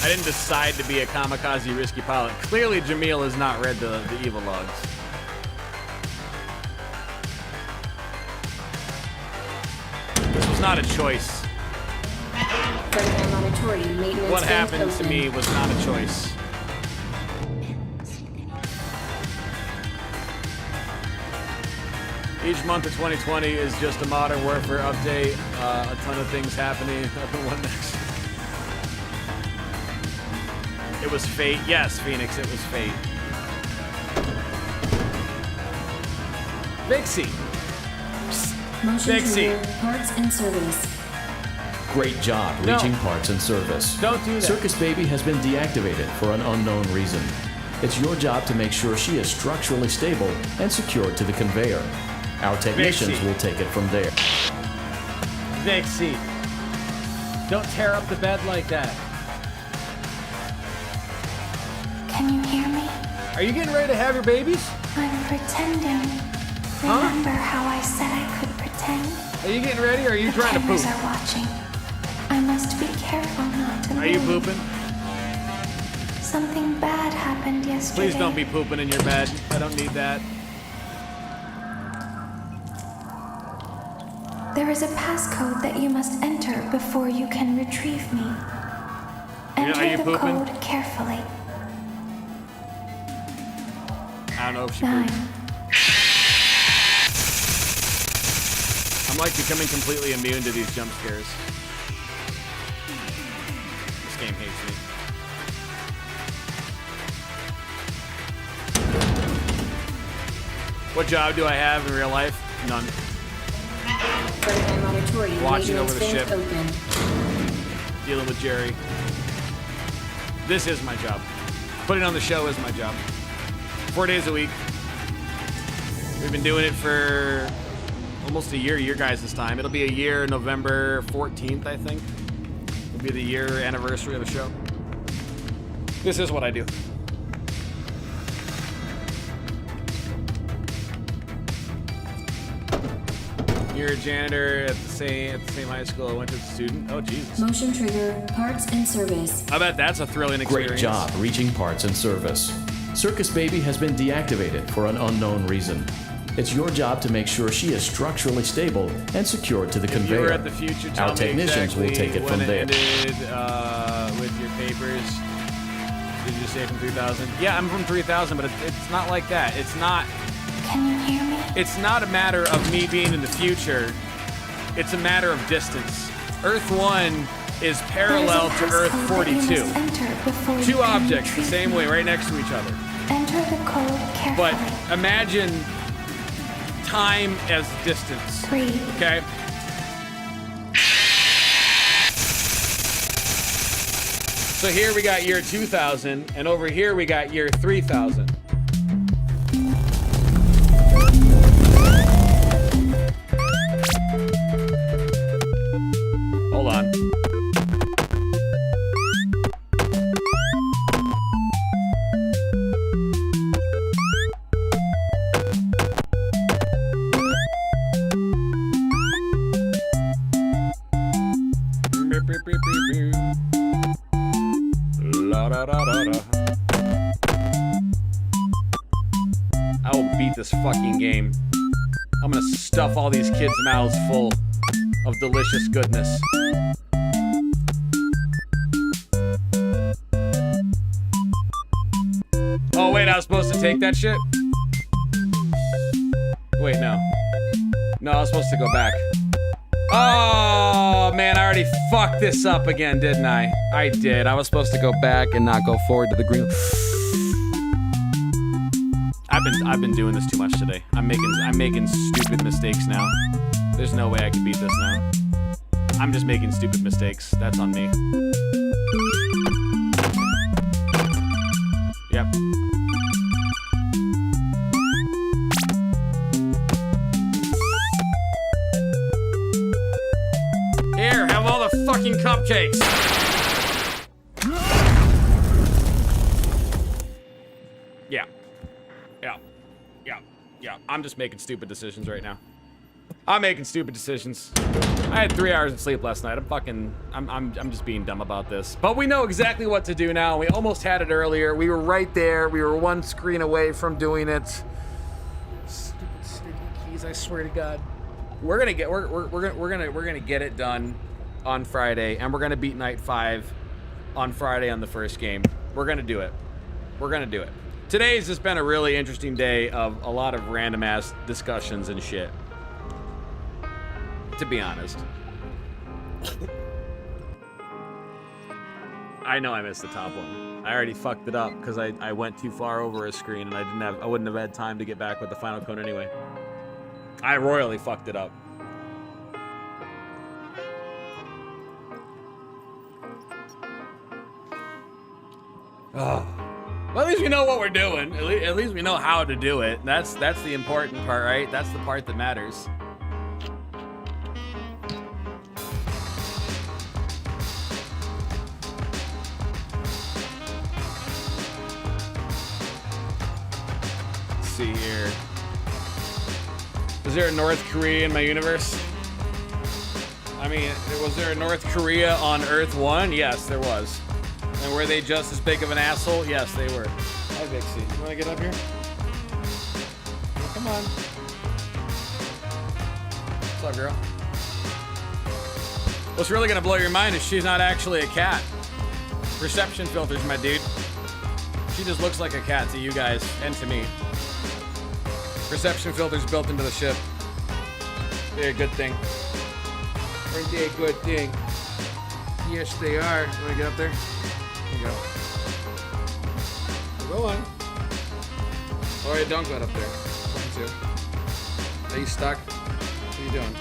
I didn't decide to be a kamikaze risky pilot. Clearly, Jamil has not read the evil logs. This was not a choice. What happened to me was not a choice. Each month of 2020 is just a Modern Warfare update. A ton of things happening. What next? It was fate. Yes, Phoenix, it was fate. Vixie. Vixie. Parts and service. Great job reaching parts and service. Don't do that. Circus Baby has been deactivated for an unknown reason. It's your job to make sure she is structurally stable and secured to the conveyor. Our technicians will take it from there. Vixie. Don't tear up the bed like that. Can you hear me? Are you getting ready to have your babies? I'm pretending. Remember how I said I could pretend? Are you getting ready or are you trying to poop? The cameras are watching. I must be careful not to Are you move. pooping? Something bad happened yesterday. Please don't be pooping in your bed. I don't need that. There is a passcode that you must enter before you can retrieve me. Enter Are you the pooping? code carefully. I don't know if she 9. pooped. I'm like becoming completely immune to these jump scares. This game hates me. What job do I have in real life? None. Watching over the ship. Dealing with Jerry. This is my job. Putting on the show is my job. 4 days a week. We've been doing it for almost a year, your guys' time. It'll be a year November 14th, I think. It'll be the year anniversary of the show. This is what I do. You're a janitor at the same high school I went to as a student. Oh, Jesus. Motion trigger. Parts and service. I bet that's a thrilling experience. Great job reaching parts and service. Circus Baby has been deactivated for an unknown reason. It's your job to make sure she is structurally stable and secured to the conveyor. If you were at the future, tell Our technicians me exactly will take it when from it there. ended with your papers. Did you say from 3000? Yeah, I'm from 3000, but it's not like that. It's not. Can you hear me? It's not a matter of me being in the future. It's a matter of distance. Earth 1 is parallel to Earth 42. Two objects the same way, right next to each other. Enter the code carefully. But imagine time as distance. 3. Okay? So here we got year 2000, and over here we got year 3000. go beat this fucking game. I'm gonna stuff all these kids' mouths full of delicious goodness. Oh wait, I was supposed to take that shit? Wait, no. No, I was supposed to go back. Oh, man, I already fucked this up again, didn't I? I did. I was supposed to go back and not go forward to the green. I've been doing this too much today. I'm making stupid mistakes now. There's no way I can beat this now. I'm just making stupid mistakes. That's on me. Yep. Here, have all the fucking cupcakes. Yeah. Yeah. I'm just making stupid decisions right now. I'm making stupid decisions. I had 3 hours of sleep last night. I'm just being dumb about this. But we know exactly what to do now. We almost had it earlier. We were right there. We were one screen away from doing it. Stupid sticky keys, I swear to God. We're gonna get it done on Friday, and we're gonna beat Night 5 on Friday on the first game. We're gonna do it. We're gonna do it. Today's just been a really interesting day of a lot of random ass discussions and shit. To be honest. I know I missed the top one. I already fucked it up because I went too far over a screen and I wouldn't have had time to get back with the final code anyway. I royally fucked it up. Oh. Well, at least we know what we're doing. At least we know how to do it. That's the important part, right? That's the part that matters. Let's see here. Is there a North Korea in my universe? I mean, was there a North Korea on Earth 1? Yes, there was. And were they just as big of an asshole? Yes, they were. Hi, Vixie. You want to get up here? Oh, come on. What's up, girl? What's really going to blow your mind is she's not actually a cat. Perception filters, my dude. She just looks like a cat to you guys and to me. Perception filters built into the ship. They're a good thing. Aren't they a good thing? Yes, they are. You want to get up there? There you go. Go on. Oh, yeah, don't go up there. 1, 2. Are you stuck? What are you doing?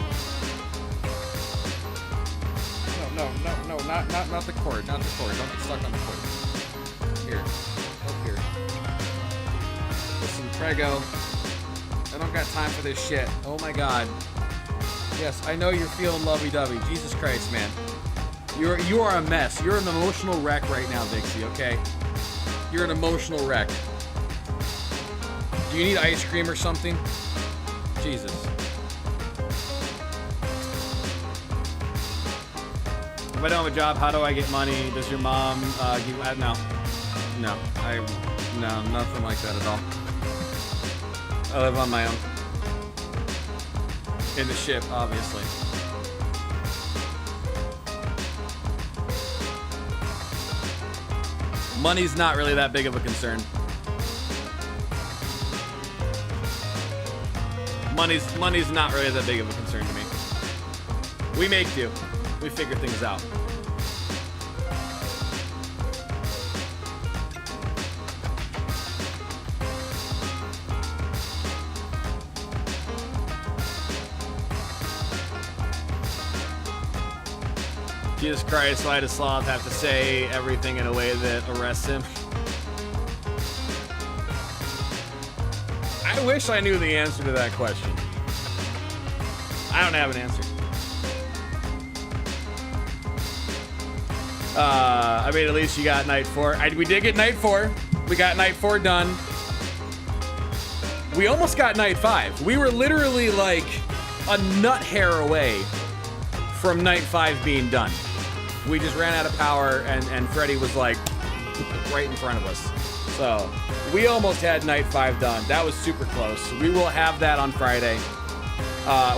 No, not the cord. Not the cord. Don't get stuck on the cord. Here. Up here. Listen, Prego. I don't got time for this shit. Oh my God. Yes, I know you're feeling lovey-dovey. Jesus Christ, man. You are a mess. You're an emotional wreck right now, Vixie, okay? You're an emotional wreck. Do you need ice cream or something? Jesus. If I don't have a job, how do I get money? Does your mom give... No, nothing like that at all. I live on my own. In the ship, obviously. Money's not really that big of a concern. Money's not really that big of a concern to me. We make do. We figure things out. Jesus Christ, why does Sloth have to say everything in a way that arrests him? I wish I knew the answer to that question. I don't have an answer. I mean, at least you got Night 4. We did get Night 4. We got Night 4 done. We almost got Night 5. We were literally like a nut hair away from Night 5 being done. We just ran out of power, and Freddy was like right in front of us. So we almost had night 5 done. That was super close. We will have that on Friday.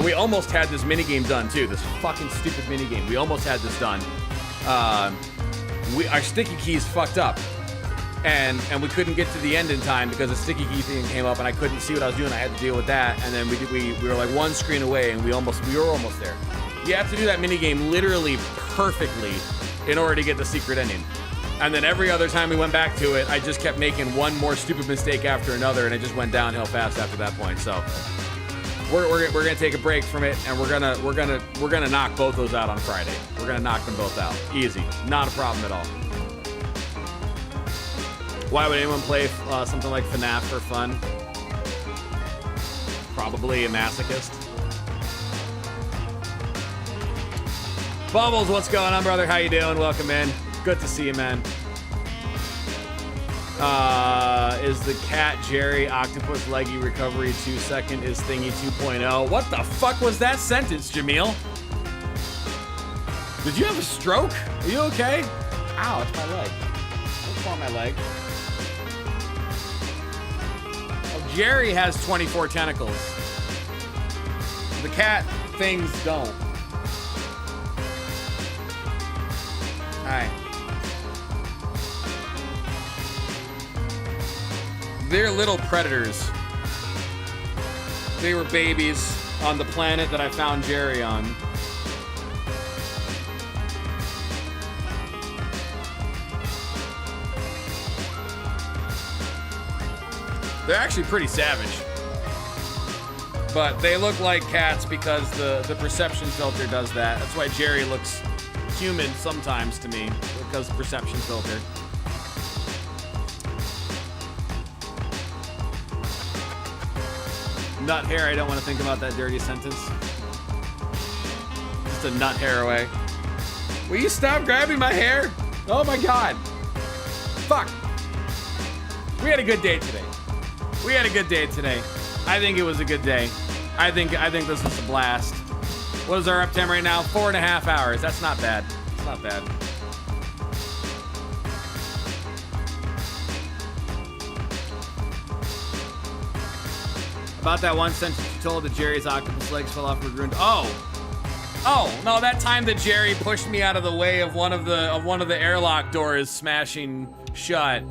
We almost had this minigame done too. This fucking stupid minigame. We almost had this done. Our sticky keys fucked up. And we couldn't get to the end in time because the sticky key thing came up and I couldn't see what I was doing. I had to deal with that. And then we were like one screen away and we were almost there. You have to do that minigame literally perfectly in order to get the secret ending. And then every other time we went back to it, I just kept making one more stupid mistake after another, and it just went downhill fast after that point. So we're gonna take a break from it, and we're gonna knock both those out on Friday. We're gonna knock them both out, easy, not a problem at all. Why would anyone play something like FNAF for fun? Probably a masochist. Bubbles, what's going on, brother? How you doing? Welcome in. Good to see you, man. Is the cat Jerry Octopus Leggy Recovery 2 second is thingy 2.0? What the fuck was that sentence, Jameel? Did you have a stroke? Are you okay? Ow, it's my leg. Don't fall on my leg. Well, Jerry has 24 tentacles. The cat things don't. Alright. They're little predators. They were babies on the planet that I found Jerry on. They're actually pretty savage. But they look like cats because the perception filter does that. That's why Jerry looks human sometimes to me, because perception filter. Nut hair, I don't want to think about that dirty sentence. Just a nut hair away. Will you stop grabbing my hair? Oh my god. Fuck. We had a good day today. We had a good day today. I think it was a good day. I think this was a blast. What is our uptime right now? 4.5 hours. That's not bad. It's not bad. About that one sentence you told that Jerry's octopus legs fell off her ground. Oh, no, that time that Jerry pushed me out of the way of one of the airlock doors smashing shut,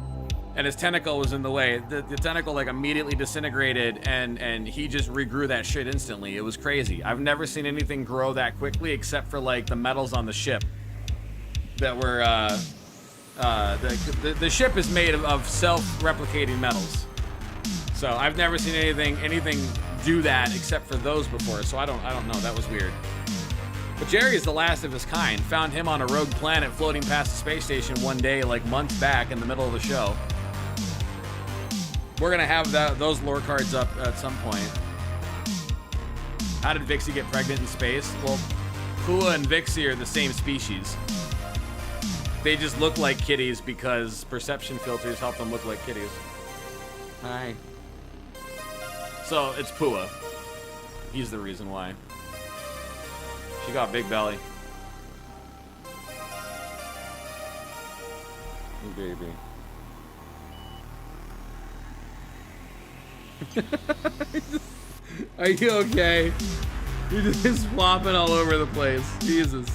and his tentacle was in the way. The tentacle like immediately disintegrated, and he just regrew that shit instantly. It was crazy. I've never seen anything grow that quickly except for like the metals on the ship that were the ship is made of self-replicating metals. So I've never seen anything do that except for those before. So I don't know. That was weird. But Jerry is the last of his kind. Found him on a rogue planet floating past the space station one day, like months back in the middle of the show. We're gonna have those lore cards up at some point. How did Vixie get pregnant in space? Well, Pua and Vixie are the same species. They just look like kitties because perception filters help them look like kitties. Hi. So it's Pua. He's the reason why. She got a big belly. Oh, baby. Are you okay? You're just flopping all over the place. Jesus.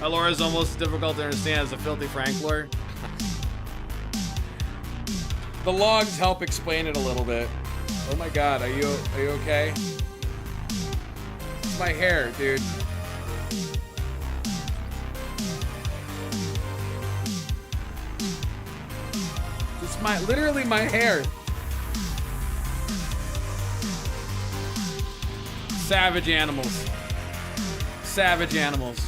Elora is almost difficult to understand as a filthy Frank lore. The logs help explain it a little bit. Oh my god, are you okay? It's my hair, dude. It's literally my hair. Savage animals. Savage animals.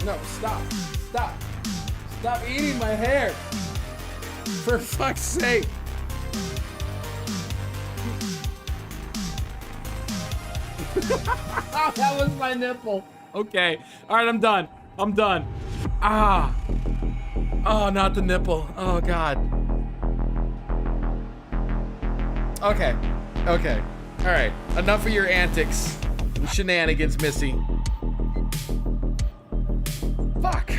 No, stop. Stop. Stop eating my hair. For fuck's sake. That was my nipple. Okay. Alright, I'm done. I'm done. Ah. Oh, not the nipple. Oh, God. Okay. Okay. All right. Enough of your antics and shenanigans, Missy. Fuck.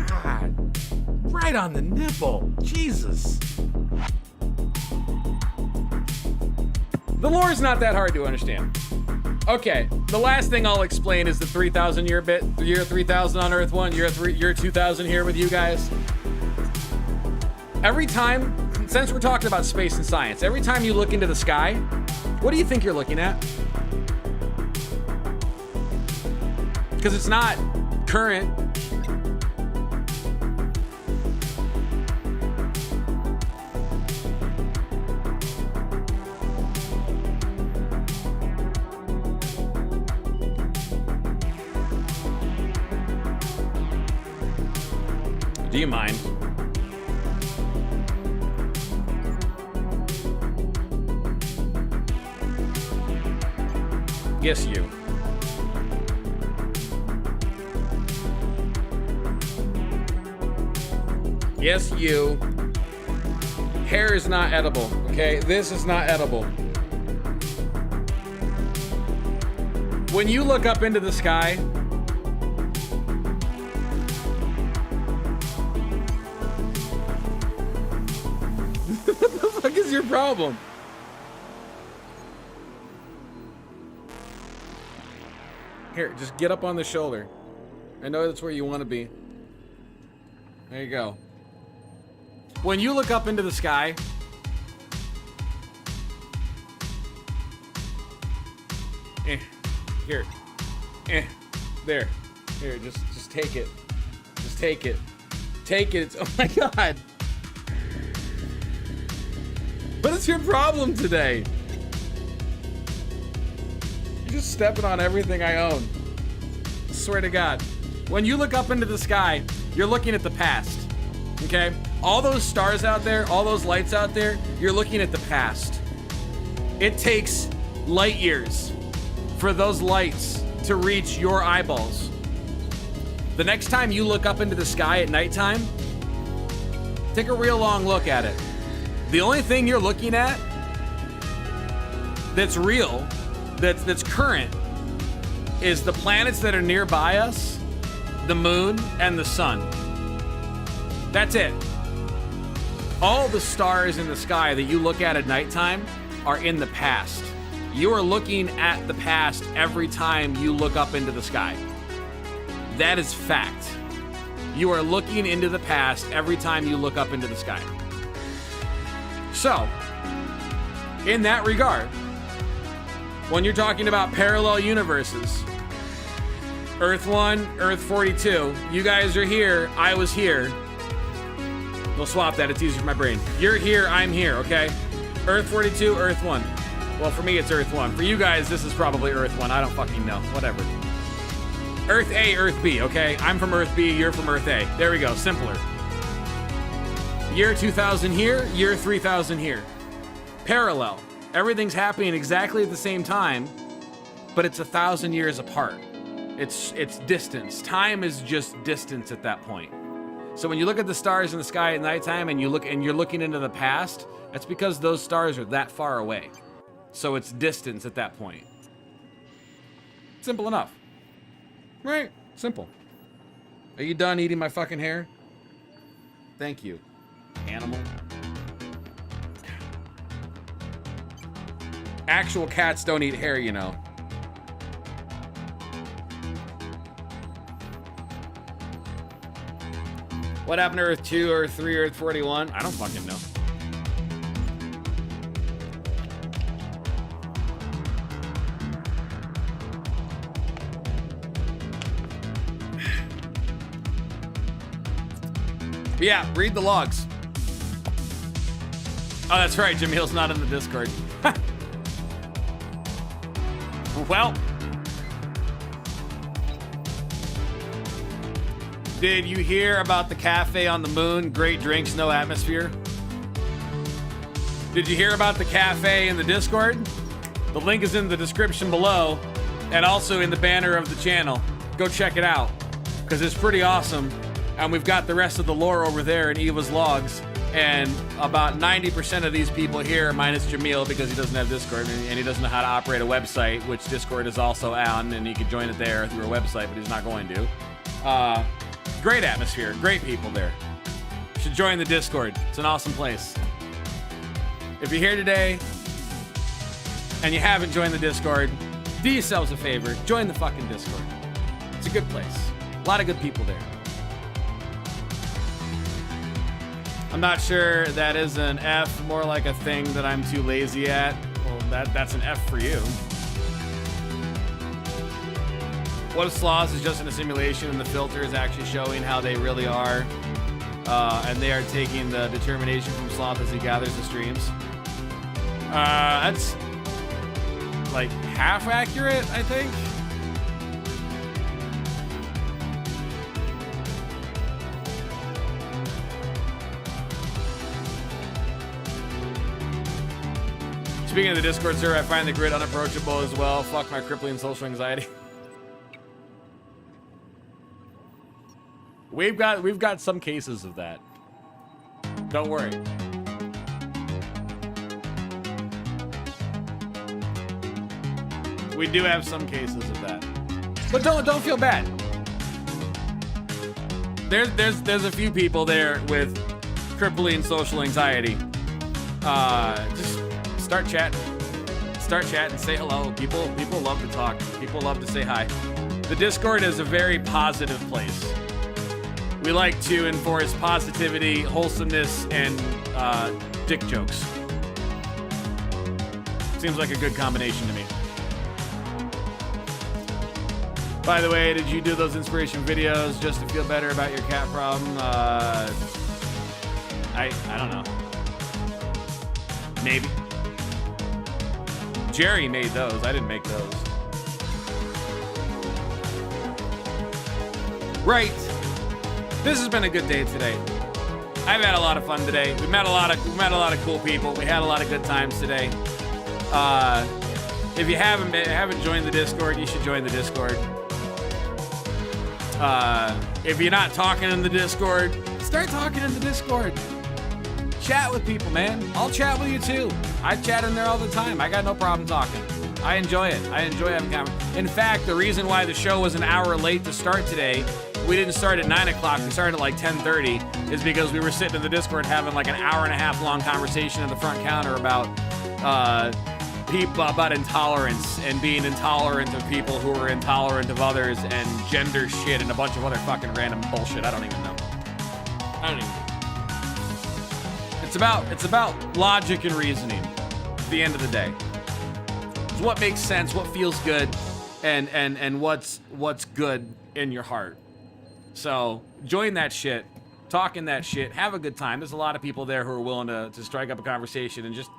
God. Right on the nipple. Jesus. The lore is not that hard to understand. Okay, the last thing I'll explain is the 3,000 year bit. Year 3,000 on Earth 1, year 2,000 here with you guys. Every time, since we're talking about space and science, every time you look into the sky, what do you think you're looking at? Because it's not current. Do you mind? Yes, you. Yes, you. Hair is not edible, okay? This is not edible. When you look up into the sky, what the fuck is your problem? Here, just get up on the shoulder. I know that's where you want to be. There you go. When you look up into the sky, here, there, here, just take it. Just take it. Take it. Oh my God. What is your problem today? You're just stepping on everything I own. I swear to God. When you look up into the sky, you're looking at the past. Okay? All those stars out there, all those lights out there, you're looking at the past. It takes light years for those lights to reach your eyeballs. The next time you look up into the sky at nighttime, take a real long look at it. The only thing you're looking at that's real, that's current, is the planets that are nearby us, the moon, and the sun. That's it. All the stars in the sky that you look at nighttime are in the past. You are looking at the past every time you look up into the sky. That is fact. You are looking into the past every time you look up into the sky. So, in that regard, when you're talking about parallel universes, Earth 1, Earth 42, you guys are here, I was here. We'll swap that, it's easier for my brain. You're here, I'm here, okay? Earth 42, Earth 1. Well, for me, it's Earth 1. For you guys, this is probably Earth 1. I don't fucking know. Whatever. Earth A, Earth B, okay? I'm from Earth B, you're from Earth A. There we go, simpler. Year 2000 here, year 3000 here. Parallel. Everything's happening exactly at the same time, but it's 1,000 years apart. It's distance. Time is just distance at that point. So when you look at the stars in the sky at nighttime and you're looking into the past, that's because those stars are that far away. So it's distance at that point. Simple enough. Right? Simple. Are you done eating my fucking hair? Thank you, animal. Actual cats don't eat hair, you know. What happened to Earth 2, Earth 3, Earth 41? I don't fucking know. Yeah, read the logs. Oh, that's right. Jamil's not in the Discord. Well, did you hear about the cafe on the moon? Great drinks, no atmosphere. Did you hear about the cafe in the Discord? The link is in the description below and also in the banner of the channel. Go check it out because it's pretty awesome. And we've got the rest of the lore over there in Eva's logs. And about 90% of these people here, minus Jamil, because he doesn't have Discord and he doesn't know how to operate a website, which Discord is also on, and he can join it there through a website, but he's not going to. Great atmosphere, great people there. You should join the Discord. It's an awesome place. If you're here today and you haven't joined the Discord, do yourselves a favor, join the fucking Discord. It's a good place. A lot of good people there. I'm not sure that is an F, more like a thing that I'm too lazy at. Well, that's an F for you. What if Sloth is just in a simulation and the filter is actually showing how they really are? And they are taking the determination from Sloth as he gathers the streams. That's like half accurate, I think. Speaking of the Discord server, I find the grid unapproachable as well. Fuck my crippling social anxiety. We've got some cases of that. Don't worry. We do have some cases of that. But don't feel bad. There's a few people there with crippling social anxiety. Just start chatting. Start chatting, say hello. People love to talk. People love to say hi. The Discord is a very positive place. We like to enforce positivity, wholesomeness, and dick jokes. Seems like a good combination to me. By the way, did you do those inspiration videos just to feel better about your cat problem? I don't know. Maybe. Jerry made those. I didn't make those. Right. This has been a good day today. I've had a lot of fun today. We met a lot of cool people. We had a lot of good times today. If you haven't joined the Discord, you should join the Discord. If you're not talking in the Discord, start talking in the Discord. Chat with people, man. I'll chat with you too. I chat in there all the time. I got no problem talking. I enjoy it. I enjoy having conversations. In fact, the reason why the show was an hour late to start today, we didn't start at 9 o'clock, we started at like 10:30, is because we were sitting in the Discord having like an hour and a half long conversation at the front counter about about intolerance and being intolerant of people who are intolerant of others and gender shit and a bunch of other fucking random bullshit. I don't even know. It's about logic and reasoning at the end of the day. It's what makes sense, what feels good, and what's good in your heart. So join that shit, talk in that shit, have a good time. There's a lot of people there who are willing to strike up a conversation and just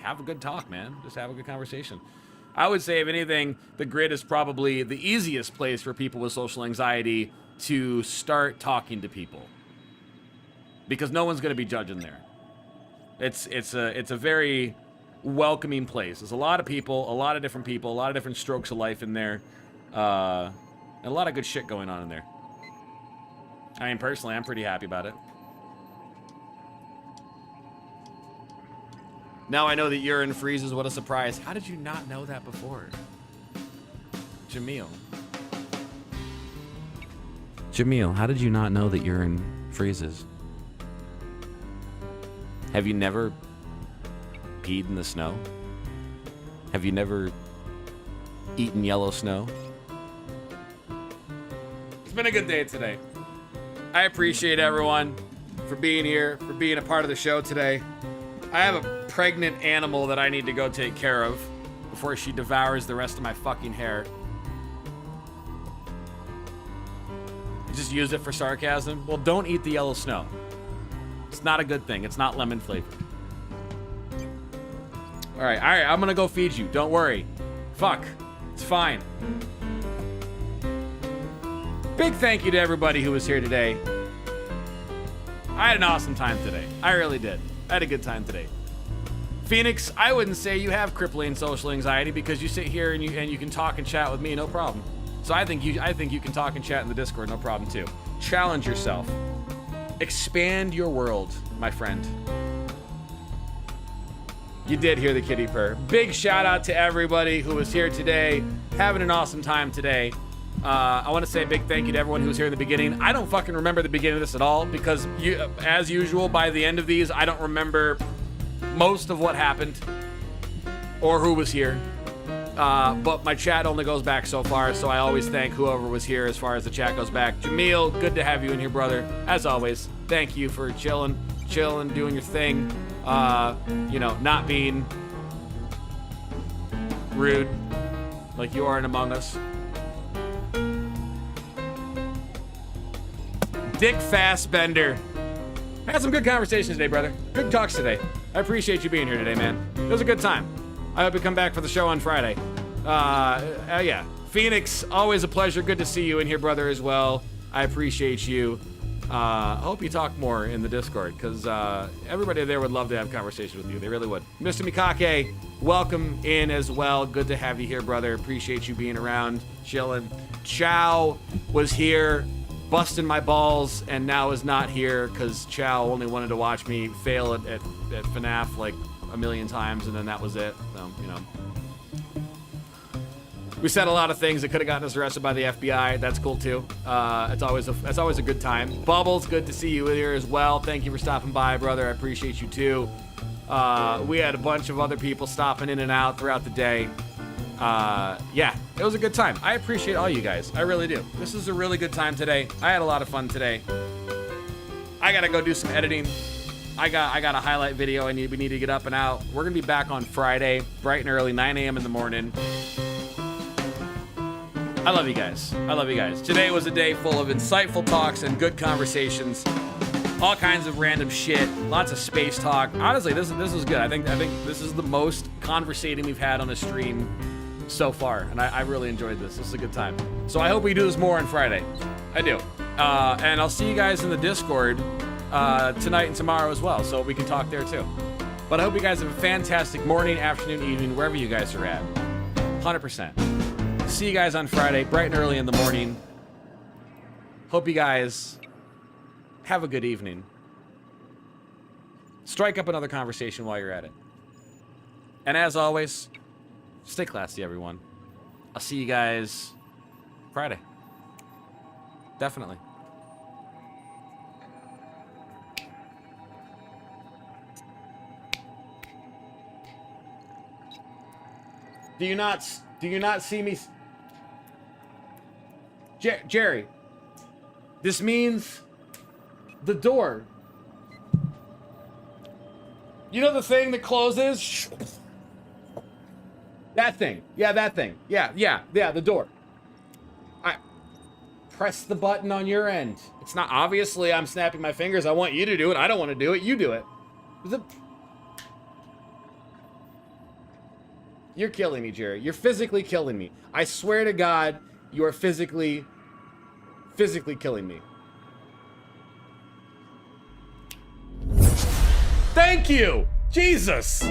have a good talk, man. Just have a good conversation. I would say, if anything, the grid is probably the easiest place for people with social anxiety to start talking to people, because no one's going to be judging there. It's a very welcoming place. There's a lot of people, a lot of different people, a lot of different strokes of life in there, and a lot of good shit going on in there. I mean, personally, I'm pretty happy about it. Now I know that urine freezes. What a surprise. How did you not know that before? Jamil, how did you not know that urine freezes? Have you never peed in the snow? Have you never eaten yellow snow? It's been a good day today. I appreciate everyone for being here, for being a part of the show today. I have a pregnant animal that I need to go take care of before she devours the rest of my fucking hair. You just use it for sarcasm? Well, don't eat the yellow snow. It's not a good thing. It's not lemon flavored. All right, I'm gonna go feed you. Don't worry. Fuck, it's fine. Big thank you to everybody who was here today. I had an awesome time today. I really did. I had a good time today. Phoenix, I wouldn't say you have crippling social anxiety because you sit here and you can talk and chat with me, no problem. So I think you can talk and chat in the Discord, no problem too. Challenge yourself. Expand your world, my friend. You did hear the kitty purr. Big shout out to everybody who was here today, having an awesome time today. I want to say a big thank you to everyone who was here in the beginning. I don't fucking remember the beginning of this at all because, as usual, by the end of these, I don't remember most of what happened or who was here. But my chat only goes back so far, so I always thank whoever was here as far as the chat goes back. Jameel, good to have you in here, brother. As always, thank you for chilling, doing your thing. You know, not being rude like you are in Among Us. Dick Fastbender. Had some good conversations today, brother. Good talks today. I appreciate you being here today, man. It was a good time. I hope you come back for the show on Friday. Yeah. Phoenix, always a pleasure. Good to see you in here, brother, as well. I appreciate you. I hope you talk more in the Discord, because everybody there would love to have conversations with you. They really would. Mr. Mikake, welcome in as well. Good to have you here, brother. Appreciate you being around, chilling. Chow was here, busting my balls, and now is not here because Chow only wanted to watch me fail at FNAF like a million times, and then that was it. So, you know. We said a lot of things that could have gotten us arrested by the FBI. That's cool too. It's always a good time. Bubbles, good to see you here as well. Thank you for stopping by, brother. I appreciate you too. We had a bunch of other people stopping in and out throughout the day. Yeah, it was a good time. I appreciate all you guys. I really do. This is a really good time today. I had a lot of fun today. I gotta go do some editing. I got a highlight video we need to get up and out. We're gonna be back on Friday, bright and early, 9 a.m. in the morning. I love you guys. I love you guys. Today was a day full of insightful talks and good conversations. All kinds of random shit. Lots of space talk. Honestly, this was good. I think this is the most conversating we've had on a stream so far, and I really enjoyed this. This is a good time. So I hope we do this more on Friday. I do. And I'll see you guys in the Discord tonight and tomorrow as well, so we can talk there too. But I hope you guys have a fantastic morning, afternoon, evening, wherever you guys are at. 100%. See you guys on Friday, bright and early in the morning. Hope you guys have a good evening. Strike up another conversation while you're at it. And as always, stay classy, everyone. I'll see you guys Friday. Definitely. Do you not see me? Jerry, this means the door. You know the thing that closes? That thing. Yeah, that thing. Yeah, the door. I press the button on your end. It's not obviously I'm snapping my fingers. I want you to do it. I don't want to do it. You do it. You're killing me, Jerry. You're physically killing me. I swear to God, you are physically killing me. Thank you! Jesus!